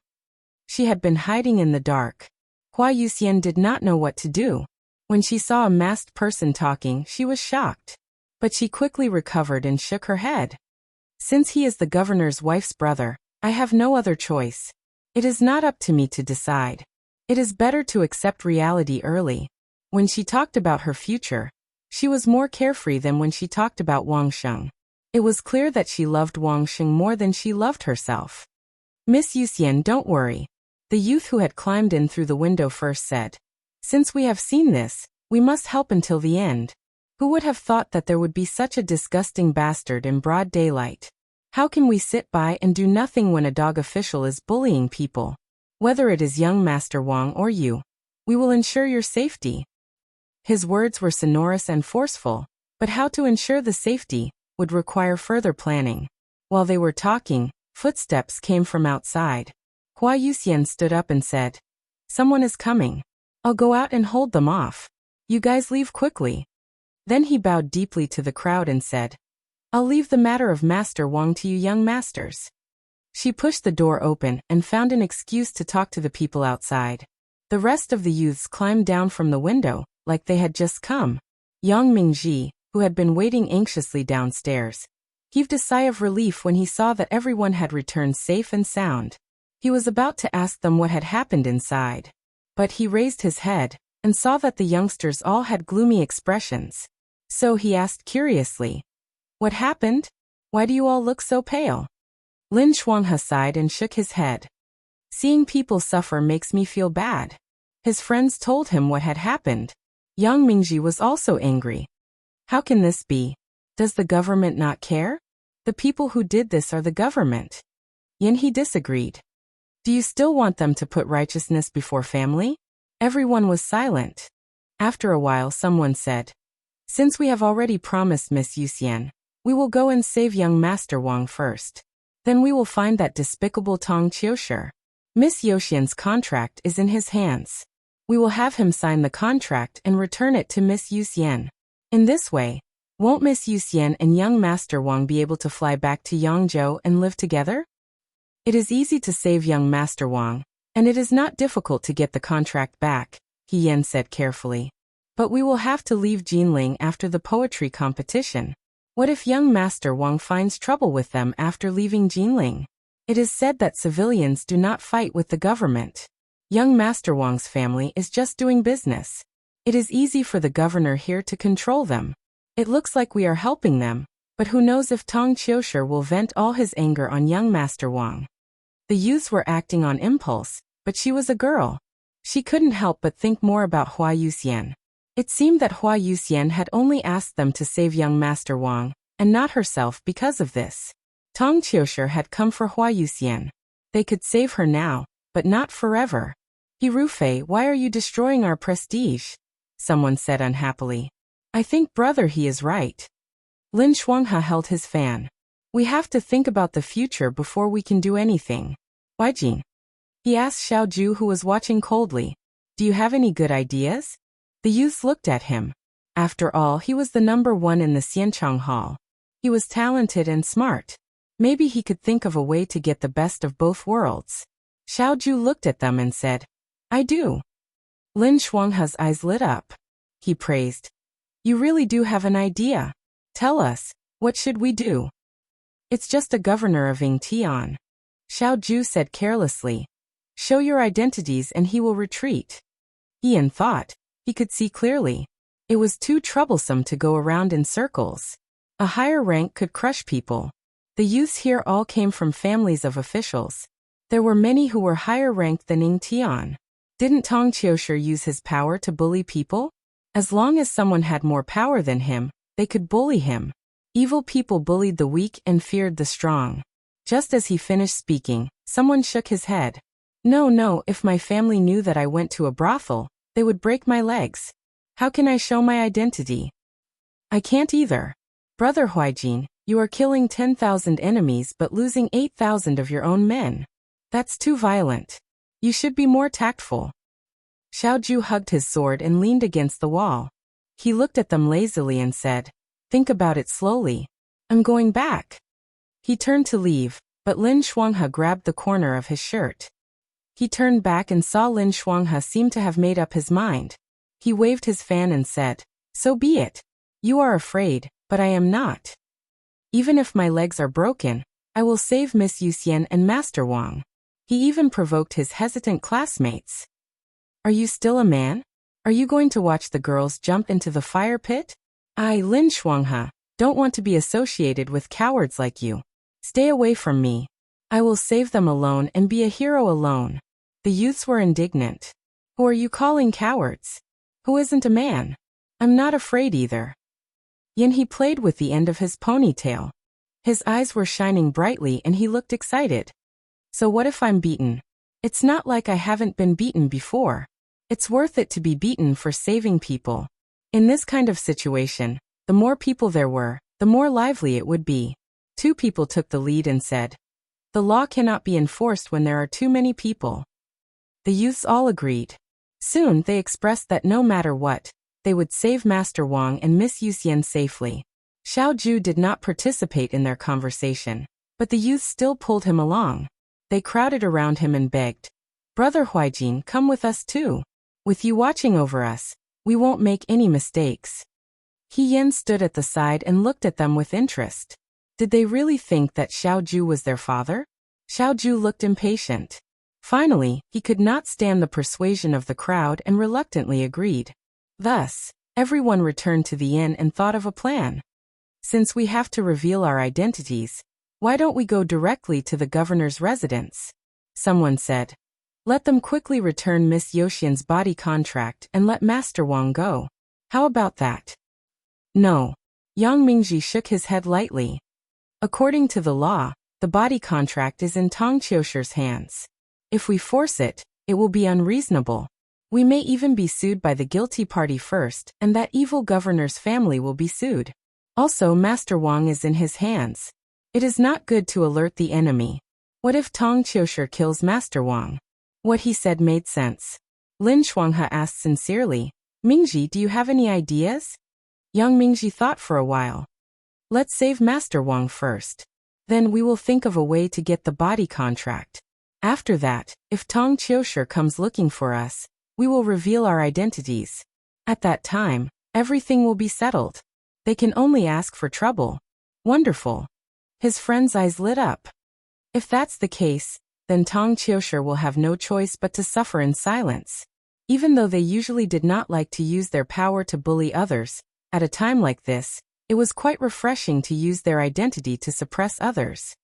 She had been hiding in the dark. Hua Yuxian did not know what to do. When she saw a masked person talking, she was shocked. But she quickly recovered and shook her head. Since he is the governor's wife's brother, I have no other choice. It is not up to me to decide. It is better to accept reality early. When she talked about her future, she was more carefree than when she talked about Wang Sheng. It was clear that she loved Wang Sheng more than she loved herself. Miss Yuxian, don't worry. The youth who had climbed in through the window first said. Since we have seen this, we must help until the end. Who would have thought that there would be such a disgusting bastard in broad daylight? How can we sit by and do nothing when a dog official is bullying people? Whether it is young Master Wang or you, we will ensure your safety. His words were sonorous and forceful, but how to ensure the safety would require further planning. While they were talking, footsteps came from outside. Hua Yuxian stood up and said, Someone is coming. I'll go out and hold them off. You guys leave quickly. Then he bowed deeply to the crowd and said, I'll leave the matter of Master Wang to you young masters. She pushed the door open and found an excuse to talk to the people outside. The rest of the youths climbed down from the window, like they had just come. Yang Mingji, who had been waiting anxiously downstairs, heaved a sigh of relief when he saw that everyone had returned safe and sound. He was about to ask them what had happened inside. But he raised his head and saw that the youngsters all had gloomy expressions. So he asked curiously, What happened? Why do you all look so pale? Lin Shuanghe sighed and shook his head. Seeing people suffer makes me feel bad. His friends told him what had happened. Yang Mingji was also angry. How can this be? Does the government not care? The people who did this are the government. Yin He disagreed. Do you still want them to put righteousness before family? Everyone was silent. After a while someone said, Since we have already promised Miss Yuxian, we will go and save young Master Wang first. Then we will find that despicable Tong Qiushi. Miss Yuxian's contract is in his hands. We will have him sign the contract and return it to Miss Yuxian. In this way, won't Miss Yuxian and young Master Wang be able to fly back to Yangzhou and live together? It is easy to save young Master Wang, and it is not difficult to get the contract back, He Yan said carefully. But we will have to leave Jinling after the poetry competition. What if young Master Wang finds trouble with them after leaving Jinling? It is said that civilians do not fight with the government. Young Master Wang's family is just doing business. It is easy for the governor here to control them. It looks like we are helping them, but who knows if Tong Qiushi will vent all his anger on young Master Wang. The youths were acting on impulse, but she was a girl. She couldn't help but think more about Hua Yuxian. It seemed that Hua Yuxian had only asked them to save young Master Wang, and not herself because of this. Tong Qiushi had come for Hua Yuxian. They could save her now, but not forever. He Rufei, why are you destroying our prestige? Someone said unhappily. I think brother he is right. Lin Shuanghe held his fan. We have to think about the future before we can do anything. Waijing? He asked Xiao Ju who was watching coldly. Do you have any good ideas? The youths looked at him. After all, he was the number one in the Xianchang Hall. He was talented and smart. Maybe he could think of a way to get the best of both worlds. Xiao Ju looked at them and said, I do. Lin Shuanghe's eyes lit up. He praised. You really do have an idea. Tell us, what should we do? It's just a governor of Yingtian. Xiao Ju said carelessly. Show your identities and he will retreat. Ian thought. He could see clearly. It was too troublesome to go around in circles. A higher rank could crush people. The youths here all came from families of officials. There were many who were higher ranked than Yingtian. Didn't Tong Qiushi use his power to bully people? As long as someone had more power than him, they could bully him. Evil people bullied the weak and feared the strong. Just as he finished speaking, someone shook his head. No, if my family knew that I went to a brothel, they would break my legs. How can I show my identity? I can't either. Brother Huaijin, you are killing 10,000 enemies but losing 8,000 of your own men. That's too violent. You should be more tactful. Xiao Ju hugged his sword and leaned against the wall. He looked at them lazily and said, Think about it slowly. I'm going back. He turned to leave, but Lin Shuanghe grabbed the corner of his shirt. He turned back and saw Lin Shuanghe seem to have made up his mind. He waved his fan and said, So be it. You are afraid, but I am not. Even if my legs are broken, I will save Miss Yuxian and Master Wang. He even provoked his hesitant classmates. Are you still a man? Are you going to watch the girls jump into the fire pit? I, Lin Shuanghe, don't want to be associated with cowards like you. Stay away from me. I will save them alone and be a hero alone. The youths were indignant. Who are you calling cowards? Who isn't a man? I'm not afraid either. He played with the end of his ponytail. His eyes were shining brightly and he looked excited. So what if I'm beaten? It's not like I haven't been beaten before. It's worth it to be beaten for saving people. In this kind of situation, the more people there were, the more lively it would be. 2 people took the lead and said, the law cannot be enforced when there are too many people. The youths all agreed. Soon they expressed that no matter what, they would save Master Wang and Miss Yuxian safely. Xiao Ju did not participate in their conversation, but the youths still pulled him along. They crowded around him and begged, Brother Huijin, come with us too. With you watching over us, we won't make any mistakes. He Yan stood at the side and looked at them with interest. Did they really think that Xiao Ju was their father? Xiao Ju looked impatient. Finally, he could not stand the persuasion of the crowd and reluctantly agreed. Thus, everyone returned to the inn and thought of a plan. Since we have to reveal our identities, why don't we go directly to the governor's residence? Someone said. Let them quickly return Miss Yoxian's body contract and let Master Wang go. How about that? No. Yang Mingji shook his head lightly. According to the law, the body contract is in Tang Qiusher's hands. If we force it, it will be unreasonable. We may even be sued by the guilty party first, and that evil governor's family will be sued. Also, Master Wang is in his hands. It is not good to alert the enemy. What if Tang Qiusher kills Master Wang? What he said made sense. Lin Shuanghe asked sincerely, Mingji, do you have any ideas? Yang Mingji thought for a while. Let's save Master Wang first. Then we will think of a way to get the body contract. After that, if Tang Qiusher comes looking for us, we will reveal our identities. At that time, everything will be settled. They can only ask for trouble. Wonderful. His friend's eyes lit up. If that's the case, then Tang Qiusher will have no choice but to suffer in silence. Even though they usually did not like to use their power to bully others, at a time like this, it was quite refreshing to use their identity to suppress others.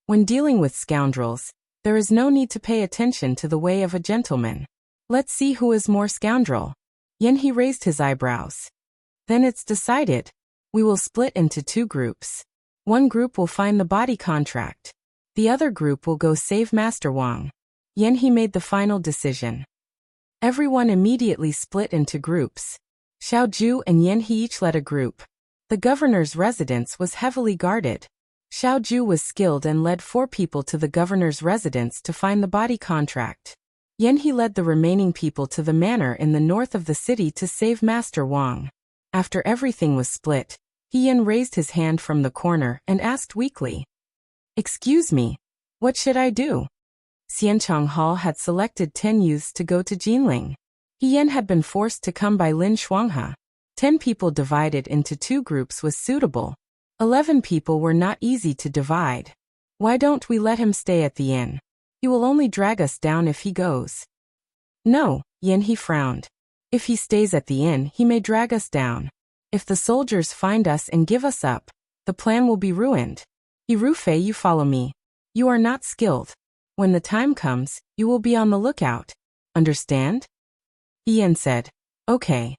When dealing with scoundrels, there is no need to pay attention to the way of a gentleman. Let's see who is more scoundrel. He raised his eyebrows. Then it's decided. We will split into 2 groups. One group will find the body contract. The other group will go save Master Wang. He made the final decision. Everyone immediately split into groups. Xiao Ju and He each led a group. The governor's residence was heavily guarded. Xiao Ju was skilled and led 4 people to the governor's residence to find the body contract. He led the remaining people to the manor in the north of the city to save Master Wang. After everything was split, Yan raised his hand from the corner and asked weakly, Excuse me, what should I do? Xianchang Hall had selected 10 youths to go to Jinling. Yan had been forced to come by Lin Shuanghe. 10 people divided into 2 groups was suitable. 11 people were not easy to divide. Why don't we let him stay at the inn? He will only drag us down if he goes. No, He frowned. If he stays at the inn, he may drag us down. If the soldiers find us and give us up, the plan will be ruined. Irufei, you follow me. You are not skilled. When the time comes, you will be on the lookout. Understand? Yan said, Okay.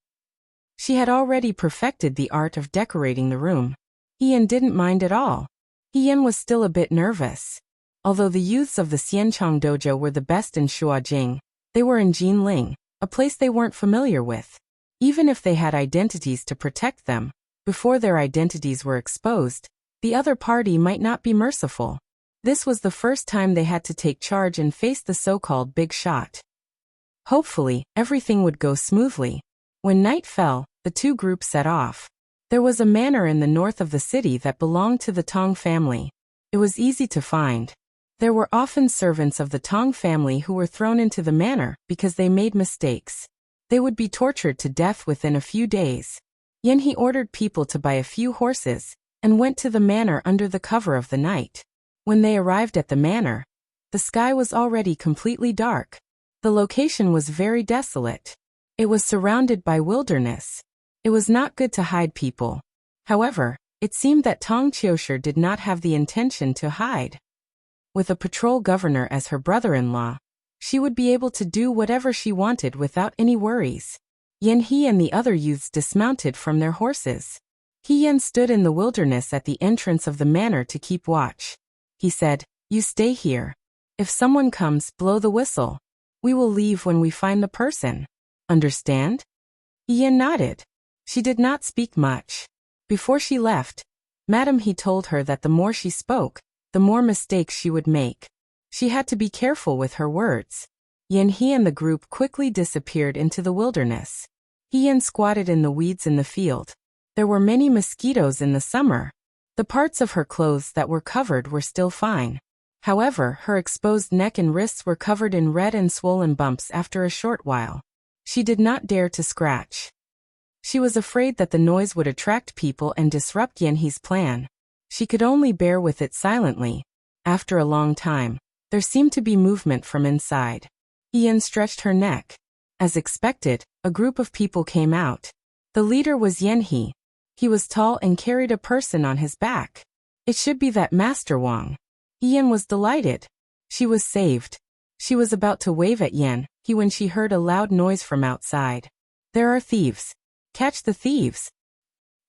She had already perfected the art of decorating the room. Yan didn't mind at all. Yan was still a bit nervous. Although the youths of the Xianchang dojo were the best in Shuajing, they were in Jinling, a place they weren't familiar with. Even if they had identities to protect them, before their identities were exposed, the other party might not be merciful. This was the first time they had to take charge and face the so-called big shot. Hopefully, everything would go smoothly. When night fell, the 2 groups set off. There was a manor in the north of the city that belonged to the Tong family. It was easy to find. There were often servants of the Tong family who were thrown into the manor because they made mistakes. They would be tortured to death within a few days. He ordered people to buy a few horses and went to the manor under the cover of the night. When they arrived at the manor, the sky was already completely dark. The location was very desolate. It was surrounded by wilderness. It was not good to hide people. However, it seemed that Tang Qiusher did not have the intention to hide. With a patrol governor as her brother-in-law, she would be able to do whatever she wanted without any worries. He and the other youths dismounted from their horses. Yen stood in the wilderness at the entrance of the manor to keep watch. He said, "You stay here. If someone comes, blow the whistle. We will leave when we find the person. Understand?" Yen nodded. She did not speak much. Before she left, Madam He told her that the more she spoke, the more mistakes she would make. She had to be careful with her words. He and the group quickly disappeared into the wilderness. Yen squatted in the weeds in the field. There were many mosquitoes in the summer. The parts of her clothes that were covered were still fine. However, her exposed neck and wrists were covered in red and swollen bumps after a short while. She did not dare to scratch. She was afraid that the noise would attract people and disrupt He's plan. She could only bear with it silently. After a long time, there seemed to be movement from inside. Yen stretched her neck. As expected, a group of people came out. The leader was He. He was tall and carried a person on his back. It should be that Master Wang. Yen was delighted. She was saved. She was about to wave at He when she heard a loud noise from outside. "There are thieves. Catch the thieves.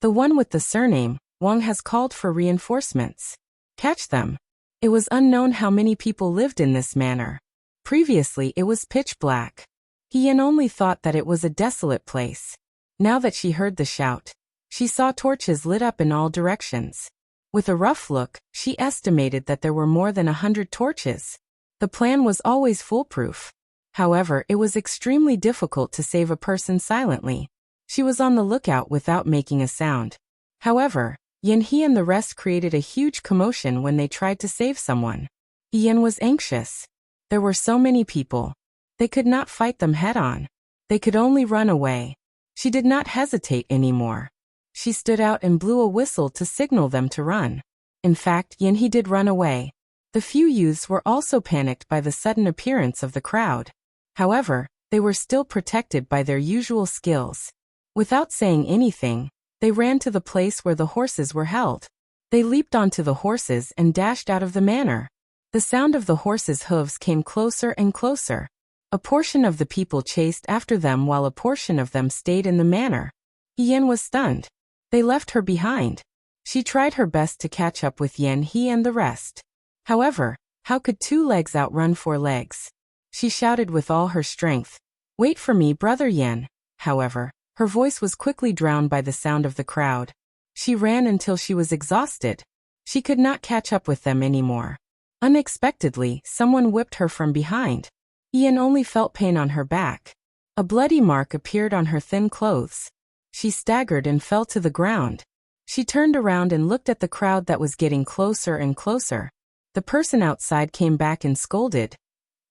The one with the surname, Wang, has called for reinforcements. Catch them." It was unknown how many people lived in this manor. Previously it was pitch black. Yen only thought that it was a desolate place. Now that she heard the shout, she saw torches lit up in all directions. With a rough look, she estimated that there were more than 100 torches. The plan was always foolproof. However, it was extremely difficult to save a person silently. She was on the lookout without making a sound. However, He and the rest created a huge commotion when they tried to save someone. Yen was anxious. There were so many people. They could not fight them head-on. They could only run away. She did not hesitate anymore. She stood out and blew a whistle to signal them to run. In fact, He did run away. The few youths were also panicked by the sudden appearance of the crowd. However, they were still protected by their usual skills. Without saying anything, they ran to the place where the horses were held. They leaped onto the horses and dashed out of the manor. The sound of the horses' hooves came closer and closer. A portion of the people chased after them while a portion of them stayed in the manor. Yen was stunned. They left her behind. She tried her best to catch up with He and the rest. However, how could 2 legs outrun 4 legs? She shouted with all her strength, "Wait for me, brother Yen." However, her voice was quickly drowned by the sound of the crowd. She ran until she was exhausted. She could not catch up with them anymore. Unexpectedly, someone whipped her from behind. Yen only felt pain on her back. A bloody mark appeared on her thin clothes. She staggered and fell to the ground. She turned around and looked at the crowd that was getting closer and closer. The person outside came back and scolded,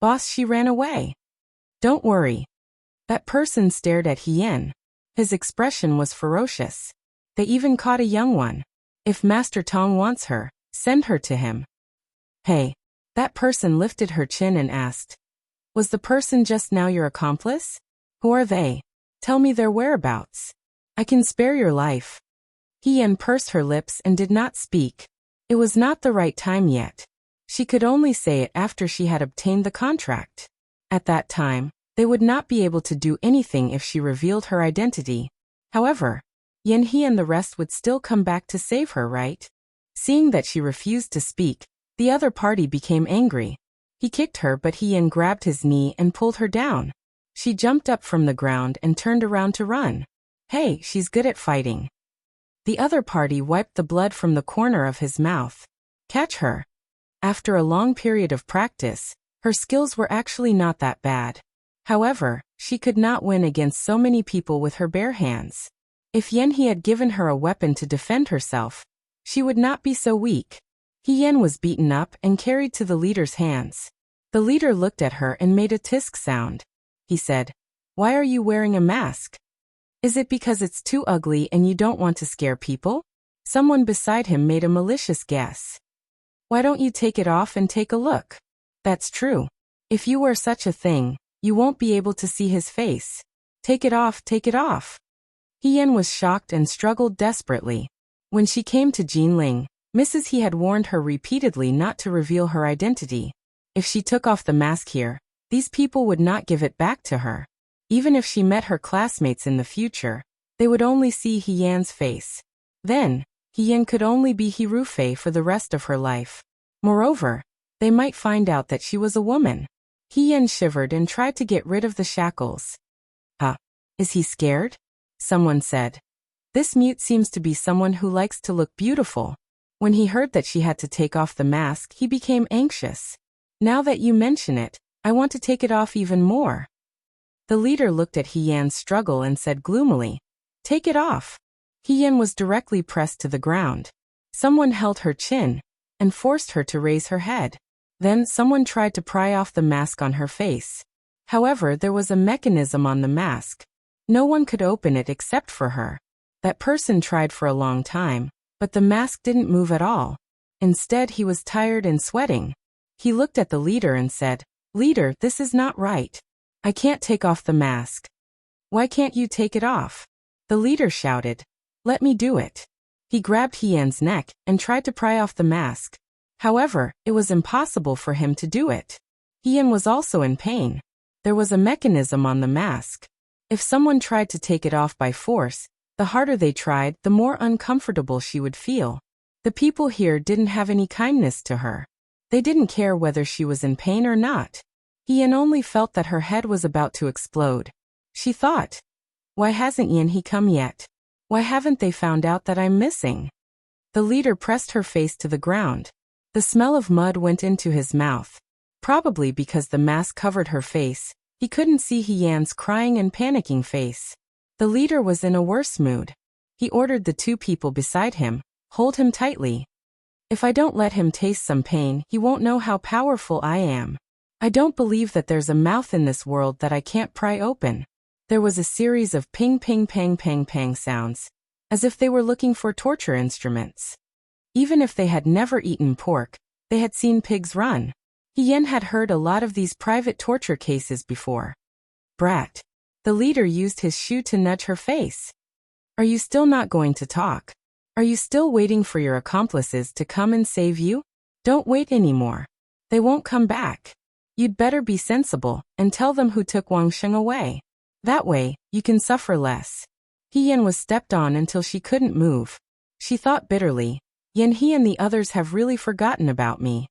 "Boss, she ran away." "Don't worry." That person stared at Yen. His expression was ferocious. They even caught a young one. "If Master Tong wants her, send her to him." "Hey." That person lifted her chin and asked, "Was the person just now your accomplice? Who are they? Tell me their whereabouts. I can spare your life." Yen pursed her lips and did not speak. It was not the right time yet. She could only say it after she had obtained the contract. At that time, they would not be able to do anything if she revealed her identity. However, He and the rest would still come back to save her, right? Seeing that she refused to speak, the other party became angry. He kicked her, but Yen grabbed his knee and pulled her down. She jumped up from the ground and turned around to run. "Hey, she's good at fighting." The other party wiped the blood from the corner of his mouth. "Catch her." After a long period of practice, her skills were actually not that bad. However, she could not win against so many people with her bare hands. If He had given her a weapon to defend herself, she would not be so weak. Yen was beaten up and carried to the leader's hands. The leader looked at her and made a tisk sound. He said, "Why are you wearing a mask? Is it because it's too ugly and you don't want to scare people?" Someone beside him made a malicious guess. "Why don't you take it off and take a look?" "That's true. If you wear such a thing, you won't be able to see his face. Take it off, take it off." Yen was shocked and struggled desperately. When she came to Jinling, Mrs. He had warned her repeatedly not to reveal her identity. If she took off the mask here, these people would not give it back to her. Even if she met her classmates in the future, they would only see He Yan's face. Then, He Yan could only be Hirufei for the rest of her life. Moreover, they might find out that she was a woman. He Yan shivered and tried to get rid of the shackles. Is he scared? Someone said. This mute seems to be someone who likes to look beautiful. When he heard that she had to take off the mask, he became anxious. Now that you mention it, I want to take it off even more. The leader looked at He Yan's struggle and said gloomily, Take it off. He Yan was directly pressed to the ground. Someone held her chin and forced her to raise her head. Then someone tried to pry off the mask on her face. However, there was a mechanism on the mask. No one could open it except for her. That person tried for a long time, but the mask didn't move at all. Instead, he was tired and sweating. He looked at the leader and said, Leader, this is not right. I can't take off the mask. Why can't you take it off? The leader shouted, Let me do it. He grabbed He Yan's neck and tried to pry off the mask. However, it was impossible for him to do it. He Yan was also in pain. There was a mechanism on the mask. If someone tried to take it off by force, the harder they tried, the more uncomfortable she would feel. The people here didn't have any kindness to her. They didn't care whether she was in pain or not. He Yan only felt that her head was about to explode. She thought, Why hasn't Yan He come yet? Why haven't they found out that I'm missing? The leader pressed her face to the ground. The smell of mud went into his mouth. Probably because the mask covered her face, he couldn't see He Yan's crying and panicking face. The leader was in a worse mood. He ordered the two people beside him, Hold him tightly. If I don't let him taste some pain, he won't know how powerful I am. I don't believe that there's a mouth in this world that I can't pry open. There was a series of ping ping pang pang pang sounds, as if they were looking for torture instruments. Even if they had never eaten pork, they had seen pigs run. He Yan had heard a lot of these private torture cases before. Brat. The leader used his shoe to nudge her face. Are you still not going to talk? Are you still waiting for your accomplices to come and save you? Don't wait anymore. They won't come back. You'd better be sensible and tell them who took Wang Sheng away. That way, you can suffer less. He Yan was stepped on until she couldn't move. She thought bitterly, Yan He and the others have really forgotten about me.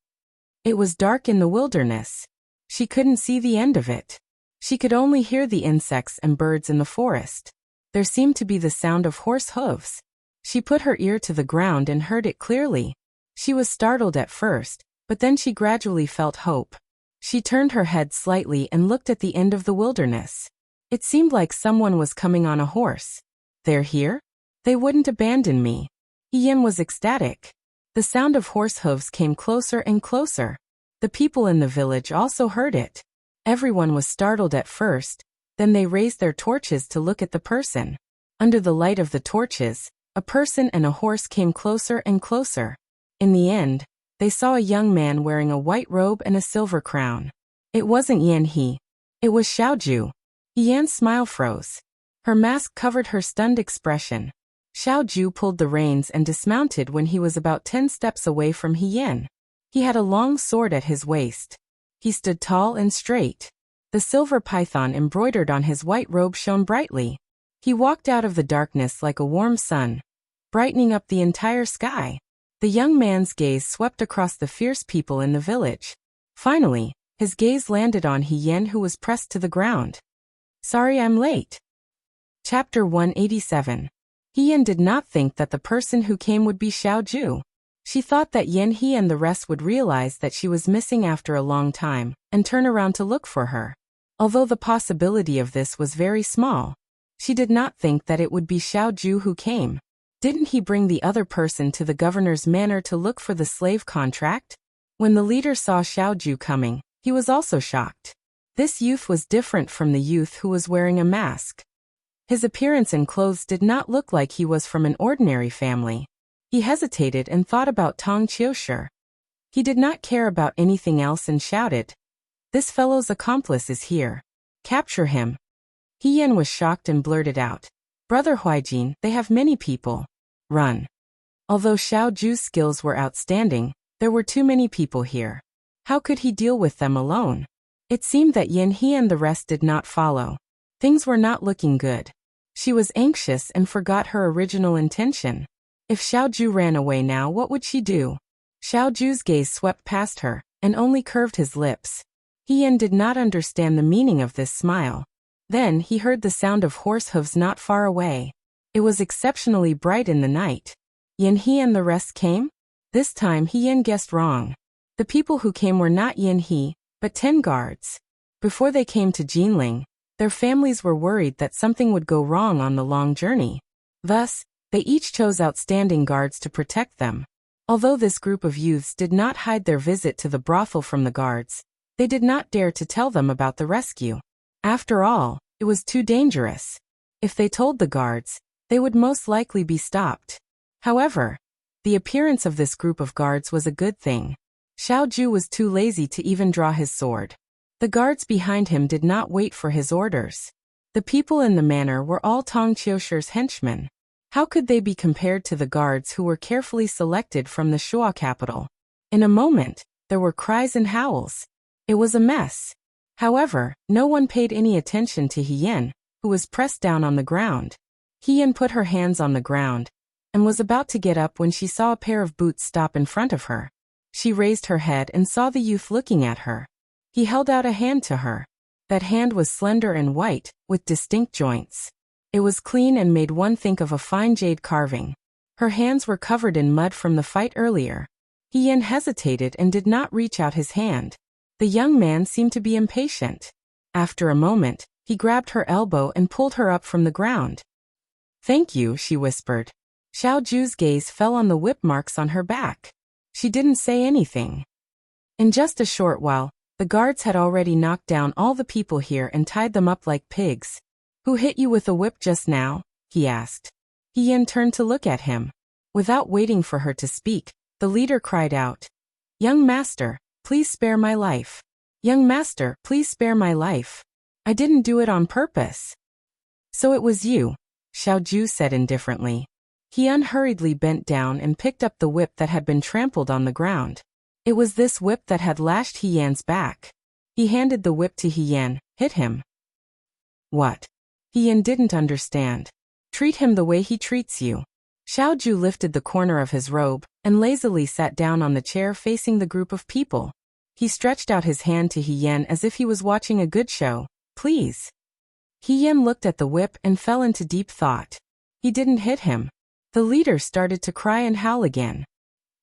It was dark in the wilderness. She couldn't see the end of it. She could only hear the insects and birds in the forest. There seemed to be the sound of horse hooves. She put her ear to the ground and heard it clearly. She was startled at first, but then she gradually felt hope. She turned her head slightly and looked at the end of the wilderness. It seemed like someone was coming on a horse. They're here? They wouldn't abandon me. He Yan was ecstatic. The sound of horse hooves came closer and closer. The people in the village also heard it. Everyone was startled at first, then they raised their torches to look at the person. Under the light of the torches, a person and a horse came closer and closer. In the end, they saw a young man wearing a white robe and a silver crown. It wasn't Yan He. It was Xiaoju. Yan's smile froze. Her mask covered her stunned expression. Xiaoju pulled the reins and dismounted when he was about 10 steps away from He Yan. He had a long sword at his waist. He stood tall and straight. The silver python embroidered on his white robe shone brightly. He walked out of the darkness like a warm sun, brightening up the entire sky. The young man's gaze swept across the fierce people in the village. Finally, his gaze landed on He Yan, who was pressed to the ground. Sorry I'm late. Chapter 187. He Yan did not think that the person who came would be Xiaoju. She thought that Yan He and the rest would realize that she was missing after a long time and turn around to look for her. Although the possibility of this was very small, she did not think that it would be Xiaoju who came. Didn't he bring the other person to the governor's manor to look for the slave contract? When the leader saw Xiaoju coming, he was also shocked. This youth was different from the youth who was wearing a mask. His appearance and clothes did not look like he was from an ordinary family. He hesitated and thought about Tong Qiushi. He did not care about anything else and shouted, "This fellow's accomplice is here. Capture him." He Yan was shocked and blurted out, "Brother Huijin, they have many people. Run." Although Xiao Ju's skills were outstanding, there were too many people here. How could he deal with them alone? It seemed that Yan He and the rest did not follow. Things were not looking good. She was anxious and forgot her original intention. If Xiao Ju ran away now, what would she do? Xiao Ju's gaze swept past her, and only curved his lips. Yan did not understand the meaning of this smile. Then he heard the sound of horse hooves not far away. It was exceptionally bright in the night. Yan He and the rest came? This time Yan guessed wrong. The people who came were not Yan He, but 10 guards. Before they came to Jinling, their families were worried that something would go wrong on the long journey. Thus, they each chose outstanding guards to protect them. Although this group of youths did not hide their visit to the brothel from the guards, they did not dare to tell them about the rescue. After all, it was too dangerous. If they told the guards, they would most likely be stopped. However, the appearance of this group of guards was a good thing. Xiao Ju was too lazy to even draw his sword. The guards behind him did not wait for his orders. The people in the manor were all Tong Qiushir's henchmen. How could they be compared to the guards who were carefully selected from the Shuo capital? In a moment, there were cries and howls. It was a mess. However, no one paid any attention to Yan, who was pressed down on the ground. Yan put her hands on the ground and was about to get up when she saw a pair of boots stop in front of her. She raised her head and saw the youth looking at her. He held out a hand to her. That hand was slender and white, with distinct joints. It was clean and made one think of a fine jade carving. Her hands were covered in mud from the fight earlier. Yan hesitated and did not reach out his hand. The young man seemed to be impatient. After a moment, he grabbed her elbow and pulled her up from the ground. "Thank you," she whispered. Xiao Ju's gaze fell on the whip marks on her back. She didn't say anything. In just a short while, the guards had already knocked down all the people here and tied them up like pigs. "Who hit you with a whip just now?" he asked. Yan turned to look at him. Without waiting for her to speak, the leader cried out, "Young master, please spare my life. Young master, please spare my life. I didn't do it on purpose." "So it was you," Xiao Ju said indifferently. He unhurriedly bent down and picked up the whip that had been trampled on the ground. It was this whip that had lashed Yan's back. He handed the whip to Yan. "Hit him." "What?" Yan didn't understand. "Treat him the way he treats you." Xiao Ju lifted the corner of his robe and lazily sat down on the chair facing the group of people. He stretched out his hand to Yan as if he was watching a good show. "Please." Yan looked at the whip and fell into deep thought. He didn't hit him. The leader started to cry and howl again.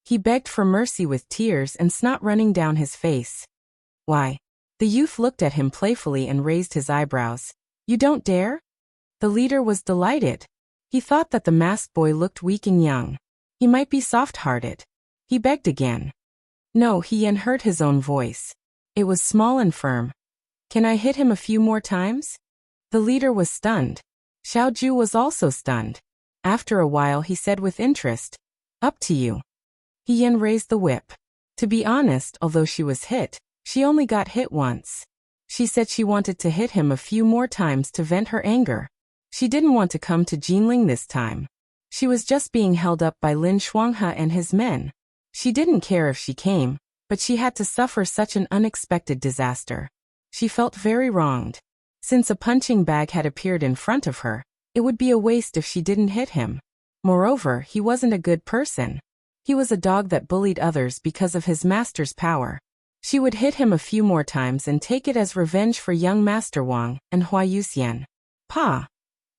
He begged for mercy with tears and snot running down his face. "Why?" The youth looked at him playfully and raised his eyebrows. "You don't dare?" The leader was delighted. He thought that the masked boy looked weak and young. He might be soft-hearted. He begged again. No, Yan heard his own voice. It was small and firm. "Can I hit him a few more times?" The leader was stunned. Xiao Ju was also stunned. After a while he said with interest, "Up to you." Yan raised the whip. To be honest, although she was hit, she only got hit once. She said she wanted to hit him a few more times to vent her anger. She didn't want to come to Jinling this time. She was just being held up by Lin Shuanghe and his men. She didn't care if she came, but she had to suffer such an unexpected disaster. She felt very wronged. Since a punching bag had appeared in front of her, it would be a waste if she didn't hit him. Moreover, he wasn't a good person. He was a dog that bullied others because of his master's power. She would hit him a few more times and take it as revenge for young Master Wang and Hua Yuxian. Pa!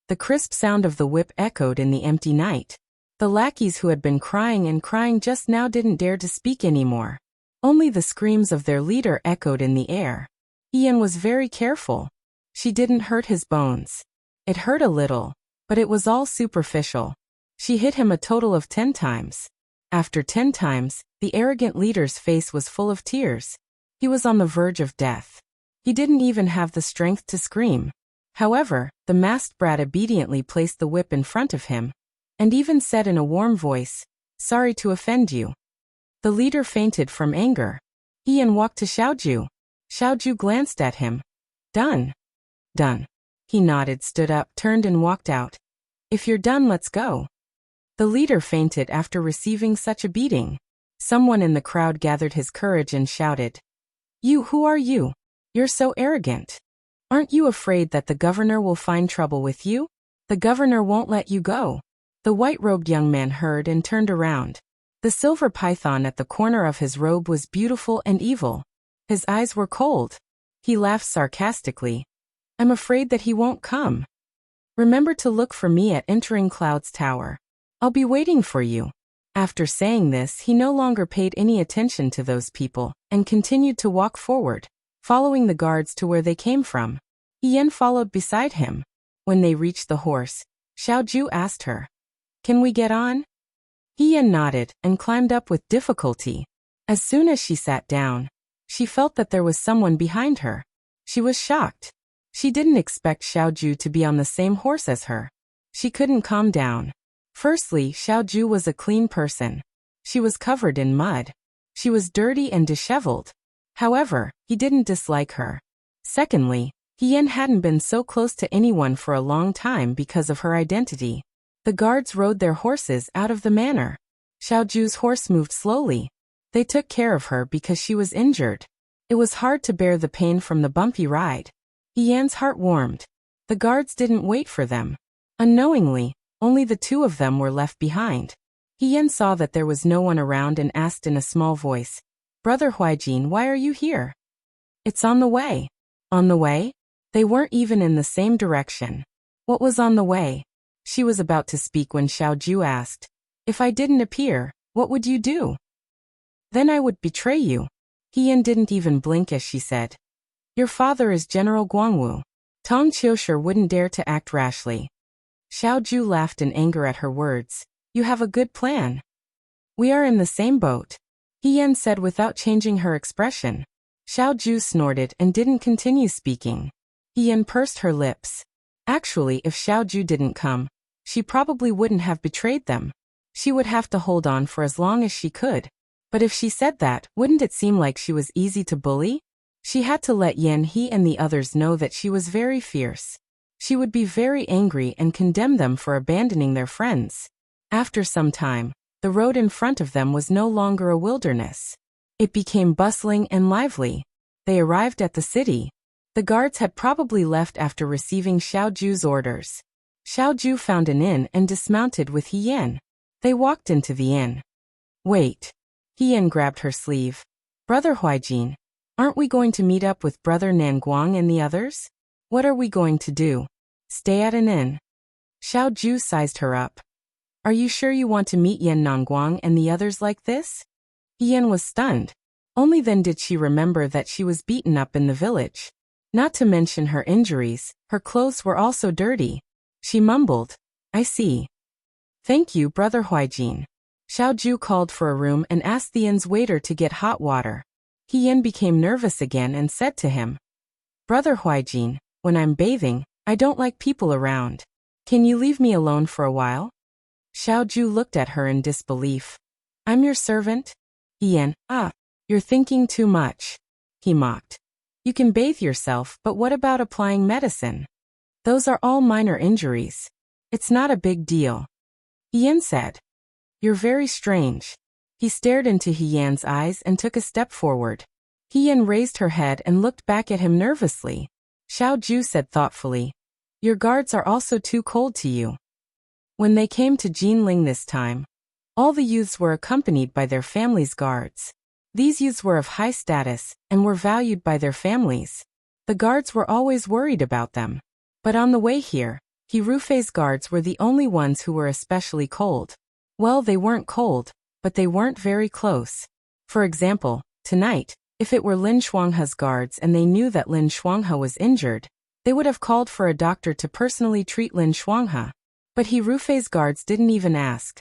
The crisp sound of the whip echoed in the empty night. The lackeys who had been crying and crying just now didn't dare to speak anymore. Only the screams of their leader echoed in the air. Yan was very careful. She didn't hurt his bones. It hurt a little, but it was all superficial. She hit him a total of 10 times. After 10 times, the arrogant leader's face was full of tears. He was on the verge of death. He didn't even have the strength to scream. However, the masked brat obediently placed the whip in front of him, and even said in a warm voice, "Sorry to offend you." The leader fainted from anger. Yan walked to Xiao Ju. Xiao Ju glanced at him. "Done." "Done." He nodded, stood up, turned and walked out. "If you're done, let's go." The leader fainted after receiving such a beating. Someone in the crowd gathered his courage and shouted, Who are you? You're so arrogant. Aren't you afraid that the governor will find trouble with you? The governor won't let you go. The white-robed young man heard and turned around. The silver python at the corner of his robe was beautiful and evil. His eyes were cold. He laughed sarcastically. I'm afraid that he won't come. Remember to look for me at entering Cloud's tower. I'll be waiting for you. After saying this, he no longer paid any attention to those people, and continued to walk forward, following the guards to where they came from. Yan followed beside him. When they reached the horse, Xiaoju asked her, Can we get on? Yan nodded and climbed up with difficulty. As soon as she sat down, she felt that there was someone behind her. She was shocked. She didn't expect Xiaoju to be on the same horse as her. She couldn't calm down. Firstly, Xiaoju was a clean person. She was covered in mud. She was dirty and disheveled. However, he didn't dislike her. Secondly, Yan hadn't been so close to anyone for a long time because of her identity. The guards rode their horses out of the manor. Xiaoju's horse moved slowly. They took care of her because she was injured. It was hard to bear the pain from the bumpy ride. Yan's heart warmed. The guards didn't wait for them. Unknowingly, only the two of them were left behind. Yan saw that there was no one around and asked in a small voice, Brother Huaijin, why are you here? It's on the way. On the way? They weren't even in the same direction. What was on the way? She was about to speak when Xiaoju asked, If I didn't appear, what would you do? Then I would betray you. Yan didn't even blink as she said, Your father is General Guangwu. Tong Qiushi wouldn't dare to act rashly. Xiaoju laughed in anger at her words. You have a good plan. We are in the same boat. Yan said without changing her expression. Xiaoju snorted and didn't continue speaking. Yan pursed her lips. Actually, if Xiaoju didn't come, she probably wouldn't have betrayed them. She would have to hold on for as long as she could. But if she said that, wouldn't it seem like she was easy to bully? She had to let Yan He and the others know that she was very fierce. She would be very angry and condemn them for abandoning their friends. After some time, the road in front of them was no longer a wilderness. It became bustling and lively. They arrived at the city. The guards had probably left after receiving Xiaoju's orders. Xiaoju found an inn and dismounted with Yan. They walked into the inn. Wait. Yan grabbed her sleeve. Brother Huaijin, aren't we going to meet up with Brother Nanguang and the others? What are we going to do? Stay at an inn? Xiaoju sized her up. Are you sure you want to meet Yan Nanguang and the others like this? Yan was stunned. Only then did she remember that she was beaten up in the village. Not to mention her injuries, her clothes were also dirty. She mumbled, I see. Thank you, Brother Huaijin. Xiaoju called for a room and asked the inn's waiter to get hot water. Yan became nervous again and said to him, Brother Huaijin, when I'm bathing, I don't like people around. Can you leave me alone for a while? Xiaoju looked at her in disbelief. I'm your servant? Yan, you're thinking too much. He mocked. You can bathe yourself, but what about applying medicine? Those are all minor injuries. It's not a big deal. Yan said. You're very strange. He stared into Yan's eyes and took a step forward. Yan raised her head and looked back at him nervously. Xiaoju said thoughtfully, Your guards are also too cold to you. When they came to Jinling this time, all the youths were accompanied by their families' guards. These youths were of high status and were valued by their families. The guards were always worried about them. But on the way here, Hirufei's guards were the only ones who were especially cold. Well, they weren't cold, but they weren't very close. For example, tonight, if it were Lin Shuanghe's guards and they knew that Lin Shuanghe was injured, they would have called for a doctor to personally treat Lin Shuanghe. But Hirufei's guards didn't even ask.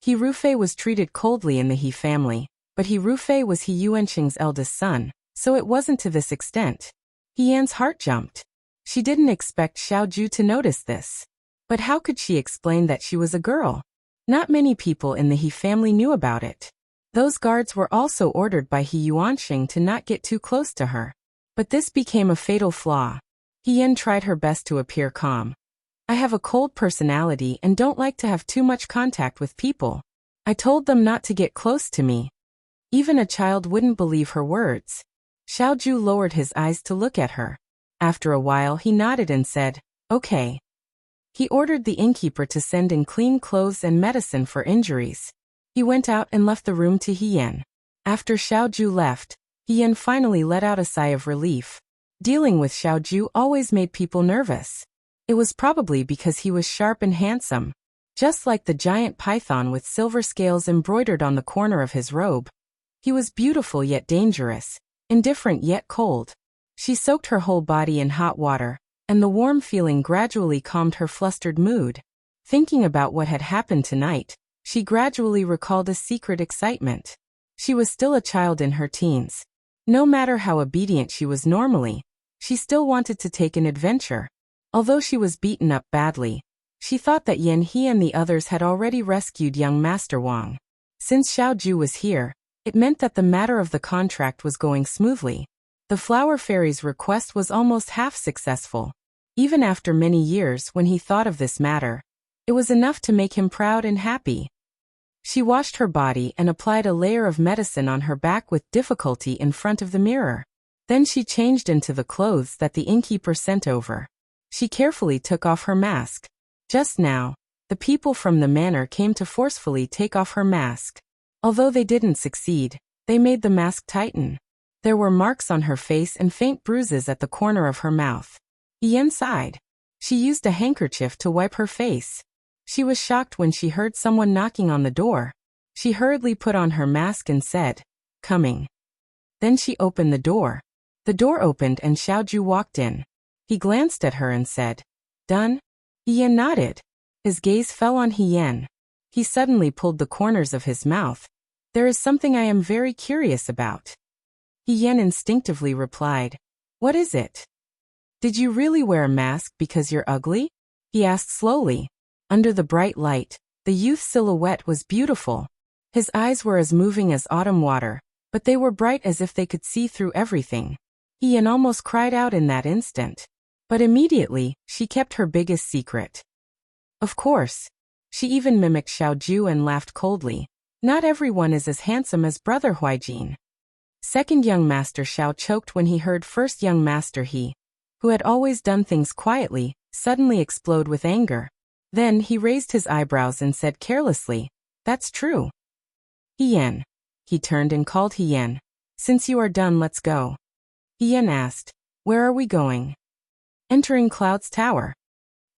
Hirufei was treated coldly in the He family, but Hirufei was He Yuanqing's eldest son, so it wasn't to this extent. Yan's heart jumped. She didn't expect Xiaoju to notice this. But how could she explain that she was a girl? Not many people in the He family knew about it. Those guards were also ordered by He Yuanqing to not get too close to her. But this became a fatal flaw. Yan tried her best to appear calm. I have a cold personality and don't like to have too much contact with people. I told them not to get close to me. Even a child wouldn't believe her words. Xiaoju lowered his eyes to look at her. After a while he nodded and said, okay. He ordered the innkeeper to send in clean clothes and medicine for injuries. He went out and left the room to Hien. After Xiaoju left, Hien finally let out a sigh of relief. Dealing with Xiaoju always made people nervous. It was probably because he was sharp and handsome, just like the giant python with silver scales embroidered on the corner of his robe. He was beautiful yet dangerous, indifferent yet cold. She soaked her whole body in hot water, and the warm feeling gradually calmed her flustered mood. Thinking about what had happened tonight, she gradually recalled a secret excitement. She was still a child in her teens. No matter how obedient she was normally, she still wanted to take an adventure. Although she was beaten up badly, she thought that Yan He and the others had already rescued young Master Wang. Since Xiaoju was here, it meant that the matter of the contract was going smoothly. The Flower Fairy's request was almost half successful. Even after many years, when he thought of this matter, it was enough to make him proud and happy. She washed her body and applied a layer of medicine on her back with difficulty in front of the mirror. Then she changed into the clothes that the innkeeper sent over. She carefully took off her mask. Just now, the people from the manor came to forcefully take off her mask. Although they didn't succeed, they made the mask tighten. There were marks on her face and faint bruises at the corner of her mouth. Yen sighed. She used a handkerchief to wipe her face. She was shocked when she heard someone knocking on the door. She hurriedly put on her mask and said, "Coming." Then she opened the door. The door opened and Xiaoju walked in. He glanced at her and said, "Done?" Hien nodded. His gaze fell on Hien. He suddenly pulled the corners of his mouth. "There is something I am very curious about." Hien instinctively replied, "What is it?" "Did you really wear a mask because you're ugly?" he asked slowly. Under the bright light, the youth's silhouette was beautiful. His eyes were as moving as autumn water, but they were bright as if they could see through everything. Hien almost cried out in that instant. But immediately, she kept her biggest secret. Of course. She even mimicked Xiaoju and laughed coldly. Not everyone is as handsome as Brother Huijin. Second young Master Xiao choked when he heard first young Master He, who had always done things quietly, suddenly explode with anger. Then he raised his eyebrows and said carelessly, "That's true." "Hien." He turned and called Hien. "Since you are done, let's go." Hien asked, "Where are we going?" "Entering Cloud's Tower."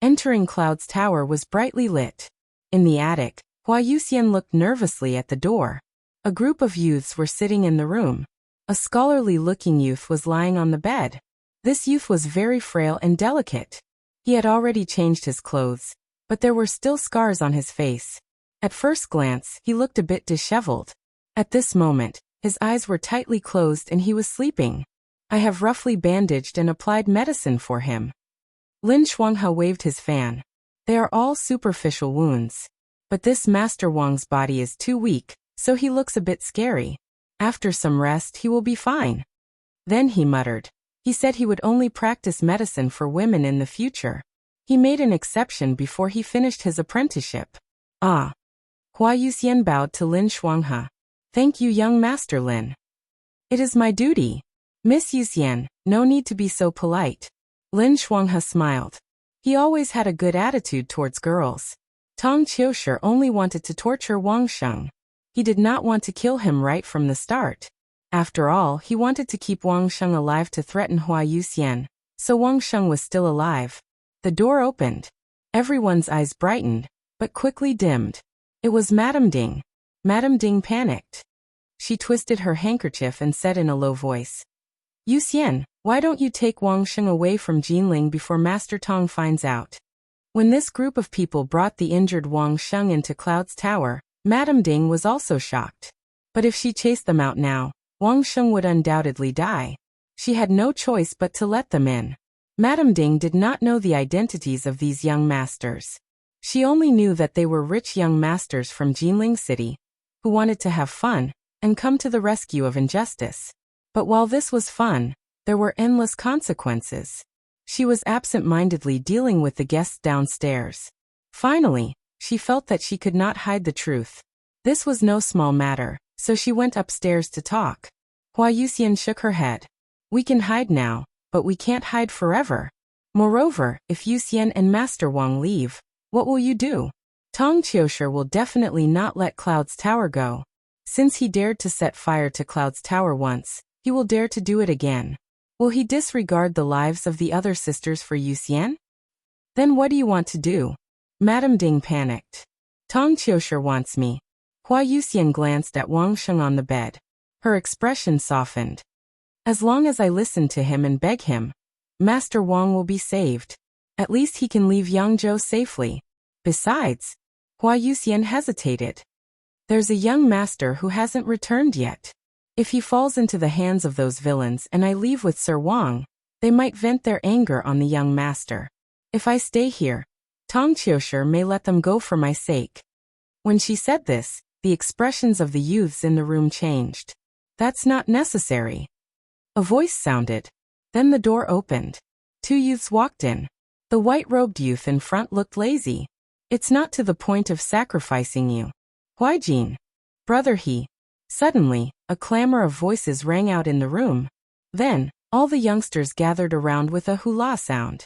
Entering Cloud's Tower was brightly lit. In the attic, Hua Yuxian looked nervously at the door. A group of youths were sitting in the room. A scholarly-looking youth was lying on the bed. This youth was very frail and delicate. He had already changed his clothes, but there were still scars on his face. At first glance, he looked a bit disheveled. At this moment, his eyes were tightly closed and he was sleeping. I have roughly bandaged and applied medicine for him. Lin Shuanghe waved his fan. They are all superficial wounds. But this Master Wang's body is too weak, so he looks a bit scary. After some rest he will be fine. Then he muttered. He said he would only practice medicine for women in the future. He made an exception before he finished his apprenticeship. Ah. Hua Yuxian bowed to Lin Shuanghe. "Thank you, young Master Lin. It is my duty." "Miss Yuxian, no need to be so polite." Lin Shuanghe smiled. He always had a good attitude towards girls. Tong Qiushi only wanted to torture Wang Sheng. He did not want to kill him right from the start. After all, he wanted to keep Wang Sheng alive to threaten Hua Yuxian, so Wang Sheng was still alive. The door opened. Everyone's eyes brightened, but quickly dimmed. It was Madame Ding. Madame Ding panicked. She twisted her handkerchief and said in a low voice, "Yuxian, why don't you take Wang Sheng away from Jinling before Master Tong finds out?" When this group of people brought the injured Wang Sheng into Cloud's Tower, Madame Ding was also shocked. But if she chased them out now, Wang Sheng would undoubtedly die. She had no choice but to let them in. Madame Ding did not know the identities of these young masters. She only knew that they were rich young masters from Jinling City, who wanted to have fun and come to the rescue of injustice. But while this was fun, there were endless consequences. She was absent-mindedly dealing with the guests downstairs. Finally, she felt that she could not hide the truth. This was no small matter, so she went upstairs to talk. Hua Yuxian shook her head. We can hide now, but we can't hide forever. Moreover, if Yuxian and Master Wang leave, what will you do? Tong Qiushi will definitely not let Cloud's Tower go. Since he dared to set fire to Cloud's Tower once, he will dare to do it again. Will he disregard the lives of the other sisters for Yuxian? Then what do you want to do? Madame Ding panicked. Tong Qiushi wants me. Hua Yuxian glanced at Wang Sheng on the bed. Her expression softened. As long as I listen to him and beg him, Master Wang will be saved. At least he can leave Yangzhou safely. Besides, Hua Yuxian hesitated. There's a young master who hasn't returned yet. If he falls into the hands of those villains and I leave with Sir Wang, they might vent their anger on the young master. If I stay here, Tong Qiushi may let them go for my sake. When she said this, the expressions of the youths in the room changed. That's not necessary. A voice sounded. Then the door opened. 2 youths walked in. The white-robed youth in front looked lazy. It's not to the point of sacrificing you. Huaijin. Brother He. Suddenly, a clamor of voices rang out in the room. Then, all the youngsters gathered around with a hula sound.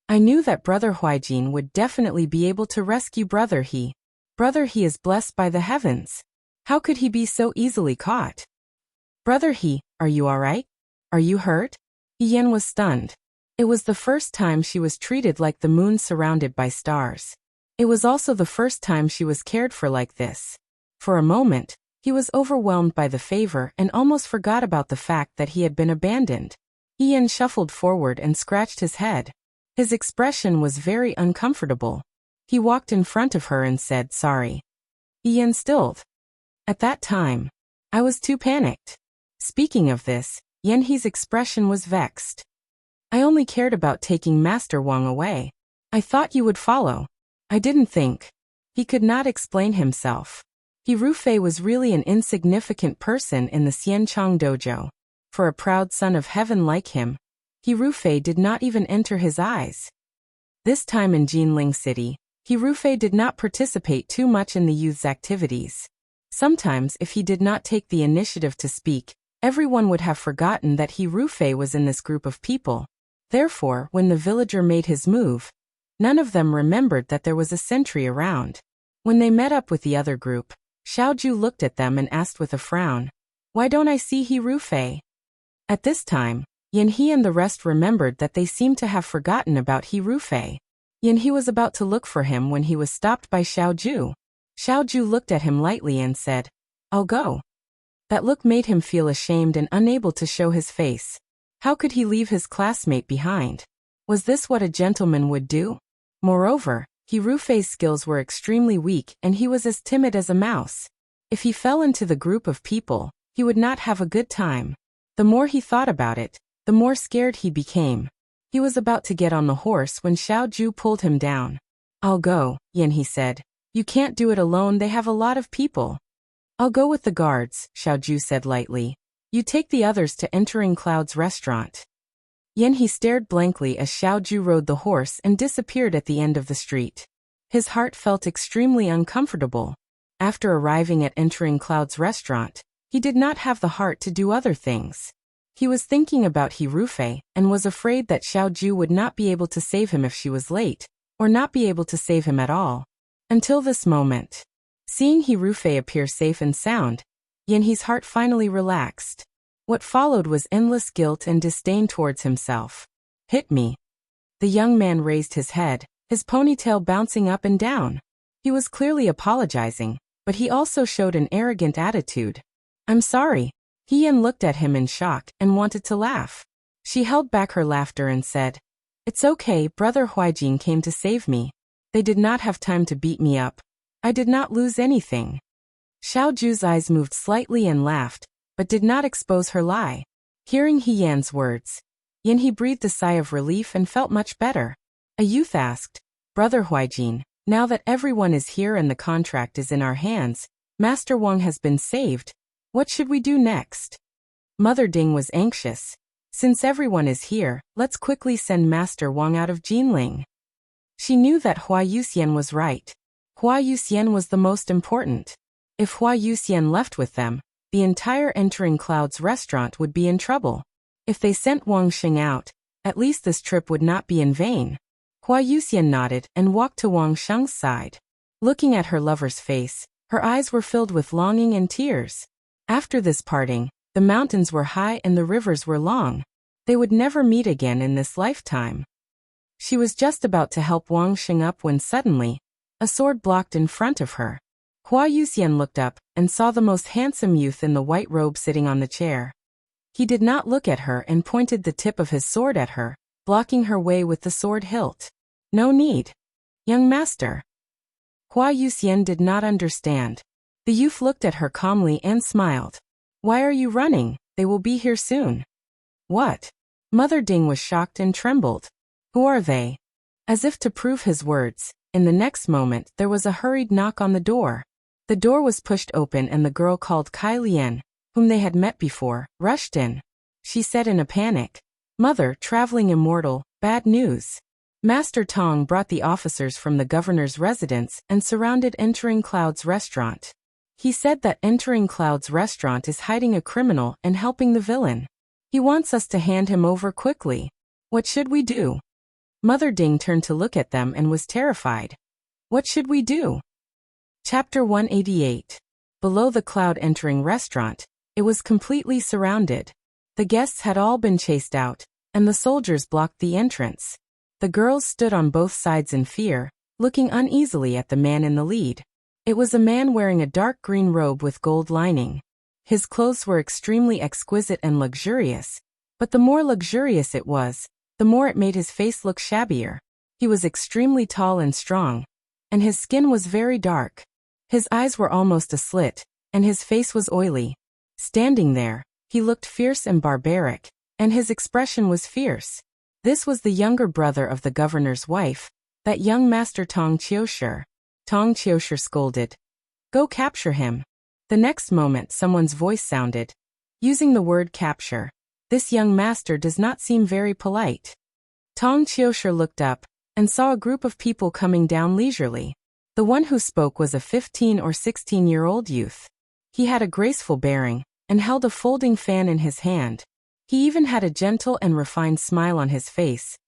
I knew that Brother Huaijin would definitely be able to rescue Brother He. Brother He is blessed by the heavens. How could he be so easily caught? Brother He, are you alright? Are you hurt? Yan was stunned. It was the first time she was treated like the moon surrounded by stars. It was also the first time she was cared for like this. For a moment, he was overwhelmed by the favor and almost forgot about the fact that he had been abandoned. Ian shuffled forward and scratched his head. His expression was very uncomfortable. He walked in front of her and said, sorry. Ian stilled. At that time, I was too panicked. Speaking of this, Yanhe's expression was vexed. I only cared about taking Master Wang away. I thought you would follow. I didn't think. He could not explain himself. He Rufei was really an insignificant person in the Xianchang dojo. For a proud son of heaven like him, He Rufei did not even enter his eyes. This time in Jinling City, He Rufei did not participate too much in the youth's activities. Sometimes if he did not take the initiative to speak, everyone would have forgotten that He Rufei was in this group of people. Therefore, when the villager made his move, none of them remembered that there was a sentry around. When they met up with the other group, Xiaoju looked at them and asked with a frown, why don't I see He Rufei? At this time, Yanhe and the rest remembered that they seemed to have forgotten about He Rufei. Yanhe was about to look for him when he was stopped by Xiaoju. Xiaoju looked at him lightly and said, I'll go. That look made him feel ashamed and unable to show his face. How could he leave his classmate behind? Was this what a gentleman would do? Moreover, He Rufei's skills were extremely weak and he was as timid as a mouse. If he fell into the group of people, he would not have a good time. The more he thought about it, the more scared he became. He was about to get on the horse when Xiaoju pulled him down. I'll go, Yanhe said. You can't do it alone, they have a lot of people. I'll go with the guards, Xiaoju said lightly. You take the others to entering Cloud's restaurant. Yanhe stared blankly as Xiaoju rode the horse and disappeared at the end of the street. His heart felt extremely uncomfortable. After arriving at entering Cloud's restaurant, he did not have the heart to do other things. He was thinking about He Rufei and was afraid that Xiaoju would not be able to save him if she was late, or not be able to save him at all. Until this moment. Seeing He Rufei appear safe and sound, Yanhe's heart finally relaxed. What followed was endless guilt and disdain towards himself. Hit me. The young man raised his head, his ponytail bouncing up and down. He was clearly apologizing, but he also showed an arrogant attitude. I'm sorry. Hien looked at him in shock and wanted to laugh. She held back her laughter and said, It's okay, Brother Huaijin came to save me. They did not have time to beat me up. I did not lose anything. Xiaoju's eyes moved slightly and laughed, but did not expose her lie. Hearing Hian's words, Yanhe breathed a sigh of relief and felt much better. A youth asked, Brother Huaijin, now that everyone is here and the contract is in our hands, Master Wang has been saved, what should we do next? Mother Ding was anxious. Since everyone is here, let's quickly send Master Wang out of Jinling. She knew that Hua Yuxian was right. Hua Yuxian was the most important. If Hua Yuxian left with them, the entire Entering Clouds restaurant would be in trouble. If they sent Wang Xing out, at least this trip would not be in vain. Hua Yuxian nodded and walked to Wang Sheng's side. Looking at her lover's face, her eyes were filled with longing and tears. After this parting, the mountains were high and the rivers were long. They would never meet again in this lifetime. She was just about to help Wang Xing up when suddenly, a sword blocked in front of her. Hua Yuxian looked up and saw the most handsome youth in the white robe sitting on the chair. He did not look at her and pointed the tip of his sword at her, blocking her way with the sword hilt. No need. Young master. Hua Yuxian did not understand. The youth looked at her calmly and smiled. Why are you running? They will be here soon. What? Mother Ding was shocked and trembled. Who are they? As if to prove his words, in the next moment there was a hurried knock on the door. The door was pushed open and the girl called Kai Lian, whom they had met before, rushed in. She said in a panic, Mother, traveling immortal, bad news. Master Tong brought the officers from the governor's residence and surrounded Entering Clouds restaurant. He said that Entering Clouds restaurant is hiding a criminal and helping the villain. He wants us to hand him over quickly. What should we do? Mother Ding turned to look at them and was terrified. What should we do? Chapter 188. Below the Cloud Entering restaurant, it was completely surrounded. The guests had all been chased out, and the soldiers blocked the entrance. The girls stood on both sides in fear, looking uneasily at the man in the lead. It was a man wearing a dark green robe with gold lining. His clothes were extremely exquisite and luxurious, but the more luxurious it was, the more it made his face look shabbier. He was extremely tall and strong, and his skin was very dark. His eyes were almost a slit, and his face was oily. Standing there, he looked fierce and barbaric, and his expression was fierce. This was the younger brother of the governor's wife, that young master Tong Qiushi. Tong Qiushi scolded. Go capture him. The next moment someone's voice sounded. Using the word capture. This young master does not seem very polite. Tong Qiushi looked up, and saw a group of people coming down leisurely. The one who spoke was a 15 or 16-year-old youth. He had a graceful bearing, and held a folding fan in his hand. He even had a gentle and refined smile on his face,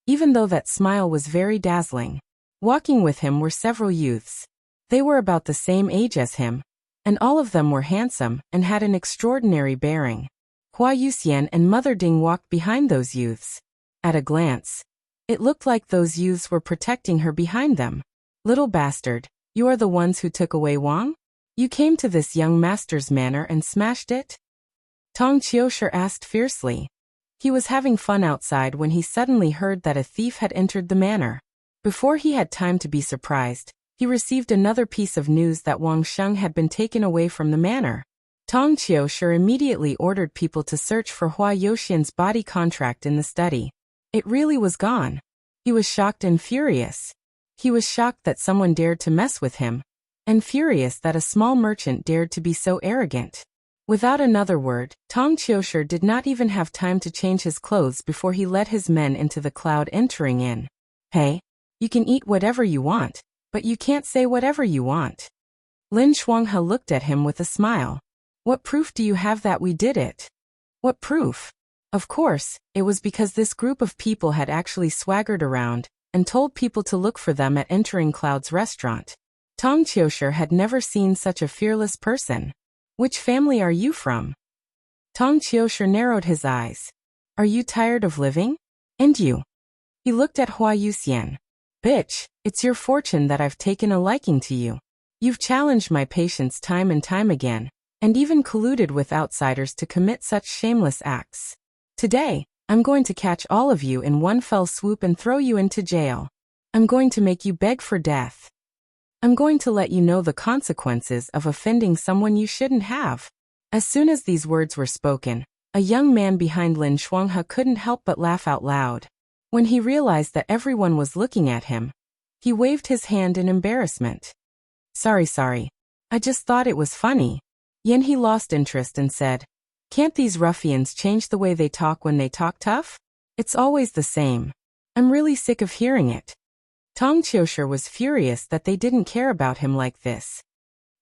even though that smile was very dazzling. Walking with him were several youths. They were about the same age as him, and all of them were handsome and had an extraordinary bearing. Hua Yuxian and Mother Ding walked behind those youths. At a glance, it looked like those youths were protecting her behind them. Little bastard, you are the ones who took away Wang? You came to this young master's manor and smashed it? Tong Qiushi asked fiercely. He was having fun outside when he suddenly heard that a thief had entered the manor. Before he had time to be surprised, he received another piece of news that Wang Sheng had been taken away from the manor. Tong Qiushi immediately ordered people to search for Hua Yuxian's body contract in the study. It really was gone. He was shocked and furious. He was shocked that someone dared to mess with him, and furious that a small merchant dared to be so arrogant. Without another word, Tong Qiushi did not even have time to change his clothes before he led his men into the Cloud Entering Inn. Hey, you can eat whatever you want, but you can't say whatever you want. Lin Shuanghe looked at him with a smile. What proof do you have that we did it? What proof? Of course, it was because this group of people had actually swaggered around and told people to look for them at Entering Clouds restaurant. Tong Qiushi had never seen such a fearless person. Which family are you from? Tong Qiushi narrowed his eyes. Are you tired of living? And you? He looked at Hua Yuxian. Bitch, it's your fortune that I've taken a liking to you. You've challenged my patience time and time again, and even colluded with outsiders to commit such shameless acts. Today, I'm going to catch all of you in one fell swoop and throw you into jail. I'm going to make you beg for death. I'm going to let you know the consequences of offending someone you shouldn't have. As soon as these words were spoken, a young man behind Lin Shuanghe couldn't help but laugh out loud. When he realized that everyone was looking at him, he waved his hand in embarrassment. Sorry. I just thought it was funny. He lost interest and said, Can't these ruffians change the way they talk when they talk tough? It's always the same. I'm really sick of hearing it. Tong Qiushi was furious that they didn't care about him like this.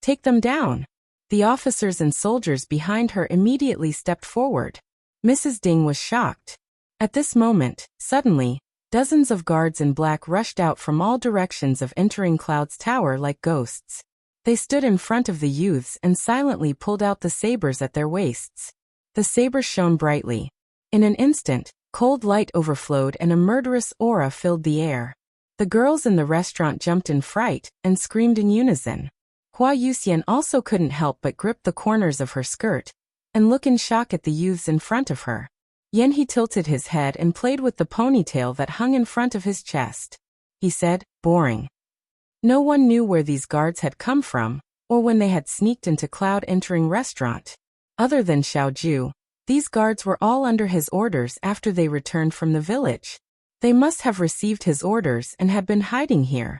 Take them down. The officers and soldiers behind her immediately stepped forward. Mrs. Ding was shocked. At this moment, suddenly, dozens of guards in black rushed out from all directions of entering Cloud's tower like ghosts. They stood in front of the youths and silently pulled out the sabers at their waists. The sabers shone brightly. In an instant, cold light overflowed and a murderous aura filled the air. The girls in the restaurant jumped in fright and screamed in unison. Hua Yuxian also couldn't help but grip the corners of her skirt and look in shock at the youths in front of her. He tilted his head and played with the ponytail that hung in front of his chest. He said, boring. No one knew where these guards had come from, or when they had sneaked into Cloud entering restaurant. Other than Xiaoju, these guards were all under his orders after they returned from the village. They must have received his orders and had been hiding here.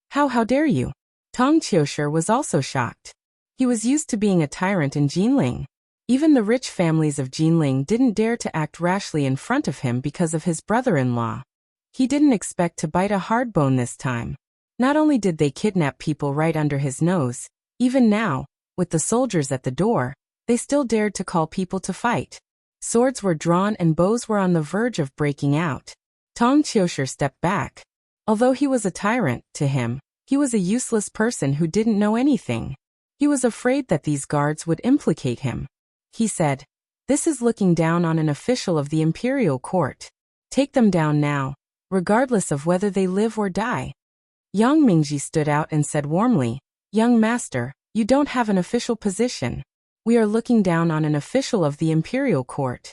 How dare you? Tong Qiushi was also shocked. He was used to being a tyrant in Jinling. Even the rich families of Jinling didn't dare to act rashly in front of him because of his brother-in-law. He didn't expect to bite a hard bone this time. Not only did they kidnap people right under his nose, even now, with the soldiers at the door, they still dared to call people to fight. Swords were drawn and bows were on the verge of breaking out. Tong Qiushi stepped back. Although he was a tyrant, to him, he was a useless person who didn't know anything. He was afraid that these guards would implicate him. He said, "This is looking down on an official of the imperial court. Take them down now, regardless of whether they live or die." Yang Mingji stood out and said warmly, "Young master, you don't have an official position. We are looking down on an official of the imperial court.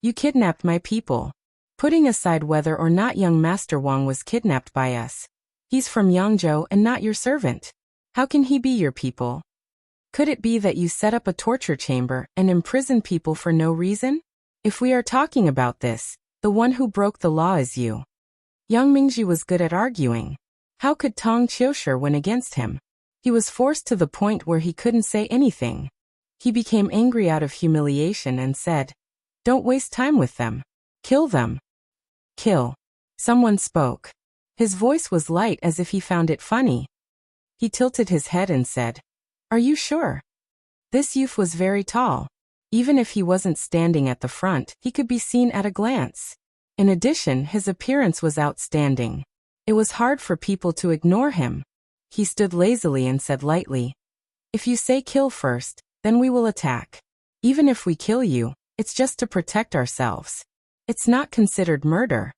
You kidnapped my people. Putting aside whether or not young master Wang was kidnapped by us. He's from Yangzhou and not your servant. How can he be your people? Could it be that you set up a torture chamber and imprison people for no reason? If we are talking about this, the one who broke the law is you." Yang Mingji was good at arguing. How could Tong Qiushi win against him? He was forced to the point where he couldn't say anything. He became angry out of humiliation and said, "Don't waste time with them. Kill them." "Kill." Someone spoke. His voice was light as if he found it funny. He tilted his head and said, "Are you sure?" This youth was very tall. Even if he wasn't standing at the front, he could be seen at a glance. In addition, his appearance was outstanding. It was hard for people to ignore him. He stood lazily and said lightly, "If you say kill first, then we will attack. Even if we kill you, it's just to protect ourselves. It's not considered murder.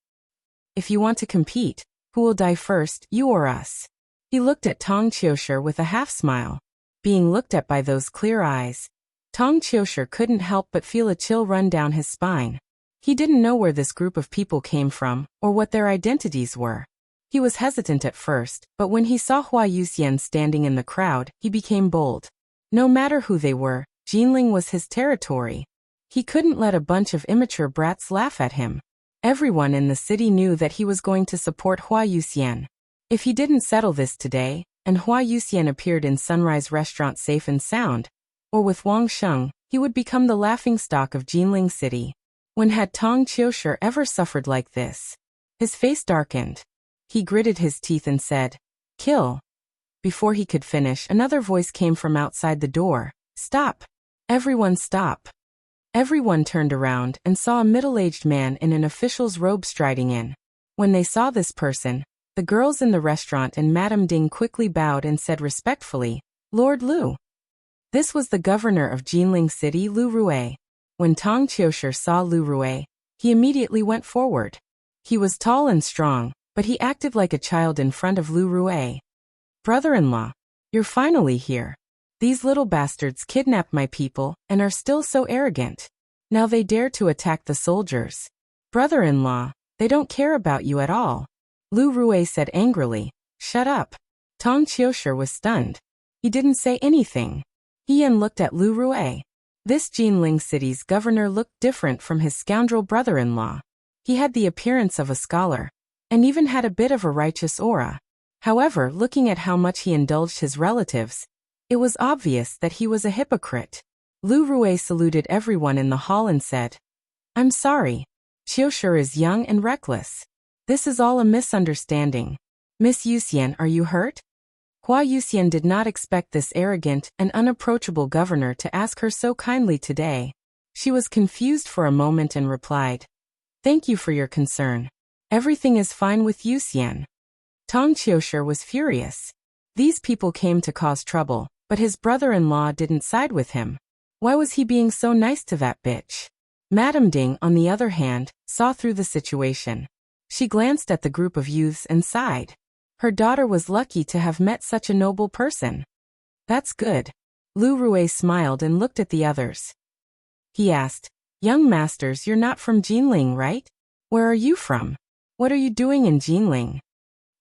If you want to compete, who will die first, you or us?" He looked at Tong Qiushi with a half-smile. Being looked at by those clear eyes, Tong Qiushi couldn't help but feel a chill run down his spine. He didn't know where this group of people came from, or what their identities were. He was hesitant at first, but when he saw Hua Yuxian standing in the crowd, he became bold. No matter who they were, Jinling was his territory. He couldn't let a bunch of immature brats laugh at him. Everyone in the city knew that he was going to support Hua Yuxian. If he didn't settle this today, and Hua Yuxian appeared in Sunrise Restaurant safe and sound, or with Wang Sheng, he would become the laughingstock of Jinling City. When had Tong Qiushi ever suffered like this? His face darkened. He gritted his teeth and said, "Kill." Before he could finish, another voice came from outside the door. "Stop. Everyone stop." Everyone turned around and saw a middle-aged man in an official's robe striding in. When they saw this person, the girls in the restaurant and Madame Ding quickly bowed and said respectfully, "Lord Lu." This was the governor of Jinling City, Lu Rue. When Tong Qiushi saw Lu Rue, he immediately went forward. He was tall and strong, but he acted like a child in front of Lu Rue. "Brother-in-law, you're finally here. These little bastards kidnapped my people and are still so arrogant. Now they dare to attack the soldiers. Brother-in-law, they don't care about you at all." Lu Rue said angrily, "Shut up." Tong Qiushi was stunned. He didn't say anything. Yan looked at Lu Rue. This Jinling City's governor looked different from his scoundrel brother-in-law. He had the appearance of a scholar, and even had a bit of a righteous aura. However, looking at how much he indulged his relatives, it was obvious that he was a hypocrite. Lu Rui saluted everyone in the hall and said, I'm sorry. Qiushi is young and reckless. This is all a misunderstanding. Miss Yuxian, are you hurt? Hua Yuxian did not expect this arrogant and unapproachable governor to ask her so kindly today. She was confused for a moment and replied, Thank you for your concern. Everything is fine with Yuxian. Tong Qiushi was furious. These people came to cause trouble, but his brother-in-law didn't side with him. Why was he being so nice to that bitch? Madame Ding, on the other hand, saw through the situation. She glanced at the group of youths and sighed. Her daughter was lucky to have met such a noble person. That's good. Lu Rui smiled and looked at the others. He asked, Young masters, you're not from Jinling, right? Where are you from? What are you doing in Jinling?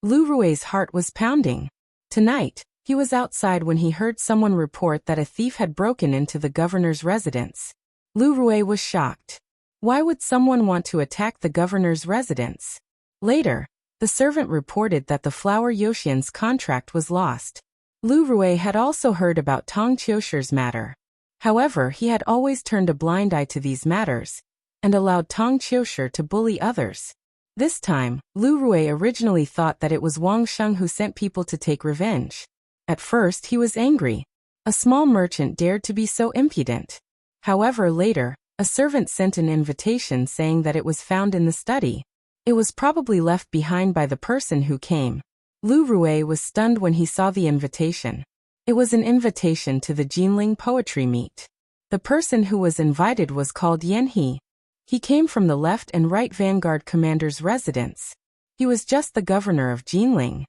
Lu Rui's heart was pounding. Tonight, he was outside when he heard someone report that a thief had broken into the governor's residence. Lu Rui was shocked. Why would someone want to attack the governor's residence? Later, the servant reported that the flower Yoshian's contract was lost. Lu Rui had also heard about Tong Qiushi's matter. However, he had always turned a blind eye to these matters, and allowed Tong Qiushi to bully others. This time, Lu Rui originally thought that it was Wang Sheng who sent people to take revenge. At first he was angry. A small merchant dared to be so impudent. However, later, a servant sent an invitation saying that it was found in the study. It was probably left behind by the person who came. Lu Rui was stunned when he saw the invitation. It was an invitation to the Jinling poetry meet. The person who was invited was called Yan He. He came from the left and right vanguard commander's residence. He was just the governor of Jinling.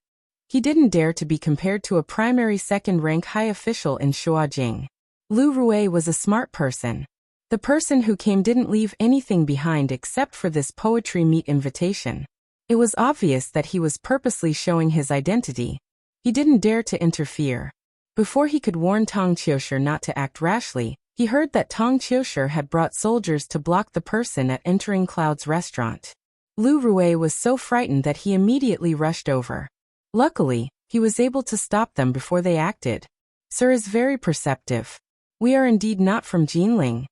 He didn't dare to be compared to a primary second-rank high official in Shuajing. Lu Rui was a smart person. The person who came didn't leave anything behind except for this poetry meet invitation. It was obvious that he was purposely showing his identity. He didn't dare to interfere. Before he could warn Tong Qiushi not to act rashly, he heard that Tong Qiushi had brought soldiers to block the person at entering Cloud's restaurant. Lu Rui was so frightened that he immediately rushed over. Luckily, he was able to stop them before they acted. Sir is very perceptive. We are indeed not from Jinling.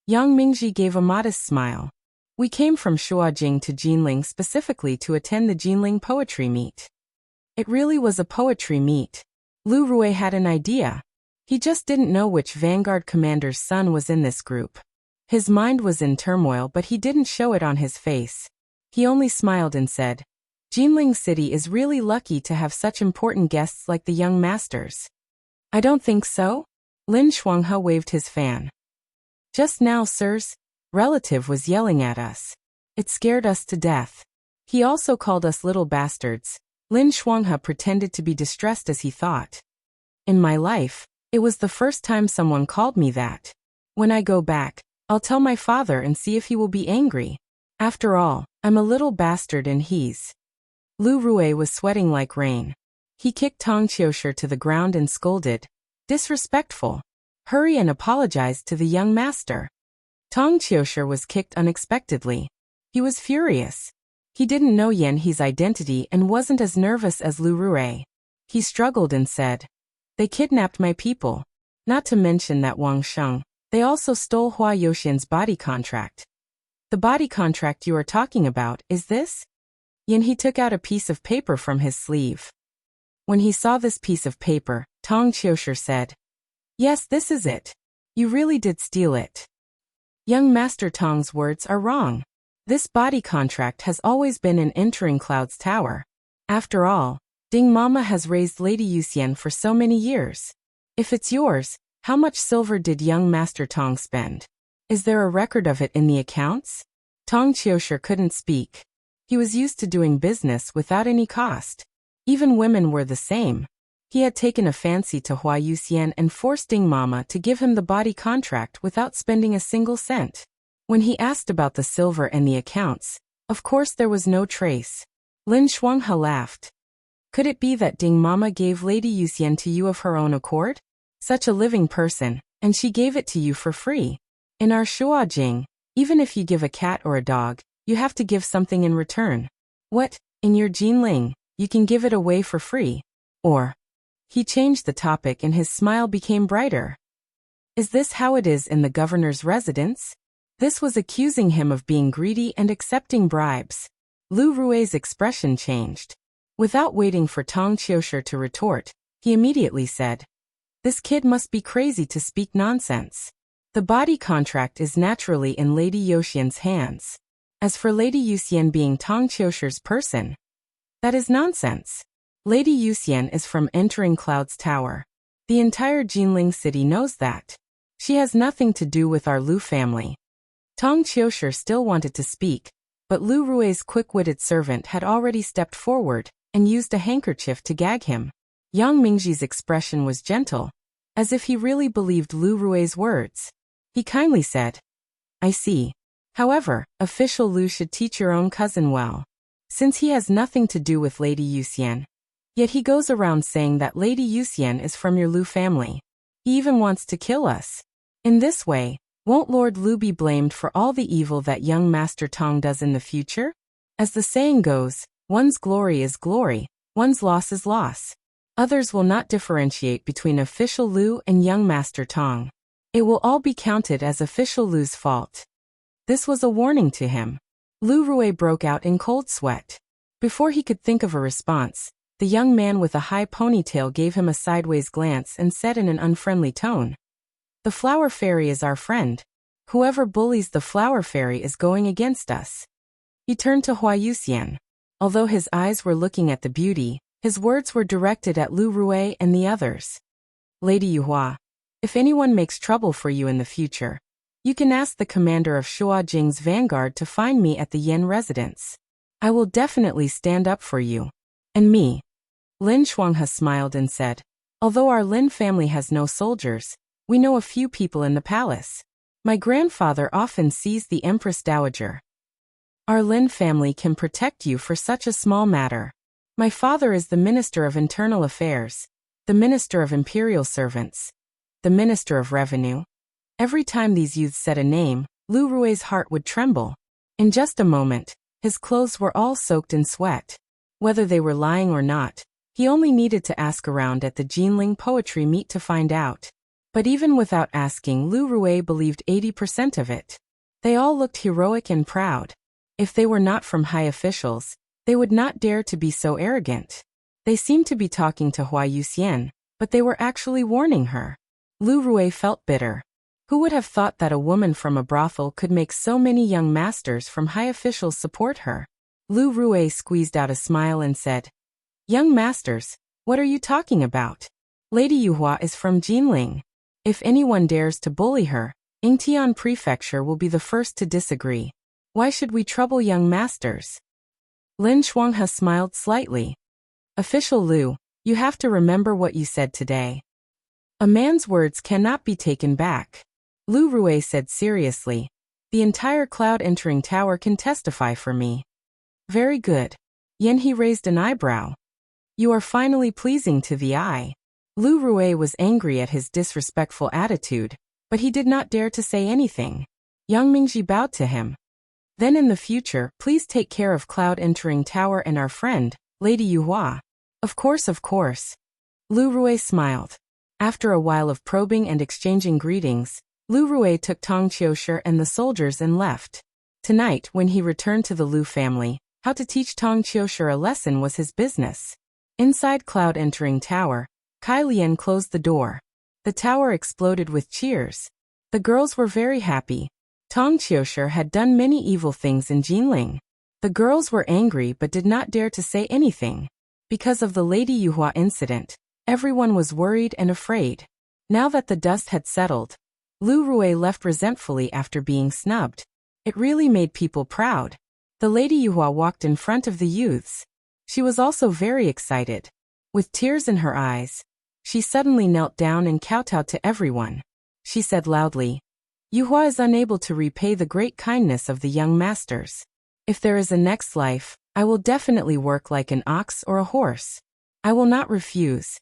Yang Mingji gave a modest smile. We came from Shuajing to Jinling specifically to attend the Jinling poetry meet. It really was a poetry meet. Lu Rui had an idea. He just didn't know which vanguard commander's son was in this group. His mind was in turmoil, but he didn't show it on his face. He only smiled and said, Jinling City is really lucky to have such important guests like the young masters. I don't think so? Lin Shuanghe waved his fan. Just now, sir's relative was yelling at us. It scared us to death. He also called us little bastards. Lin Shuanghe pretended to be distressed as he thought. In my life, it was the first time someone called me that. When I go back, I'll tell my father and see if he will be angry. After all, I'm a little bastard and he's... Lu Rui was sweating like rain. He kicked Tong Qiushi to the ground and scolded, disrespectful. Hurry and apologize to the young master. Tong Qiushi was kicked unexpectedly. He was furious. He didn't know Yan He's identity and wasn't as nervous as Lu Rui. He struggled and said, They kidnapped my people. Not to mention that Wang Sheng. They also stole Hua Yoshian's body contract. The body contract you are talking about, is this? Yan He took out a piece of paper from his sleeve. When he saw this piece of paper, Tong Qiushi said, Yes, this is it. You really did steal it. Young Master Tong's words are wrong. This body contract has always been in entering Cloud's tower. After all, Ding Mama has raised Lady Yuxian for so many years. If it's yours, how much silver did young Master Tong spend? Is there a record of it in the accounts? Tong Qiushi couldn't speak. He was used to doing business without any cost. Even women were the same. He had taken a fancy to Hua Yuxian and forced Ding Mama to give him the body contract without spending a single cent. When he asked about the silver and the accounts, of course there was no trace. Lin Shuanghe laughed. Could it be that Ding Mama gave Lady Yuxian to you of her own accord? Such a living person, and she gave it to you for free. In our Shuajing, even if you give a cat or a dog, you have to give something in return. What, in your Jinling, you can give it away for free? Or... He changed the topic and his smile became brighter. Is this how it is in the governor's residence? This was accusing him of being greedy and accepting bribes. Lu Rui's expression changed. Without waiting for Tong Qiushi to retort, he immediately said, "This kid must be crazy to speak nonsense. The body contract is naturally in Lady Yuxian's hands. As for Lady Yuxian being Tong Qiushi's person, that is nonsense. Lady Yuxian is from entering Cloud's tower. The entire Jinling city knows that. She has nothing to do with our Lu family." Tong Qiushi still wanted to speak, but Lu Rui's quick-witted servant had already stepped forward and used a handkerchief to gag him. Yang Mingji's expression was gentle, as if he really believed Lu Rui's words. He kindly said, "I see. However, official Lu should teach your own cousin well, since he has nothing to do with Lady Yuxian. Yet he goes around saying that Lady Yuxian is from your Lu family. He even wants to kill us. In this way, won't Lord Lu be blamed for all the evil that young Master Tong does in the future? As the saying goes, one's glory is glory, one's loss is loss. Others will not differentiate between official Lu and young Master Tong. It will all be counted as official Lu's fault." This was a warning to him. Lu Rui broke out in cold sweat. Before he could think of a response, the young man with a high ponytail gave him a sideways glance and said in an unfriendly tone, "The flower fairy is our friend. Whoever bullies the flower fairy is going against us." He turned to Hua Yuxian. Although his eyes were looking at the beauty, his words were directed at Lu Rui and the others. "Lady Yuhua, if anyone makes trouble for you in the future, you can ask the commander of Shua Jing's vanguard to find me at the Yen residence. I will definitely stand up for you. And me." Lin Shuanghe smiled and said, "Although our Lin family has no soldiers, we know a few people in the palace. My grandfather often sees the Empress Dowager. Our Lin family can protect you for such a small matter. My father is the Minister of Internal Affairs, the Minister of Imperial Servants, the Minister of Revenue." Every time these youths said a name, Lu Rui's heart would tremble. In just a moment, his clothes were all soaked in sweat. Whether they were lying or not, he only needed to ask around at the Jinling poetry meet to find out. But even without asking, Lu Rui believed 80% of it. They all looked heroic and proud. If they were not from high officials, they would not dare to be so arrogant. They seemed to be talking to Hua Yuxian, but they were actually warning her. Lu Rui felt bitter. Who would have thought that a woman from a brothel could make so many young masters from high officials support her? Lu Rui squeezed out a smile and said, "Young masters, what are you talking about? Lady Yuhua is from Jinling. If anyone dares to bully her, Yingtian Prefecture will be the first to disagree. Why should we trouble young masters?" Lin Shuanghe smiled slightly. "Official Lu, you have to remember what you said today. A man's words cannot be taken back." Lu Rui said seriously, "The entire Cloud entering tower can testify for me." "Very good." Yan He raised an eyebrow. "You are finally pleasing to the eye." Lu Rui was angry at his disrespectful attitude, but he did not dare to say anything. Yang Mingji bowed to him. "Then in the future, please take care of Cloud entering tower and our friend, Lady Yuhua." Of course, of course." Lu Rui smiled. After a while of probing and exchanging greetings, Lu Rui took Tong Qiushi and the soldiers and left. Tonight, when he returned to the Lu family, how to teach Tong Qiushi a lesson was his business. Inside Cloud entering tower, Kai Lian closed the door. The tower exploded with cheers. The girls were very happy. Tong Qiushi had done many evil things in Jinling. The girls were angry but did not dare to say anything. Because of the Lady Yuhua incident, everyone was worried and afraid. Now that the dust had settled, Lu Rui left resentfully after being snubbed. It really made people proud. The Lady Yuhua walked in front of the youths. She was also very excited. With tears in her eyes, she suddenly knelt down and kowtowed to everyone. She said loudly, "Yuhua is unable to repay the great kindness of the young masters. If there is a next life, I will definitely work like an ox or a horse. I will not refuse.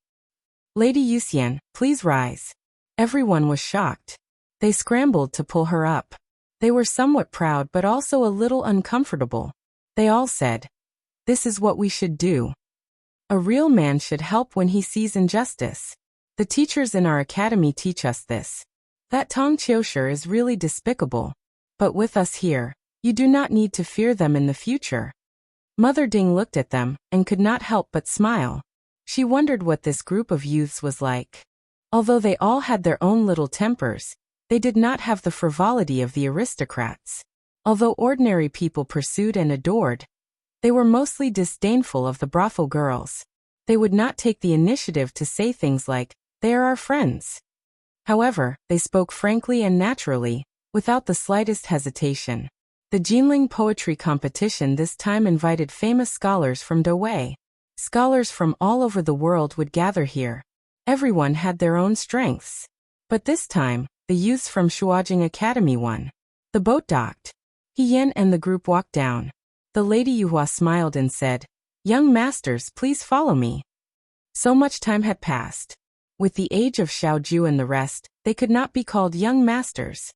Lady Yuxian, please rise." Everyone was shocked. They scrambled to pull her up. They were somewhat proud but also a little uncomfortable. They all said, "This is what we should do. A real man should help when he sees injustice. The teachers in our academy teach us this." That Tong Qiushi is really despicable. But with us here, you do not need to fear them in the future. Mother Ding looked at them, and could not help but smile. She wondered what this group of youths was like. Although they all had their own little tempers, they did not have the frivolity of the aristocrats. Although ordinary people pursued and adored, they were mostly disdainful of the brothel girls. They would not take the initiative to say things like, "They are our friends." However, they spoke frankly and naturally, without the slightest hesitation. The Jinling poetry competition this time invited famous scholars from Dowei. Scholars from all over the world would gather here. Everyone had their own strengths. But this time, the youths from Shuajing Academy won. The boat docked. He Yan and the group walked down. The Lady Yuhua smiled and said, "Young masters, please follow me." So much time had passed. With the age of Xiaoju and the rest, they could not be called young masters.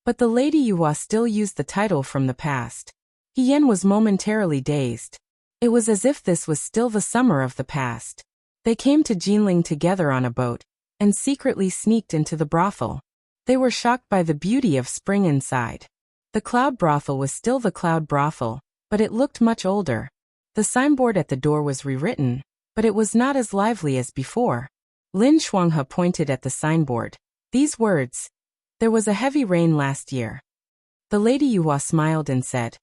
But the Lady Yuhua still used the title from the past. He Yan was momentarily dazed. It was as if this was still the summer of the past. They came to Jinling together on a boat, and secretly sneaked into the brothel. They were shocked by the beauty of spring inside. The cloud brothel was still the cloud brothel, but it looked much older. The signboard at the door was rewritten, but it was not as lively as before. Lin Shuanghe pointed at the signboard. These words, "There was a heavy rain last year." The Lady Yuhua smiled and said,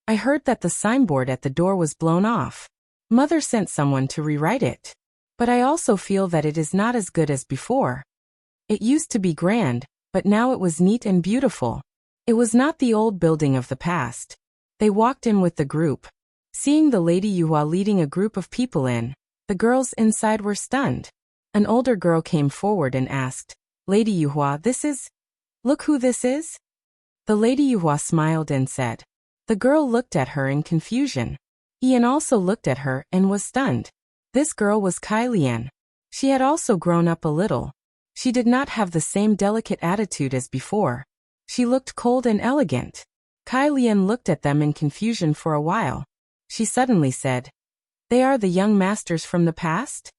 "I heard that the signboard at the door was blown off. Mother sent someone to rewrite it. But I also feel that it is not as good as before. It used to be grand, but now it was neat and beautiful. It was not the old building of the past." They walked in with the group. Seeing the Lady Yuhua leading a group of people in, the girls inside were stunned. An older girl came forward and asked, "Lady Yuhua, look who this is?" The Lady Yuhua smiled and said. The girl looked at her in confusion. Ian also looked at her and was stunned. This girl was Kai Lian. She had also grown up a little. She did not have the same delicate attitude as before. She looked cold and elegant. Kai Lian looked at them in confusion for a while. She suddenly said, "They are the young masters from the past?"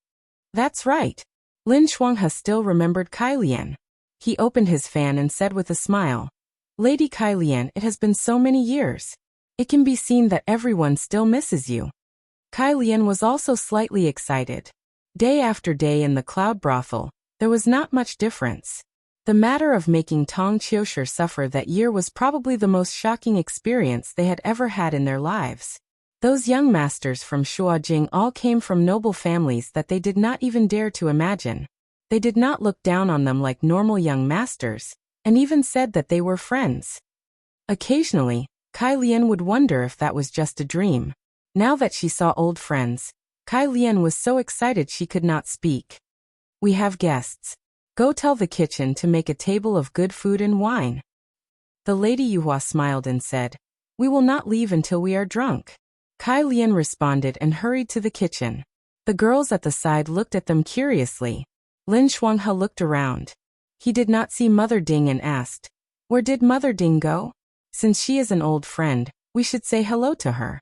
"That's right." Lin Shuanghe still remembered Kai Lian. He opened his fan and said with a smile, "Lady Kai Lian, it has been so many years. It can be seen that everyone still misses you." Kai Lian was also slightly excited. Day after day in the cloud brothel, there was not much difference. The matter of making Tong Qiushi suffer that year was probably the most shocking experience they had ever had in their lives. Those young masters from Shuajing all came from noble families that they did not even dare to imagine. They did not look down on them like normal young masters, and even said that they were friends. Occasionally, Kai Lian would wonder if that was just a dream. Now that she saw old friends, Kai Lian was so excited she could not speak. "We have guests. Go tell the kitchen to make a table of good food and wine." The Lady Yuhua smiled and said, "We will not leave until we are drunk." Kai Lian responded and hurried to the kitchen. The girls at the side looked at them curiously. Lin Shuanghe looked around. He did not see Mother Ding and asked, "Where did Mother Ding go? Since she is an old friend, we should say hello to her."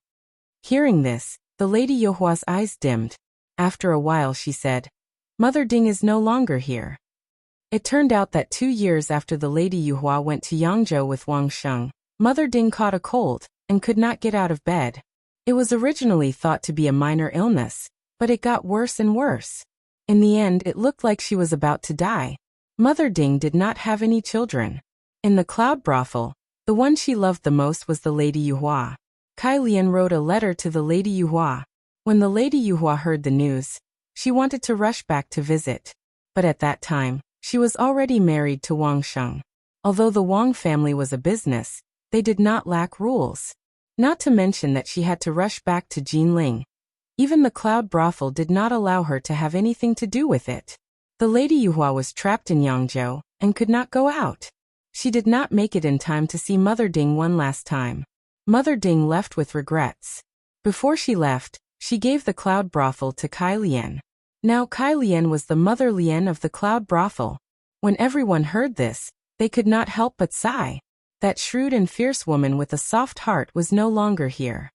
Hearing this, the Lady Yuhua's eyes dimmed. After a while she said, "Mother Ding is no longer here." It turned out that 2 years after the Lady Yuhua went to Yangzhou with Wang Sheng, Mother Ding caught a cold, and could not get out of bed. It was originally thought to be a minor illness, but it got worse and worse. In the end it looked like she was about to die. Mother Ding did not have any children. In the cloud brothel, the one she loved the most was the Lady Yuhua. Kai Lian wrote a letter to the Lady Yuhua. When the Lady Yuhua heard the news, she wanted to rush back to visit. But at that time, she was already married to Wang Sheng. Although the Wang family was a business, they did not lack rules. Not to mention that she had to rush back to Jinling. Even the cloud brothel did not allow her to have anything to do with it. The Lady Yuhua was trapped in Yangzhou, and could not go out. She did not make it in time to see Mother Ding one last time. Mother Ding left with regrets. Before she left, she gave the cloud brothel to Kai Lian. Now Kai Lian was the Mother Lian of the cloud brothel. When everyone heard this, they could not help but sigh. That shrewd and fierce woman with a soft heart was no longer here.